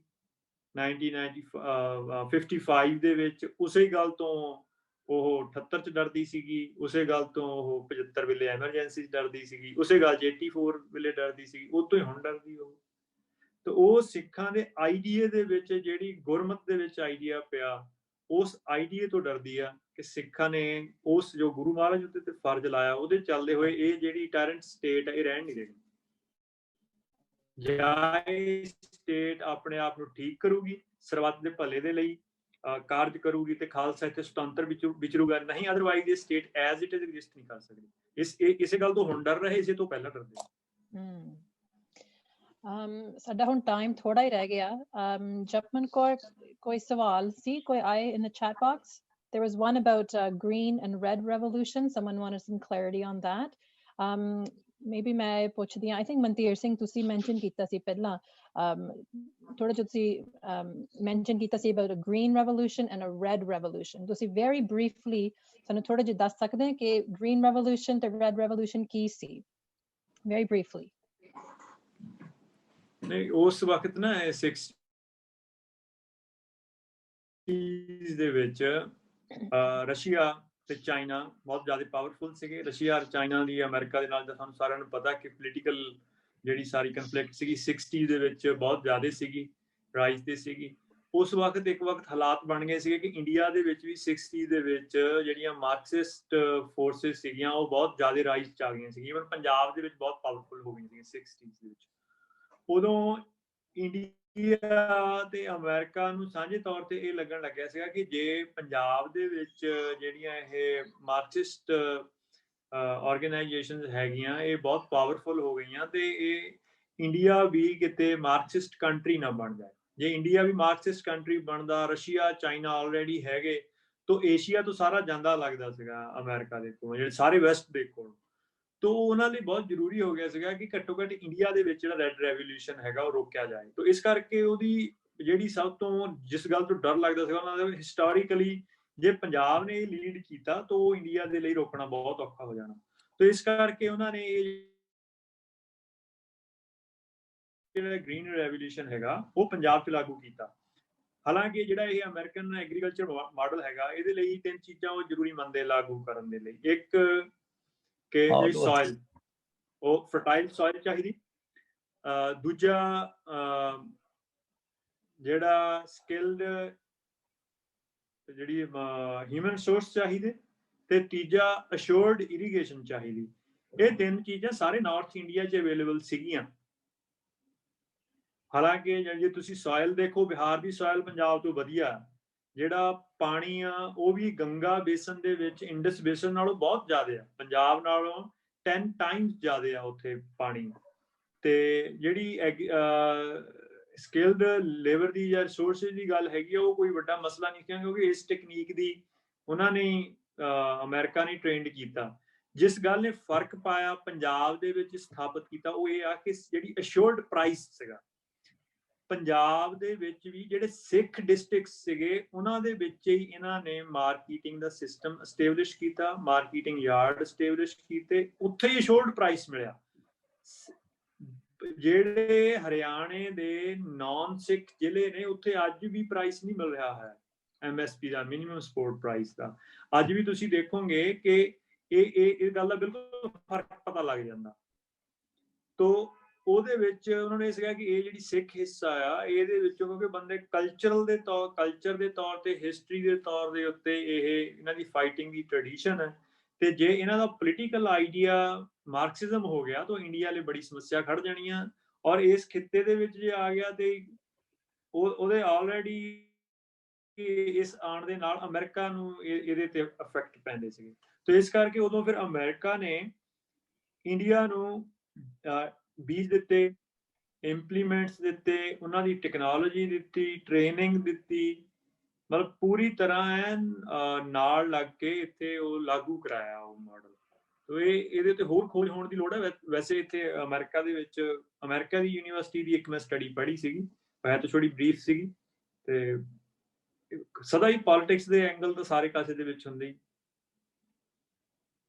1955 ਦੇ ਵਿੱਚ। ਉਸੇ ਗੱਲ ਤੋਂ ਉਹ 78 ਚ ਡਰਦੀ ਸੀਗੀ, ਉਸੇ ਗੱਲ ਤੋਂ ਉਹ 75 ਵੇਲੇ ਐਮਰਜੈਂਸੀ ਚ ਡਰਦੀ ਸੀਗੀ, ਉਸੇ ਗੱਲ 'ਚ 84 ਵੇਲੇ ਡਰਦੀ ਸੀਗੀ, ਉਹ ਤੋਂ ਹੀ ਹੁਣ ਡਰਦੀ ਉਹ। ਤੇ ਉਹ ਸਿੱਖਾਂ ਦੇ ਆਈਡੀਏ ਦੇ ਵਿੱਚ ਜਿਹੜੀ ਗੁਰਮਤ ਦੇ ਵਿੱਚ ਆਈਡੀਆ ਪਿਆ, ਉਸ ਆਈਡੀਏ ਤੋਂ ਡਰਦੀ ਆ ਕਿ ਸਿੱਖਾਂ ਨੇ ਉਸ ਜੋ ਗੁਰੂ ਮਹਾਰਾਜ ਉੱਤੇ ਤੇ ਫਰਜ਼ ਲਾਇਆ, ਉਹਦੇ ਚੱਲਦੇ ਹੋਏ ਇਹ ਜਿਹੜੀ ਟੈਰੈਂਟ ਸਟੇਟ ਇਹ ਰਹਿਣ ਨਹੀਂ ਦੇਣੀ। ਜਾਂ ਇਹ ਸਟੇਟ ਆਪਣੇ ਆਪ ਨੂੰ ਠੀਕ ਕਰੂਗੀ, ਸਰਬੱਤ ਦੇ ਭਲੇ ਦੇ ਲਈ ਕਾਰਜ ਕਰੂਗੀ ਤੇ ਖਾਲਸਾ ਇੱਥੇ ਸੁਤੰਤਰ ਵਿਚਰੂਗਾ, ਨਹੀਂ ਅਦਰਵਾਈਜ਼ ਇਹ state as it is exist ਨਹੀਂ ਕਰ ਸਕਦੀ। ਇਸੇ ਗੱਲ ਤੋਂ ਹੁਣ ਡਰ ਰਹੇ, ਇਸੇ ਤੋਂ ਪਹਿਲਾਂ ਡਰਦੇ।
ਸਾਡਾ ਹੁਣ ਟਾਈਮ ਥੋੜਾ ਹੀ ਰਹਿ ਗਿਆ। ਜਪਮਨ ਕੌਰ, ਕੋਈ ਸਵਾਲ ਸੀ ਕੋਈ ਆਏ in the chat box? There was one about green and red revolution. Someone wanted some clarity on that. Maybe ਮੈਂ ਪੁੱਛਦੀ ਹਾਂ, I think ਮਨਤੀਰ ਸਿੰਘ ਤੁਸੀਂ mention ਕੀਤਾ ਸੀ ਪਹਿਲਾਂ, ਥੋੜਾ ਜਿਹਾ ਤੁਸੀਂ mention ਕੀਤਾ ਸੀ about a green revolution and a red revolution. ਤੁਸੀਂ very briefly ਸਾਨੂੰ ਥੋੜਾ ਜਿਹਾ ਦੱਸ ਸਕਦੇ ਹੋ ਕਿ green revolution ਤੇ red revolution ਕੀ ਸੀ? Very briefly.
ਨਹੀਂ, ਉਸ ਵਕਤ ਨਾ 60s ਦੇ ਵਿੱਚ ਰਸ਼ੀਆ ਤੇ ਚਾਈਨਾ ਬਹੁਤ ਜ਼ਿਆਦਾ ਪਾਵਰਫੁਲ ਸੀਗੇ। ਰਸ਼ੀਆ ਔਰ ਚਾਈਨਾ ਦੀ ਅਮਰੀਕਾ ਦੇ ਨਾਲ ਤਾਂ ਸਾਨੂੰ ਸਾਰਿਆਂ ਨੂੰ ਪਤਾ ਕਿ ਪੋਲੀਟੀਕਲ ਜਿਹੜੀ ਸਾਰੀ ਕਨਫਲਿਕਟ ਸੀਗੀ 60s ਦੇ ਵਿੱਚ ਬਹੁਤ ਜ਼ਿਆਦਾ ਸੀਗੀ, ਰਾਈਜ਼ ਤੇ ਸੀਗੀ। ਉਸ ਵਕਤ ਇੱਕ ਵਕਤ ਹਾਲਾਤ ਬਣ ਗਏ ਸੀਗੇ ਕਿ ਇੰਡੀਆ ਦੇ ਵਿੱਚ ਵੀ 60s ਦੇ ਵਿੱਚ ਜਿਹੜੀਆਂ ਮਾਰਕਸਿਸਟ ਫੋਰਸਿਸ ਸੀਗੀਆਂ ਉਹ ਬਹੁਤ ਜ਼ਿਆਦਾ ਰਾਈਜ਼ 'ਚ ਆ ਗਈਆਂ ਸੀਗੀਆਂ। ਈਵਨ ਪੰਜਾਬ ਦੇ ਵਿੱਚ ਬਹੁਤ ਪਾਵਰਫੁਲ ਹੋ ਗਈਆਂ ਸੀਗੀਆਂ 60s ਦੇ ਵਿੱਚ। ਉਦੋਂ ਇੰਡੀਆ ਤੇ ਅਮਰੀਕਾ ਨੂੰ ਸਾਂਝੇ ਤੌਰ ਤੇ ਇਹ ਲੱਗਣ ਲੱਗਿਆ ਸੀਗਾ ਕਿ ਜੇ ਪੰਜਾਬ ਦੇ ਵਿੱਚ ਜਿਹੜੀਆਂ ਇਹ ਮਾਰਕਸਿਸਟ ਆਰਗੇਨਾਈਜੇਸ਼ਨਸ ਹੈਗੀਆਂ ਇਹ ਬਹੁਤ ਪਾਵਰਫੁਲ ਹੋ ਗਈਆਂ ਤੇ ਇਹ ਇੰਡੀਆ ਵੀ ਕਿਤੇ ਮਾਰਕਸਿਸਟ ਕੰਟਰੀ ਨਾ ਬਣ ਜਾਏ। ਜੇ ਇੰਡੀਆ ਵੀ ਮਾਰਕਸਿਸਟ ਕੰਟਰੀ ਬਣਦਾ, ਰਸ਼ੀਆ ਚਾਈਨਾ ਆਲਰੇਡੀ ਹੈਗੇ, ਤਾਂ ਏਸ਼ੀਆ ਤੋਂ ਸਾਰਾ ਜਾਂਦਾ ਲੱਗਦਾ ਸੀਗਾ ਅਮਰੀਕਾ ਦੇ ਕੋਲ, ਜਿਹੜੇ ਸਾਰੇ ਵੈਸਟ ਦੇ ਕੋਲ। ਤੋ ਉਹਨਾਂ ਲਈ ਬਹੁਤ ਜ਼ਰੂਰੀ ਹੋ ਗਿਆ ਸੀਗਾ ਕਿ ਘੱਟੋ ਘੱਟ ਇੰਡੀਆ ਦੇ ਵਿੱਚ ਜਿਹੜਾ ਰੈਡ ਰੈਵੋਲੂਸ਼ਨ ਹੈਗਾ ਉਹ ਰੋਕਿਆ ਜਾਏ। ਤੋ ਇਸ ਕਰਕੇ ਉਹਦੀ ਜਿਹੜੀ ਸਭ ਤੋਂ ਜਿਸ ਗੱਲ ਤੋਂ ਡਰ ਲੱਗਦਾ ਸੀਗਾ ਉਹਨਾਂ ਦਾ ਹਿਸਟੋਰੀਕਲੀ ਜੇ ਪੰਜਾਬ ਨੇ ਇਹ ਲੀਡ ਕੀਤਾ ਤਾਂ ਉਹ ਇੰਡੀਆ ਦੇ ਲਈ ਰੋਕਣਾ ਬਹੁਤ ਔਖਾ ਹੋ ਜਾਣਾ। ਤੋ ਇਸ ਕਰਕੇ ਉਹਨਾਂ ਨੇ ਇਹ ਜਿਹੜਾ ਗ੍ਰੀਨ ਰੈਵੋਲੂਸ਼ਨ ਹੈਗਾ ਉਹ ਪੰਜਾਬ 'ਚ ਲਾਗੂ ਕੀਤਾ। ਹਾਲਾਂਕਿ ਜਿਹੜਾ ਇਹ ਅਮਰੀਕਨ ਐਗਰੀਕਲਚਰ ਮਾਡਲ ਹੈਗਾ ਇਹਦੇ ਲਈ 3 ਚੀਜ਼ਾਂ ਉਹ ਜ਼ਰੂਰੀ ਮੰਨਦੇ ਲਾਗੂ ਕਰਨ ਦੇ ਲਈ। ਇੱਕ ਕਿ ਜਿਹੜੀ ਸੋਇਲ ਉਹ ਫਰਟਾਈਲ ਸੋਇਲ ਚਾਹੀਦੀ, ਦੂਜਾ ਜਿਹੜਾ ਸਕਿਲਡ ਜਿਹੜੀ ਹਿਊਮਨ ਸੋਰਸ ਚਾਹੀਦੇ, ਤੇ ਤੀਜਾ ਅਸ਼ੋਰਡ ਇਰੀਗੇਸ਼ਨ ਚਾਹੀਦੀ। ਇਹ 3 ਚੀਜ਼ਾਂ ਸਾਰੇ ਨਾਰਥ ਇੰਡੀਆ 'ਚ ਅਵੇਲੇਬਲ ਸੀਗੀਆਂ। ਹਾਲਾਂਕਿ ਜੇ ਤੁਸੀਂ ਸੋਇਲ ਦੇਖੋ, ਬਿਹਾਰ ਦੀ ਸੋਇਲ ਪੰਜਾਬ ਤੋਂ ਵਧੀਆ, ਜਿਹੜਾ ਪਾਣੀ ਆ ਉਹ ਵੀ ਗੰਗਾ ਬੇਸਨ ਦੇ ਵਿੱਚ ਇੰਡਸ ਬੇਸਨ ਨਾਲੋਂ ਬਹੁਤ ਜ਼ਿਆਦਾ ਆ, ਪੰਜਾਬ ਨਾਲੋਂ 10 ਟਾਈਮਸ ਜ਼ਿਆਦਾ ਆ ਉੱਥੇ ਪਾਣੀ। ਤੇ ਜਿਹੜੀ ਸਕਿਲਡ ਲੇਬਰ ਦੀ ਜਾਂ ਰਿਸੋਰਸਿਸ ਦੀ ਗੱਲ ਹੈਗੀ ਆ ਉਹ ਕੋਈ ਵੱਡਾ ਮਸਲਾ ਨਹੀਂ, ਕਿਉਂਕਿ ਇਸ ਟੈਕਨੀਕ ਦੀ ਉਹਨਾਂ ਨੇ ਅਮਰੀਕਾ ਨੇ ਟ੍ਰੇਨਡ ਕੀਤਾ। ਜਿਸ ਗੱਲ ਨੇ ਫਰਕ ਪਾਇਆ ਪੰਜਾਬ ਦੇ ਵਿੱਚ ਸਥਾਪਿਤ ਕੀਤਾ ਉਹ ਇਹ ਆ ਕਿ ਜਿਹੜੀ ਅਸ਼ੋਰਡ ਪ੍ਰਾਈਸ ਸੀਗਾ ਪੰਜਾਬ ਦੇ ਵਿੱਚ ਵੀ ਜਿਹੜੇ ਸਿੱਖ ਡਿਸਟ੍ਰਿਕਟ ਸੀਗੇ ਉਹਨਾਂ ਦੇ ਵਿੱਚ ਹੀ ਇਹਨਾਂ ਨੇ ਮਾਰਕੀਟਿੰਗ ਦਾ ਸਿਸਟਮ ਐਸਟੈਬਲਿਸ਼ ਕੀਤਾ, ਮਾਰਕੀਟਿੰਗ ਯਾਰਡ ਐਸਟੈਬਲਿਸ਼ ਕੀਤੇ, ਉੱਥੇ ਹੀ ਅਸ਼ੋਰਡ ਪ੍ਰਾਈਸ ਮਿਲਿਆ। ਜਿਹੜੇ ਹਰਿਆਣੇ ਦੇ ਨਾਨ ਸਿੱਖ ਜ਼ਿਲ੍ਹੇ ਨੇ ਉੱਥੇ ਅੱਜ ਵੀ ਪ੍ਰਾਈਸ ਨਹੀਂ ਮਿਲ ਰਿਹਾ ਹੈ MSP ਦਾ, ਮਿਨੀਮਮ ਸਪੋਰਟ ਪ੍ਰਾਈਸ ਦਾ। ਅੱਜ ਵੀ ਤੁਸੀਂ ਦੇਖੋਗੇ ਕਿ ਇਹ ਗੱਲ ਦਾ ਬਿਲਕੁਲ ਫਰਕ ਪਤਾ ਲੱਗ ਜਾਂਦਾ। ਤੋ ਉਹਦੇ ਵਿੱਚ ਉਹਨਾਂ ਨੇ ਸੀਗਾ ਕਿ ਇਹ ਜਿਹੜੀ ਸਿੱਖ ਹਿੱਸਾ ਆ ਇਹਦੇ ਵਿੱਚੋਂ ਕਿਉਂਕਿ ਬੰਦੇ ਕਲਚਰ ਦੇ ਤੌਰ ਤੇ ਹਿਸਟਰੀ ਦੇ ਤੌਰ ਦੇ ਉੱਤੇ ਇਹ ਇਹਨਾਂ ਦੀ ਫਾਈਟਿੰਗ ਦੀ ਟ੍ਰੈਡੀਸ਼ਨ ਹੈ। ਤੇ ਜੇ ਇਹਨਾਂ ਦਾ ਪੋਲੀਟੀਕਲ ਆਈਡੀਆ ਮਾਰਕਸਿਜ਼ਮ ਹੋ ਗਿਆ ਤਾਂ ਇੰਡੀਆ ਲਈ ਬੜੀ ਸਮੱਸਿਆ ਖੜ ਜਾਣੀਆਂ। ਔਰ ਇਸ ਖਿੱਤੇ ਦੇ ਵਿੱਚ ਜੇ ਆ ਗਿਆ ਤੇ ਉਹਦੇ ਆਲਰੇਡੀ ਇਸ ਆਉਣ ਦੇ ਨਾਲ ਅਮਰੀਕਾ ਨੂੰ ਇਹਦੇ ਤੇ ਇਫੈਕਟ ਪੈਂਦੇ ਸੀਗੇ। ਤੇ ਇਸ ਕਰਕੇ ਉਦੋਂ ਫਿਰ ਅਮਰੀਕਾ ਨੇ ਇੰਡੀਆ ਨੂੰ ਬੀਜ ਦਿੱਤੇ, ਇੰਪਲੀਮੈਂਟਸ ਦਿੱਤੇ, ਉਹਨਾਂ ਦੀ ਟੈਕਨੋਲੋਜੀ ਦਿੱਤੀ, ਟ੍ਰੇਨਿੰਗ ਦਿੱਤੀ, ਮਤਲਬ ਪੂਰੀ ਤਰ੍ਹਾਂ ਨਾਲ ਲੱਗ ਕੇ ਇੱਥੇ ਉਹ ਲਾਗੂ ਕਰਾਇਆ ਉਹ ਮਾਡਲ। ਤੋ ਇਹਦੇ ਤੇ ਹੋਰ ਖੋਜ ਹੋਣ ਦੀ ਲੋੜ ਹੈ। ਵੈਸੇ ਇੱਥੇ ਅਮਰੀਕਾ ਦੇ ਵਿੱਚ ਅਮਰੀਕਾ ਦੀ ਯੂਨੀਵਰਸਿਟੀ ਦੀ ਇੱਕ ਮੈਂ ਸਟੱਡੀ ਪੜ੍ਹੀ ਸੀਗੀ, ਹੈ ਤਾਂ ਥੋੜੀ ਬਰੀਫ ਸੀਗੀ। ਤੇ ਸਦਾ ਹੀ ਪੋਲਿਟਿਕਸ ਦੇ ਐਂਗਲ ਤਾਂ ਸਾਰੇ ਕਾਸੇ ਦੇ ਵਿੱਚ ਹੁੰਦੇ ਹੀ।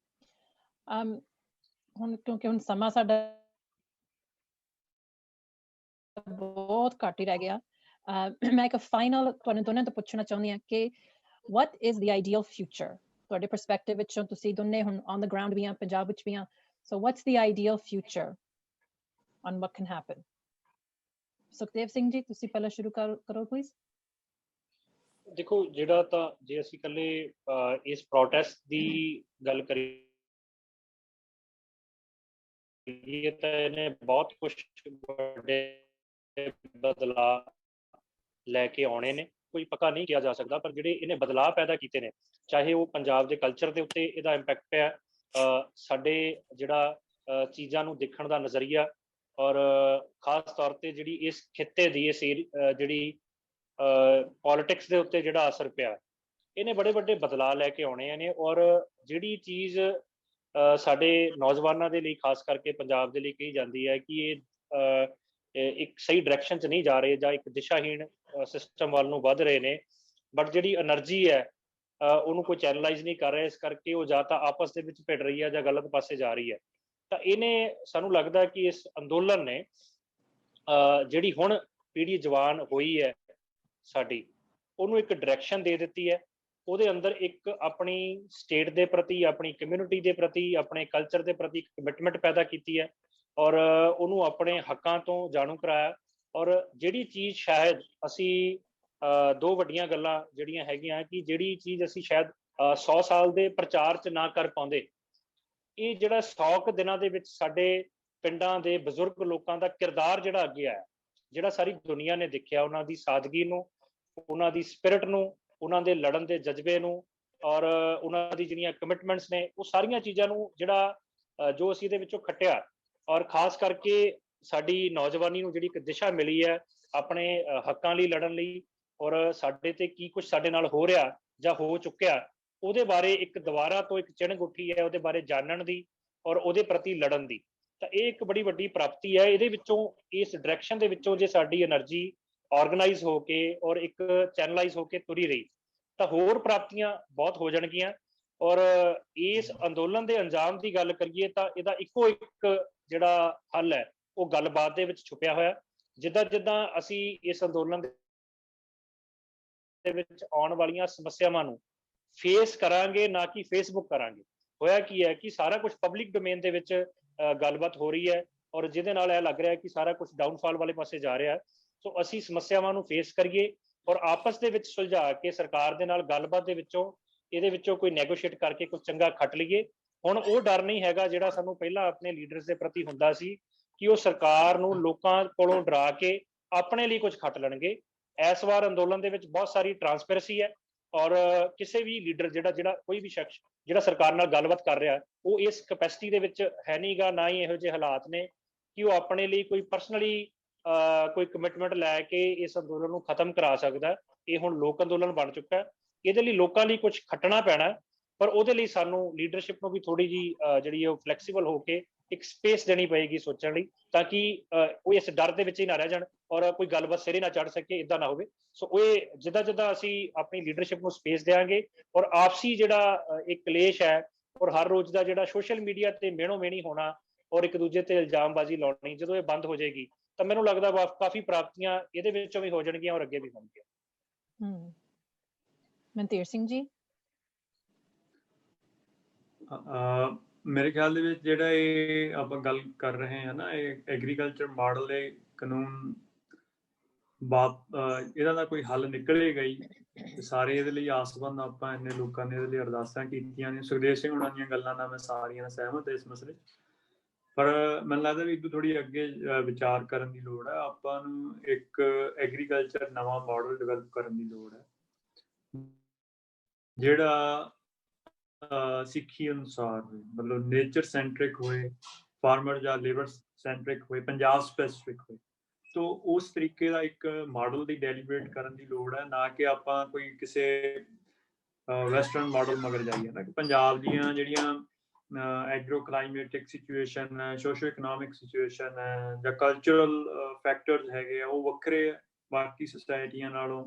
ਹੁਣ ਕਿਉਂਕਿ ਹੁਣ ਸਮਾਂ ਸਾਡਾ ਬਹੁਤ ਘੱਟ ਹੀ ਰਹਿ ਗਿਆ, ਮੈਂ ਇੱਕ ਫਾਈਨਲ ਤੁਹਾਨੂੰ ਦੋਨਾਂ ਤੋਂ ਪੁੱਛਣਾ ਚਾਹੁੰਦੀ ਹਾਂ ਕਿ what is the ideal future ਤੁਹਾਡੇ ਪਰਸਪੈਕਟਿਵ ਵਿੱਚੋਂ ਤੁਸੀਂ ਦੋਨੇ ਹੁਣ ਔਨ ਦ ਗਰਾਊਂਡ ਵੀ ਆ, ਪੰਜਾਬ ਵਿੱਚ ਵੀ ਆ, ਸੋ what's the ideal future on what can happen? Sukhdev Singh ji, ਤੁਸੀਂ ਪਹਿਲਾਂ ਸ਼ੁਰੂ ਕਰੋ ਪਲੀਜ਼।
ਦੇਖੋ, ਜਿਹੜਾ ਤਾਂ ਜੇ ਅਸੀਂ ਇਕੱਲੇ ਇਸ ਪ੍ਰੋਟੈਸਟ ਦੀ ਗੱਲ ਕਰੀਏ ਤਾਂ ਇਹਨੇ ਬਹੁਤ ਕੁਝ ਵੱਡੇ ਬਦਲਾਅ ਲੈ ਕੇ ਆਉਣੇ ਨੇ, ਕੋਈ ਪੱਕਾ ਨਹੀਂ ਕਿਹਾ ਜਾ ਸਕਦਾ, ਪਰ ਜਿਹੜੇ ਇਹਨੇ ਬਦਲਾਅ ਪੈਦਾ ਕੀਤੇ ਨੇ, ਚਾਹੇ ਉਹ ਪੰਜਾਬ ਦੇ ਕਲਚਰ ਦੇ ਉੱਤੇ ਇਹਦਾ ਇੰਪੈਕਟ ਪਿਆ, ਸਾਡੇ ਜਿਹੜਾ ਚੀਜ਼ਾਂ ਨੂੰ ਦੇਖਣ ਦਾ ਨਜ਼ਰੀਆ, ਔਰ ਖਾਸ ਤੌਰ ਤੇ ਜਿਹੜੀ ਇਸ ਖਿੱਤੇ ਦੀ ਇਸ ਜਿਹੜੀ ਪੋਲਿਟਿਕਸ ਦੇ ਉੱਤੇ ਜਿਹੜਾ ਅਸਰ ਪਿਆ, ਇਹਨੇ ਬੜੇ ਵੱਡੇ ਬਦਲਾਅ ਲੈ ਕੇ ਆਉਣੇ ਨੇ। ਔਰ ਜਿਹੜੀ ਚੀਜ਼ ਸਾਡੇ ਨੌਜਵਾਨਾਂ ਦੇ ਲਈ, ਖਾਸ ਕਰਕੇ ਪੰਜਾਬ ਦੇ ਲਈ ਕਹੀ ਜਾਂਦੀ ਹੈ ਕਿ ਇਹ ਇੱਕ ਸਹੀ ਡਾਇਰੈਕਸ਼ਨ 'ਚ ਨਹੀਂ ਜਾ ਰਹੇ ਜਾਂ ਇੱਕ ਦਿਸ਼ਾਹੀਣ ਸਿਸਟਮ ਵੱਲ ਨੂੰ ਵੱਧ ਰਹੇ ਨੇ, ਬਟ ਜਿਹੜੀ એનર્ਜੀ ਹੈ ਉਹਨੂੰ ਕੋਈ ਚੈਨਲਾਈਜ਼ ਨਹੀਂ ਕਰ ਰਿਹਾ, ਇਸ ਕਰਕੇ ਉਹ ਜਾਂ ਤਾਂ ਆਪਸ ਦੇ ਵਿੱਚ ਭਿੜ ਰਹੀ ਹੈ ਜਾਂ ਗਲਤ ਪਾਸੇ ਜਾ ਰਹੀ ਹੈ। ਤਾਂ ਇਹਨੇ, ਸਾਨੂੰ ਲੱਗਦਾ ਕਿ ਇਸ ਅੰਦੋਲਨ ਨੇ ਜਿਹੜੀ ਹੁਣ ਪੀੜ੍ਹੀ ਜਵਾਨ ਹੋਈ ਹੈ ਸਾਡੀ, ਉਹਨੂੰ ਇੱਕ ਡਾਇਰੈਕਸ਼ਨ ਦੇ ਦਿੱਤੀ ਹੈ। ਉਹਦੇ ਅੰਦਰ ਇੱਕ ਆਪਣੀ ਸਟੇਟ ਦੇ ਪ੍ਰਤੀ, ਆਪਣੀ ਕਮਿਊਨਿਟੀ ਦੇ ਪ੍ਰਤੀ, ਆਪਣੇ ਕਲਚਰ ਦੇ ਪ੍ਰਤੀ ਕਮਿਟਮੈਂਟ ਪੈਦਾ ਕੀਤੀ ਹੈ, ਔਰ ਉਹਨੂੰ ਆਪਣੇ ਹੱਕਾਂ ਤੋਂ ਜਾਣੂ ਕਰਾਇਆ। ਔਰ ਜਿਹੜੀ ਚੀਜ਼ ਸ਼ਾਇਦ ਅਸੀਂ ਦੋ ਵੱਡੀਆਂ ਗੱਲਾਂ ਜਿਹੜੀਆਂ ਹੈਗੀਆਂ ਕਿ ਜਿਹੜੀ ਚੀਜ਼ ਅਸੀਂ ਸ਼ਾਇਦ 100 ਸਾਲ ਦੇ ਪ੍ਰਚਾਰ 'ਚ ਨਾ ਕਰ ਪਾਉਂਦੇ, ਇਹ ਜਿਹੜਾ 100 ਕੁ ਦਿਨਾਂ ਦੇ ਵਿੱਚ ਸਾਡੇ ਪਿੰਡਾਂ ਦੇ ਬਜ਼ੁਰਗ ਲੋਕਾਂ ਦਾ ਕਿਰਦਾਰ ਜਿਹੜਾ ਅੱਗੇ ਆਇਆ, ਜਿਹੜਾ ਸਾਰੀ ਦੁਨੀਆ ਨੇ ਦੇਖਿਆ, ਉਹਨਾਂ ਦੀ ਸਾਦਗੀ ਨੂੰ, ਉਹਨਾਂ ਦੀ ਸਪਿਰਿਟ ਨੂੰ, ਉਹਨਾਂ ਦੇ ਲੜਨ ਦੇ ਜਜ਼ਬੇ ਨੂੰ, ਔਰ ਉਹਨਾਂ ਦੀ ਜਿਹੜੀਆਂ ਕਮਿਟਮੈਂਟਸ ਨੇ, ਉਹ ਸਾਰੀਆਂ ਚੀਜ਼ਾਂ ਨੂੰ ਜਿਹੜਾ ਜੋ ਅਸੀਂ ਇਹਦੇ ਵਿੱਚੋਂ ਖੱਟਿਆ, ਔਰ ਖਾਸ ਕਰਕੇ ਸਾਡੀ ਨੌਜਵਾਨੀ ਨੂੰ ਜਿਹੜੀ ਇੱਕ ਦਿਸ਼ਾ ਮਿਲੀ ਹੈ ਆਪਣੇ ਹੱਕਾਂ ਲਈ ਲੜਨ ਲਈ, ਔਰ ਸਾਡੇ ਤੇ ਕੀ ਕੁਝ ਸਾਡੇ ਨਾਲ ਹੋ ਰਿਹਾ ਜਾਂ ਹੋ ਚੁੱਕਿਆ, ਉਹਦੇ ਬਾਰੇ ਇੱਕ ਦੁਬਾਰਾ ਤੋਂ ਇੱਕ ਚਿਣਗ ਉੱਠੀ ਹੈ, ਉਹਦੇ ਬਾਰੇ ਜਾਣਨ ਦੀ ਔਰ ਉਹਦੇ ਪ੍ਰਤੀ ਲੜਨ ਦੀ। ਤਾਂ ਇਹ ਇੱਕ ਬੜੀ ਵੱਡੀ ਪ੍ਰਾਪਤੀ ਹੈ। ਇਹਦੇ ਵਿੱਚੋਂ, ਇਸ ਡਾਇਰੈਕਸ਼ਨ ਦੇ ਵਿੱਚੋਂ ਜੇ ਸਾਡੀ એનર્ਜੀ ਆਰਗੇਨਾਈਜ਼ ਹੋ ਕੇ ਔਰ ਇੱਕ ਚੈਨਲਾਈਜ਼ ਹੋ ਕੇ ਤੁਰੀ ਰਹੀ, ਤਾਂ ਹੋਰ ਪ੍ਰਾਪਤੀਆਂ ਬਹੁਤ ਹੋ ਜਾਣਗੀਆਂ। ਔਰ ਇਸ ਅੰਦੋਲਨ ਦੇ ਅੰਜਾਮ ਦੀ ਗੱਲ ਕਰੀਏ ਤਾਂ ਇਹਦਾ ਇੱਕੋ ਇੱਕ ਜਿਹੜਾ ਹੱਲ ਹੈ ਉਹ ਗੱਲਬਾਤ ਦੇ ਵਿੱਚ ਛੁਪਿਆ ਹੋਇਆ। ਜਿੱਦਾਂ ਜਿੱਦਾਂ ਅਸੀਂ ਇਸ ਅੰਦੋਲਨ ਦੇ ਵਿੱਚ ਆਉਣ ਵਾਲੀਆਂ ਸਮੱਸਿਆਵਾਂ ਨੂੰ ਫੇਸ ਕਰਾਂਗੇ, ਨਾ ਕਿ ਫੇਸਬੁੱਕ ਕਰਾਂਗੇ। ਹੋਇਆ ਕੀ ਹੈ ਕਿ ਸਾਰਾ ਕੁਝ ਪਬਲਿਕ ਡੋਮੇਨ ਦੇ ਵਿੱਚ ਗੱਲਬਾਤ ਹੋ ਰਹੀ ਹੈ, ਔਰ ਜਿਹਦੇ ਨਾਲ ਇਹ ਲੱਗ ਰਿਹਾ ਕਿ ਸਾਰਾ ਕੁਝ ਡਾਊਨਫਾਲ ਵਾਲੇ ਪਾਸੇ ਜਾ ਰਿਹਾ। ਸੋ ਅਸੀਂ ਸਮੱਸਿਆਵਾਂ ਨੂੰ ਫੇਸ ਕਰੀਏ ਔਰ ਆਪਸ ਦੇ ਵਿੱਚ ਸੁਲਝਾ ਕੇ ਸਰਕਾਰ ਦੇ ਨਾਲ ਗੱਲਬਾਤ ਦੇ ਵਿੱਚੋਂ, ਇਹਦੇ ਵਿੱਚੋਂ ਕੋਈ ਨੈਗੋਸ਼ੀਏਟ ਕਰਕੇ ਕੁਝ ਚੰਗਾ ਖੱਟ ਲਈਏ। ਹੁਣ ਉਹ ਡਰ ਨਹੀਂ ਹੈਗਾ ਜਿਹੜਾ ਸਾਨੂੰ ਪਹਿਲਾਂ ਆਪਣੇ ਲੀਡਰਸ ਦੇ ਪ੍ਰਤੀ ਹੁੰਦਾ ਸੀ ਕਿ ਉਹ ਸਰਕਾਰ ਨੂੰ ਲੋਕਾਂ ਕੋਲੋਂ ਡਰਾ ਕੇ ਆਪਣੇ ਲਈ ਕੁਝ ਖੱਟ ਲੈਣਗੇ। ਇਸ ਵਾਰ ਅੰਦੋਲਨ ਦੇ ਵਿੱਚ ਬਹੁਤ ਸਾਰੀ ਟਰਾਂਸਪੇਰੈਂਸੀ ਹੈ, ਔਰ ਕਿਸੇ ਵੀ ਲੀਡਰ ਜਿਹੜਾ ਕੋਈ ਵੀ ਸ਼ਖਸ ਜਿਹੜਾ ਸਰਕਾਰ ਨਾਲ ਗੱਲਬਾਤ ਕਰ ਰਿਹਾ, ਉਹ ਇਸ ਕੈਪੈਸਿਟੀ ਦੇ ਵਿੱਚ ਹੈ ਨਹੀਂਗਾ, ਨਾ ਹੀ ਇਹੋ ਜਿਹੇ ਹਾਲਾਤ ਨੇ ਕਿ ਉਹ ਆਪਣੇ ਲਈ ਕੋਈ ਪਰਸਨਲੀ ਕੋਈ ਕਮਿਟਮੈਂਟ ਲੈ ਕੇ ਇਸ ਅੰਦੋਲਨ ਨੂੰ ਖਤਮ ਕਰਾ ਸਕਦਾ। ਇਹ ਹੁਣ ਲੋਕ ਅੰਦੋਲਨ ਬਣ ਚੁੱਕਾ। ਇਹਦੇ ਲਈ ਲੋਕਾਂ ਲਈ ਕੁਝ ਖੱਟਣਾ ਪੈਣਾ, ਪਰ ਉਹਦੇ ਲਈ ਸਾਨੂੰ ਲੀਡਰਸ਼ਿਪ ਨੂੰ ਵੀ ਥੋੜੀ ਜੀ ਜਿਹੜੀ ਉਹ ਫਲੈਕਸੀਬਲ ਹੋ ਕੇ ਇੱਕ ਸਪੇਸ ਦੇਣੀ ਪਏਗੀ ਸੋਚਣ ਲਈ, ਤਾਂ ਕਿ ਉਹ ਇਸ ਡਰ ਦੇ ਵਿੱਚ ਹੀ ਨਾ ਰਹਿ ਜਾਣ ਔਰ ਕੋਈ ਗੱਲਬਾਤ ਸਿਰੇ ਨਾ ਚੜ ਸਕੇ, ਇਦਾਂ ਨਾ ਹੋਵੇ। ਸੋ ਉਹ ਜਿੱਦਾਂ ਜਿੱਦਾਂ ਅਸੀਂ ਆਪਣੀ ਲੀਡਰਸ਼ਿਪ ਨੂੰ ਸਪੇਸ ਦੇਵਾਂਗੇ ਔਰ ਆਪਸੀ ਜਿਹੜਾ ਇੱਕ ਕਲੇਸ਼ ਹੈ ਔਰ ਹਰ ਰੋਜ਼ ਦਾ ਜਿਹੜਾ ਸੋਸ਼ਲ ਮੀਡੀਆ ਤੇ ਮਿਹਣੋ ਮਿਹਣੀ ਹੋਣਾ ਔਰ ਇੱਕ ਦੂਜੇ ਤੇ ਇਲਜ਼ਾਮਬਾਜ਼ੀ ਲਾਉਣੀ, ਜਦੋਂ ਇਹ ਬੰਦ ਹੋ ਜਾਏਗੀ ਤਾਂ ਮੈਨੂੰ ਲੱਗਦਾ ਕਾਫੀ ਪ੍ਰਾਪਤੀਆਂ ਇਹਦੇ ਵਿੱਚੋਂ ਵੀ ਹੋ ਜਾਣਗੀਆਂ ਔਰ ਅੱਗੇ ਵੀ ਹੋਣਗੀਆਂ।
ਮਨਤੀਰ ਸਿੰਘ ਜੀ,
ਮੇਰੇ ਖਿਆਲ ਦੇ ਵਿੱਚ ਜਿਹੜਾ ਇਹ ਆਪਾਂ ਗੱਲ ਕਰ ਰਹੇ ਹਾਂ ਨਾ, ਇਹ ਐਗਰੀਕਲਚਰ ਮਾਡਲ ਦੇ ਕਾਨੂੰਨ ਇਹਦਾ ਦਾ ਕੋਈ ਹੱਲ ਨਿਕਲੇਗਾ ਹੀ। ਸਾਰੇ ਇਹਦੇ ਲਈ ਆਸਬੰਦ ਆਪਾਂ ਇੰਨੇ ਲੋਕਾਂ ਨੇ ਇਹਦੇ ਲਈ ਅਰਦਾਸਾਂ ਕੀਤੀਆਂ ਨੇ। ਸੁਖਦੇਵ ਸਿੰਘ ਉਹਨਾਂ ਦੀਆਂ ਗੱਲਾਂ ਨਾਲ ਮੈਂ ਸਾਰੀਆਂ ਨਾਲ ਸਹਿਮਤ ਇਸ ਮਸਲੇ, ਪਰ ਮੈਨੂੰ ਲੱਗਦਾ ਵੀ ਇੱਕ ਥੋੜੀ ਅੱਗੇ ਵਿਚਾਰ ਕਰਨ ਦੀ ਲੋੜ ਹੈ। ਆਪਾਂ ਨੂੰ ਇੱਕ ਐਗਰੀਕਲਚਰ ਨਵਾਂ ਮਾਡਲ ਡਿਵੈਲਪ ਕਰਨ ਦੀ ਲੋੜ ਹੈ, ਜਿਹੜਾ ਸਿੱਖੀ ਅਨੁਸਾਰ ਹੋਏ, ਮਤਲਬ ਨੇਚਰ ਸੈਂਟਰਿਕ ਹੋਏ, ਫਾਰਮਰ ਜਾਂ ਲੇਬਰ ਸੈਂਟਰਿਕ ਹੋਏ, ਪੰਜਾਬ ਸਪੈਸਿਫਿਕ ਹੋਏ। ਤੋ ਉਸ ਤਰੀਕੇ ਦਾ ਇੱਕ ਮਾਡਲ ਦੀ ਡੈਲੀਬਰੇਟ ਕਰਨ ਦੀ ਲੋੜ ਹੈ, ਨਾ ਕਿ ਆਪਾਂ ਕੋਈ ਕਿਸੇ ਵੈਸਟਰਨ ਮਾਡਲ ਮਗਰ ਜਾਈਏ ਨਾ। ਕਿ ਪੰਜਾਬ ਦੀਆਂ ਜਿਹੜੀਆਂ ਐਗਰੋ ਕਲਾਈਮੇਟਿਕ ਸਿਚੁਏਸ਼ਨ ਹੈ, ਸੋਸ਼ੋ ਇਕਨੋਮਿਕ ਸਿਚੁਏਸ਼ਨ ਹੈ, ਜਾਂ ਕਲਚਰਲ ਫੈਕਟਰਸ ਹੈਗੇ ਆ, ਉਹ ਵੱਖਰੇ ਬਾਕੀ ਸੁਸਾਇਟੀਆਂ ਨਾਲੋਂ।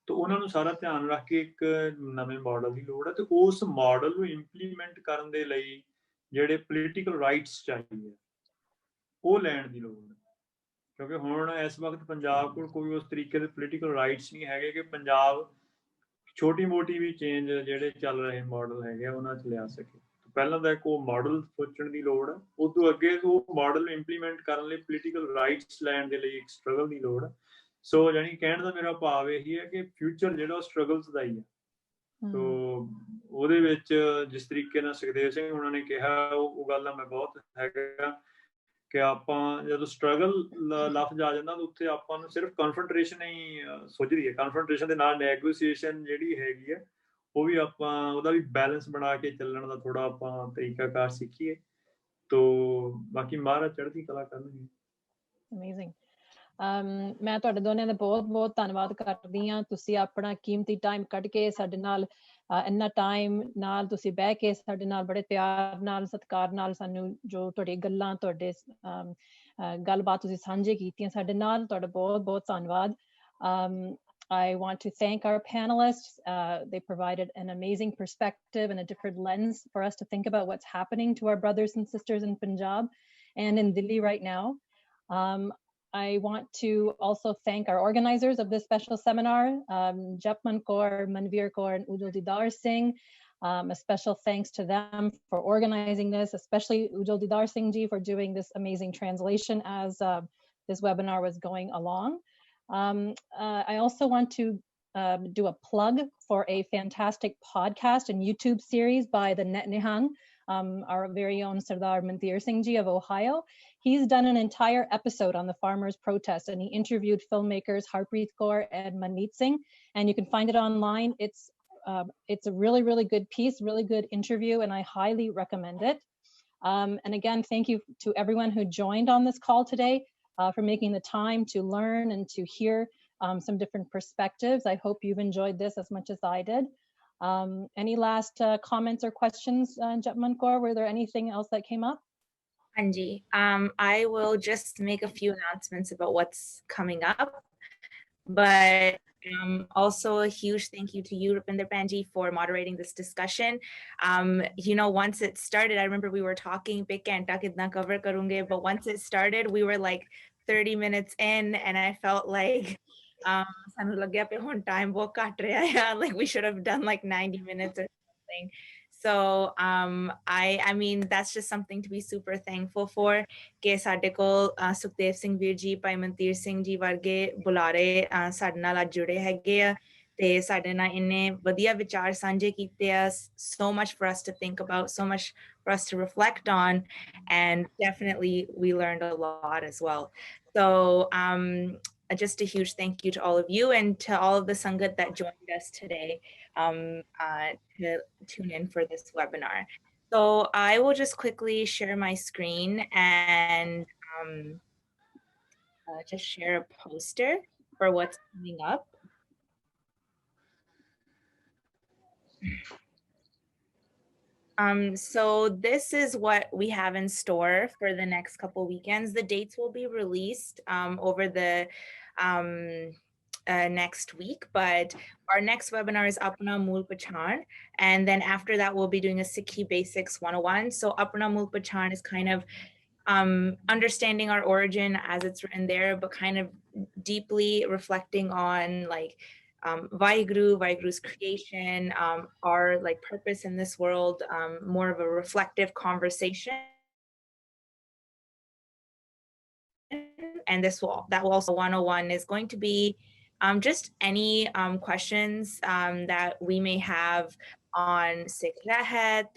ਤਾਂ ਉਹਨਾਂ ਨੂੰ ਸਾਰਾ ਧਿਆਨ ਰੱਖ ਕੇ ਇੱਕ ਨਵੇਂ ਮਾਡਲ ਦੀ ਲੋੜ ਹੈ, ਤੇ ਉਸ ਮਾਡਲ ਨੂੰ ਇੰਪਲੀਮੈਂਟ ਕਰਨ ਦੇ ਲਈ ਜਿਹੜੇ ਪੋਲੀਟੀਕਲ ਰਾਈਟਸ ਚਾਹੀਦੇ ਉਹ ਲੈਣ ਦੀ ਲੋੜ ਹੈ। ਕਿਉਂਕਿ ਹੁਣ ਇਸ ਵਕਤ ਪੰਜਾਬ ਕੋਲ ਕੋਈ ਉਸ ਤਰੀਕੇ ਦੇ ਪੋਲੀਟੀਕਲ ਰਾਈਟਸ ਨਹੀਂ ਹੈਗੇ ਕਿ ਪੰਜਾਬ ਛੋਟੀ ਮੋਟੀ ਵੀ ਚੇਂਜ ਜਿਹੜੇ ਚੱਲ ਰਹੇ ਮਾਡਲ ਹੈਗੇ ਆ ਉਹਨਾਂ 'ਚ ਲਿਆ ਸਕੇ। ਪਹਿਲਾਂ ਤਾਂ ਇੱਕ ਉਹ ਮਾਡਲ ਸੋਚਣ ਦੀ ਲੋੜ ਹੈ, ਉਦੋਂ ਅੱਗੇ ਉਹ ਮਾਡਲ ਇੰਪਲੀਮੈਂਟ ਕਰਨ ਲਈ ਪੋਲੀਟੀਕਲ ਰਾਈਟਸ ਲੈਣ ਦੇ ਲਈ ਇੱਕ ਸਟਰਗਲ ਦੀ ਲੋੜ ਹੈ। ਸੋ ਜਾਣੀ ਕਹਿਣ ਦਾ ਮੇਰਾ ਭਾਵ ਇਹੀ ਹੈ ਕਿ ਫਿਊਚਰ ਜਿਹੜਾ ਉਹ ਸਟਰਗਲਸ ਦਾ ਹੀ ਹੈ। ਸੋ ਉਹਦੇ ਵਿੱਚ ਜਿਸ ਤਰੀਕੇ ਨਾਲ ਸੁਖਦੇਵ ਸਿੰਘ ਉਹਨਾਂ ਨੇ ਕਿਹਾ ਉਹ ਗੱਲ ਦਾ ਮੈਂ ਬਹੁਤ ਹੈਗਾ ਕਿ ਆਪਾਂ ਜਦੋਂ ਸਟਰਗਲ ਲਫ਼ਜ਼ ਆ ਜਾਂਦਾ ਤਾਂ ਉੱਥੇ ਆਪਾਂ ਨੂੰ ਸਿਰਫ ਕਨਫਰੰਟੇਸ਼ਨ ਹੀ ਸੁਝਦੀ ਹੈ। ਕਨਫਰੰਟੇਸ਼ਨ ਦੇ ਨਾਲ ਨੈਗੋਸੀਏਸ਼ਨ ਜਿਹੜੀ ਹੈਗੀ ਹੈ ਉਹ ਵੀ ਆਪਾਂ ਉਹਦਾ ਵੀ ਬੈਲੈਂਸ ਬਣਾ ਕੇ ਚੱਲਣ ਦਾ ਥੋੜਾ ਆਪਾਂ ਤਰੀਕਾਕਾਰ ਸਿੱਖੀਏ। ਤੋ ਬਾਕੀ ਮਹਾਰਾਜ ਚੜ੍ਹਦੀ ਕਲਾ ਕਰਨਗੇ।
Amazing. ਮੈਂ ਤੁਹਾਡੇ ਦੋਨਿਆਂ ਦਾ ਬਹੁਤ ਬਹੁਤ ਧੰਨਵਾਦ ਕਰਦੀ ਹਾਂ। ਤੁਸੀਂ ਆਪਣਾ ਕੀਮਤੀ ਟਾਈਮ ਕੱਢ ਕੇ ਸਾਡੇ ਨਾਲ ਇੰਨਾ ਟਾਈਮ ਨਾਲ ਤੁਸੀਂ ਬਹਿ ਕੇ ਸਾਡੇ ਨਾਲ ਬੜੇ ਪਿਆਰ ਨਾਲ ਸਤਿਕਾਰ ਨਾਲ ਸਾਨੂੰ ਜੋ ਤੁਹਾਡੀ ਗੱਲਾਂ ਤੁਹਾਡੇ ਗੱਲਬਾਤ ਤੁਸੀਂ ਸਾਂਝੇ ਕੀਤੀਆਂ ਸਾਡੇ ਨਾਲ, ਤੁਹਾਡਾ ਬਹੁਤ ਬਹੁਤ ਧੰਨਵਾਦ। I want to thank our panelists. They provided an amazing perspective and a different lens for us to think about what's happening to our brothers and sisters in Punjab and in Delhi right now. I want to also thank our organizers of this special seminar, Japman Kaur, Manveer Kaur, and Ujjwal Didar Singh. A special thanks to them for organizing this, especially Ujjwal Didar Singh ji for doing this amazing translation as this webinar was going along. I also want to do a plug for a fantastic podcast and YouTube series by the Net Nihang, our very own Sardar Manveer Singh ji of Ohio. He's done an entire episode on the farmers' protest, and he interviewed filmmakers Harpreet Kaur and Manmeet Singh, and you can find it online. It's a really, really good piece, really good interview, and I highly recommend it. And again, thank you to everyone who joined on this call today for making the time to learn and to hear some different perspectives. I hope you've enjoyed this as much as I did. Any last comments or questions, Japman Kaur? Were there anything else that came up?
Anji, I will just make a few announcements about what's coming up, but also a huge thank you to you, Rupinder Panji, for moderating this discussion. Once it started, I remember we were talking, cover karunge, but once it started, we were like 30 minutes in, and I felt like time like we should have done like 90 minutes or something. So I mean that's just something to be super thankful for ਕਿ ਸਾਡੇ ਕੋਲ ਸੁਖਦੇਵ ਸਿੰਘ ਵੀਰ ਜੀ, ਭਾਈ ਮਨਤੀਰ ਸਿੰਘ ਜੀ ਵਰਗੇ ਬੁਲਾਰੇ ਸਾਡੇ ਨਾਲ ਅੱਜ ਜੁੜੇ ਹੈਗੇ ਆ ਤੇ ਸਾਡੇ ਨਾਲ ਇੰਨੇ ਵਧੀਆ ਵਿਚਾਰ ਸਾਂਝੇ ਕੀਤੇ ਆ. So much for us to think about, so much for us to reflect on, and definitely we learned a lot as well. So just a huge thank you to all of you and to all of the Sangat that joined us today to tune in for this webinar. So I will just quickly share my screen and just share a poster for what's coming up. So this is what we have in store for the next couple weekends. The dates will be released over the next week, but our next webinar is Apna Mool Pachan, and then after that we'll be doing a Sikhi Basics 101. So Apna Mool Pachan is kind of understanding our origin as it's written there, but kind of deeply reflecting on like Vaheguru's creation, our like purpose in this world, more of a reflective conversation. And that will also 101 is going to be just any questions that we may have on Sikh Rahat,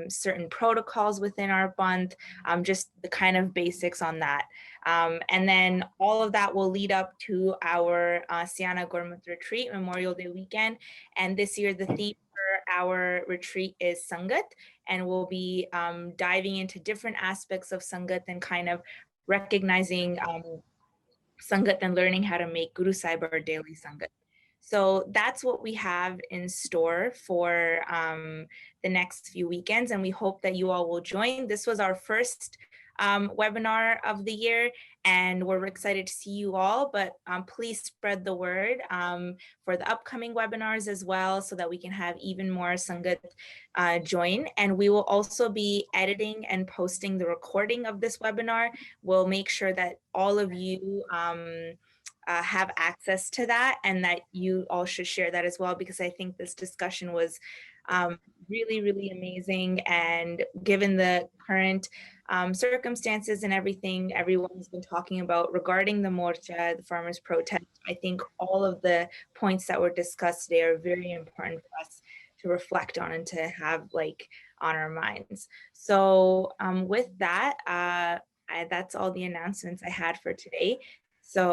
certain protocols within our Panth, just the kind of basics on that. And then all of that will lead up to our Siana Gurmat retreat, Memorial Day weekend. And this year, the theme for our retreat is Sangat, and we'll be diving into different aspects of Sangat and kind of recognizing Sangat and learning how to make Guru Sahib our daily Sangat. So that's what we have in store for the next few weekends, and we hope that you all will join. This was our first webinar of the year, and we're excited to see you all, but please spread the word for the upcoming webinars as well, so that we can have even more Sangat join. And we will also be editing and posting the recording of this webinar. We'll make sure that all of you have access to that, and that you all should share that as well, because I think this discussion was really, really amazing. And given the current circumstances and everything everyone's been talking about regarding the Morcha, the farmers' protest, I think all of the points that were discussed today are very important for us to reflect on and to have like on our minds. So with that, that's all the announcements I had for today. So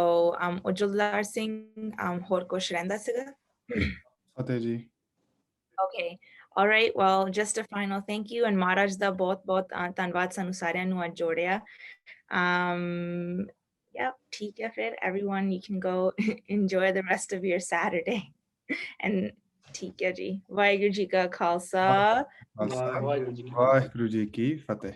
Ujuldar Singh, ਹੋਰ ਕੁਛ ਰਹਿੰਦਾ ਸੀਗਾ?
ਫਤਿਹ ਜੀ
Okay. All right. Well, just a final thank you, and Maharaj da ਬਹੁਤ ਧੰਨਵਾਦ ਸਾਨੂੰ ਸਾਰਿਆਂ ਨੂੰ ਅੱਜ ਜੋੜਿਆ. Yep, ਠੀਕ ਹੈ ਫਿਰ. Everyone, you can go enjoy the rest of your Saturday. And ਠੀਕ ਹੈ ਜੀ. ਵਾਹਿਗੁਰੂ ਜੀ ਕਾ ਖਾਲਸਾ.
ਖਾਲਸਾ
ਵਾਹਿਗੁਰੂ ਜੀ ਕੀ
ਵਾਹਿਗੁਰੂ ਜੀ ਕੀ ਫਤਿਹ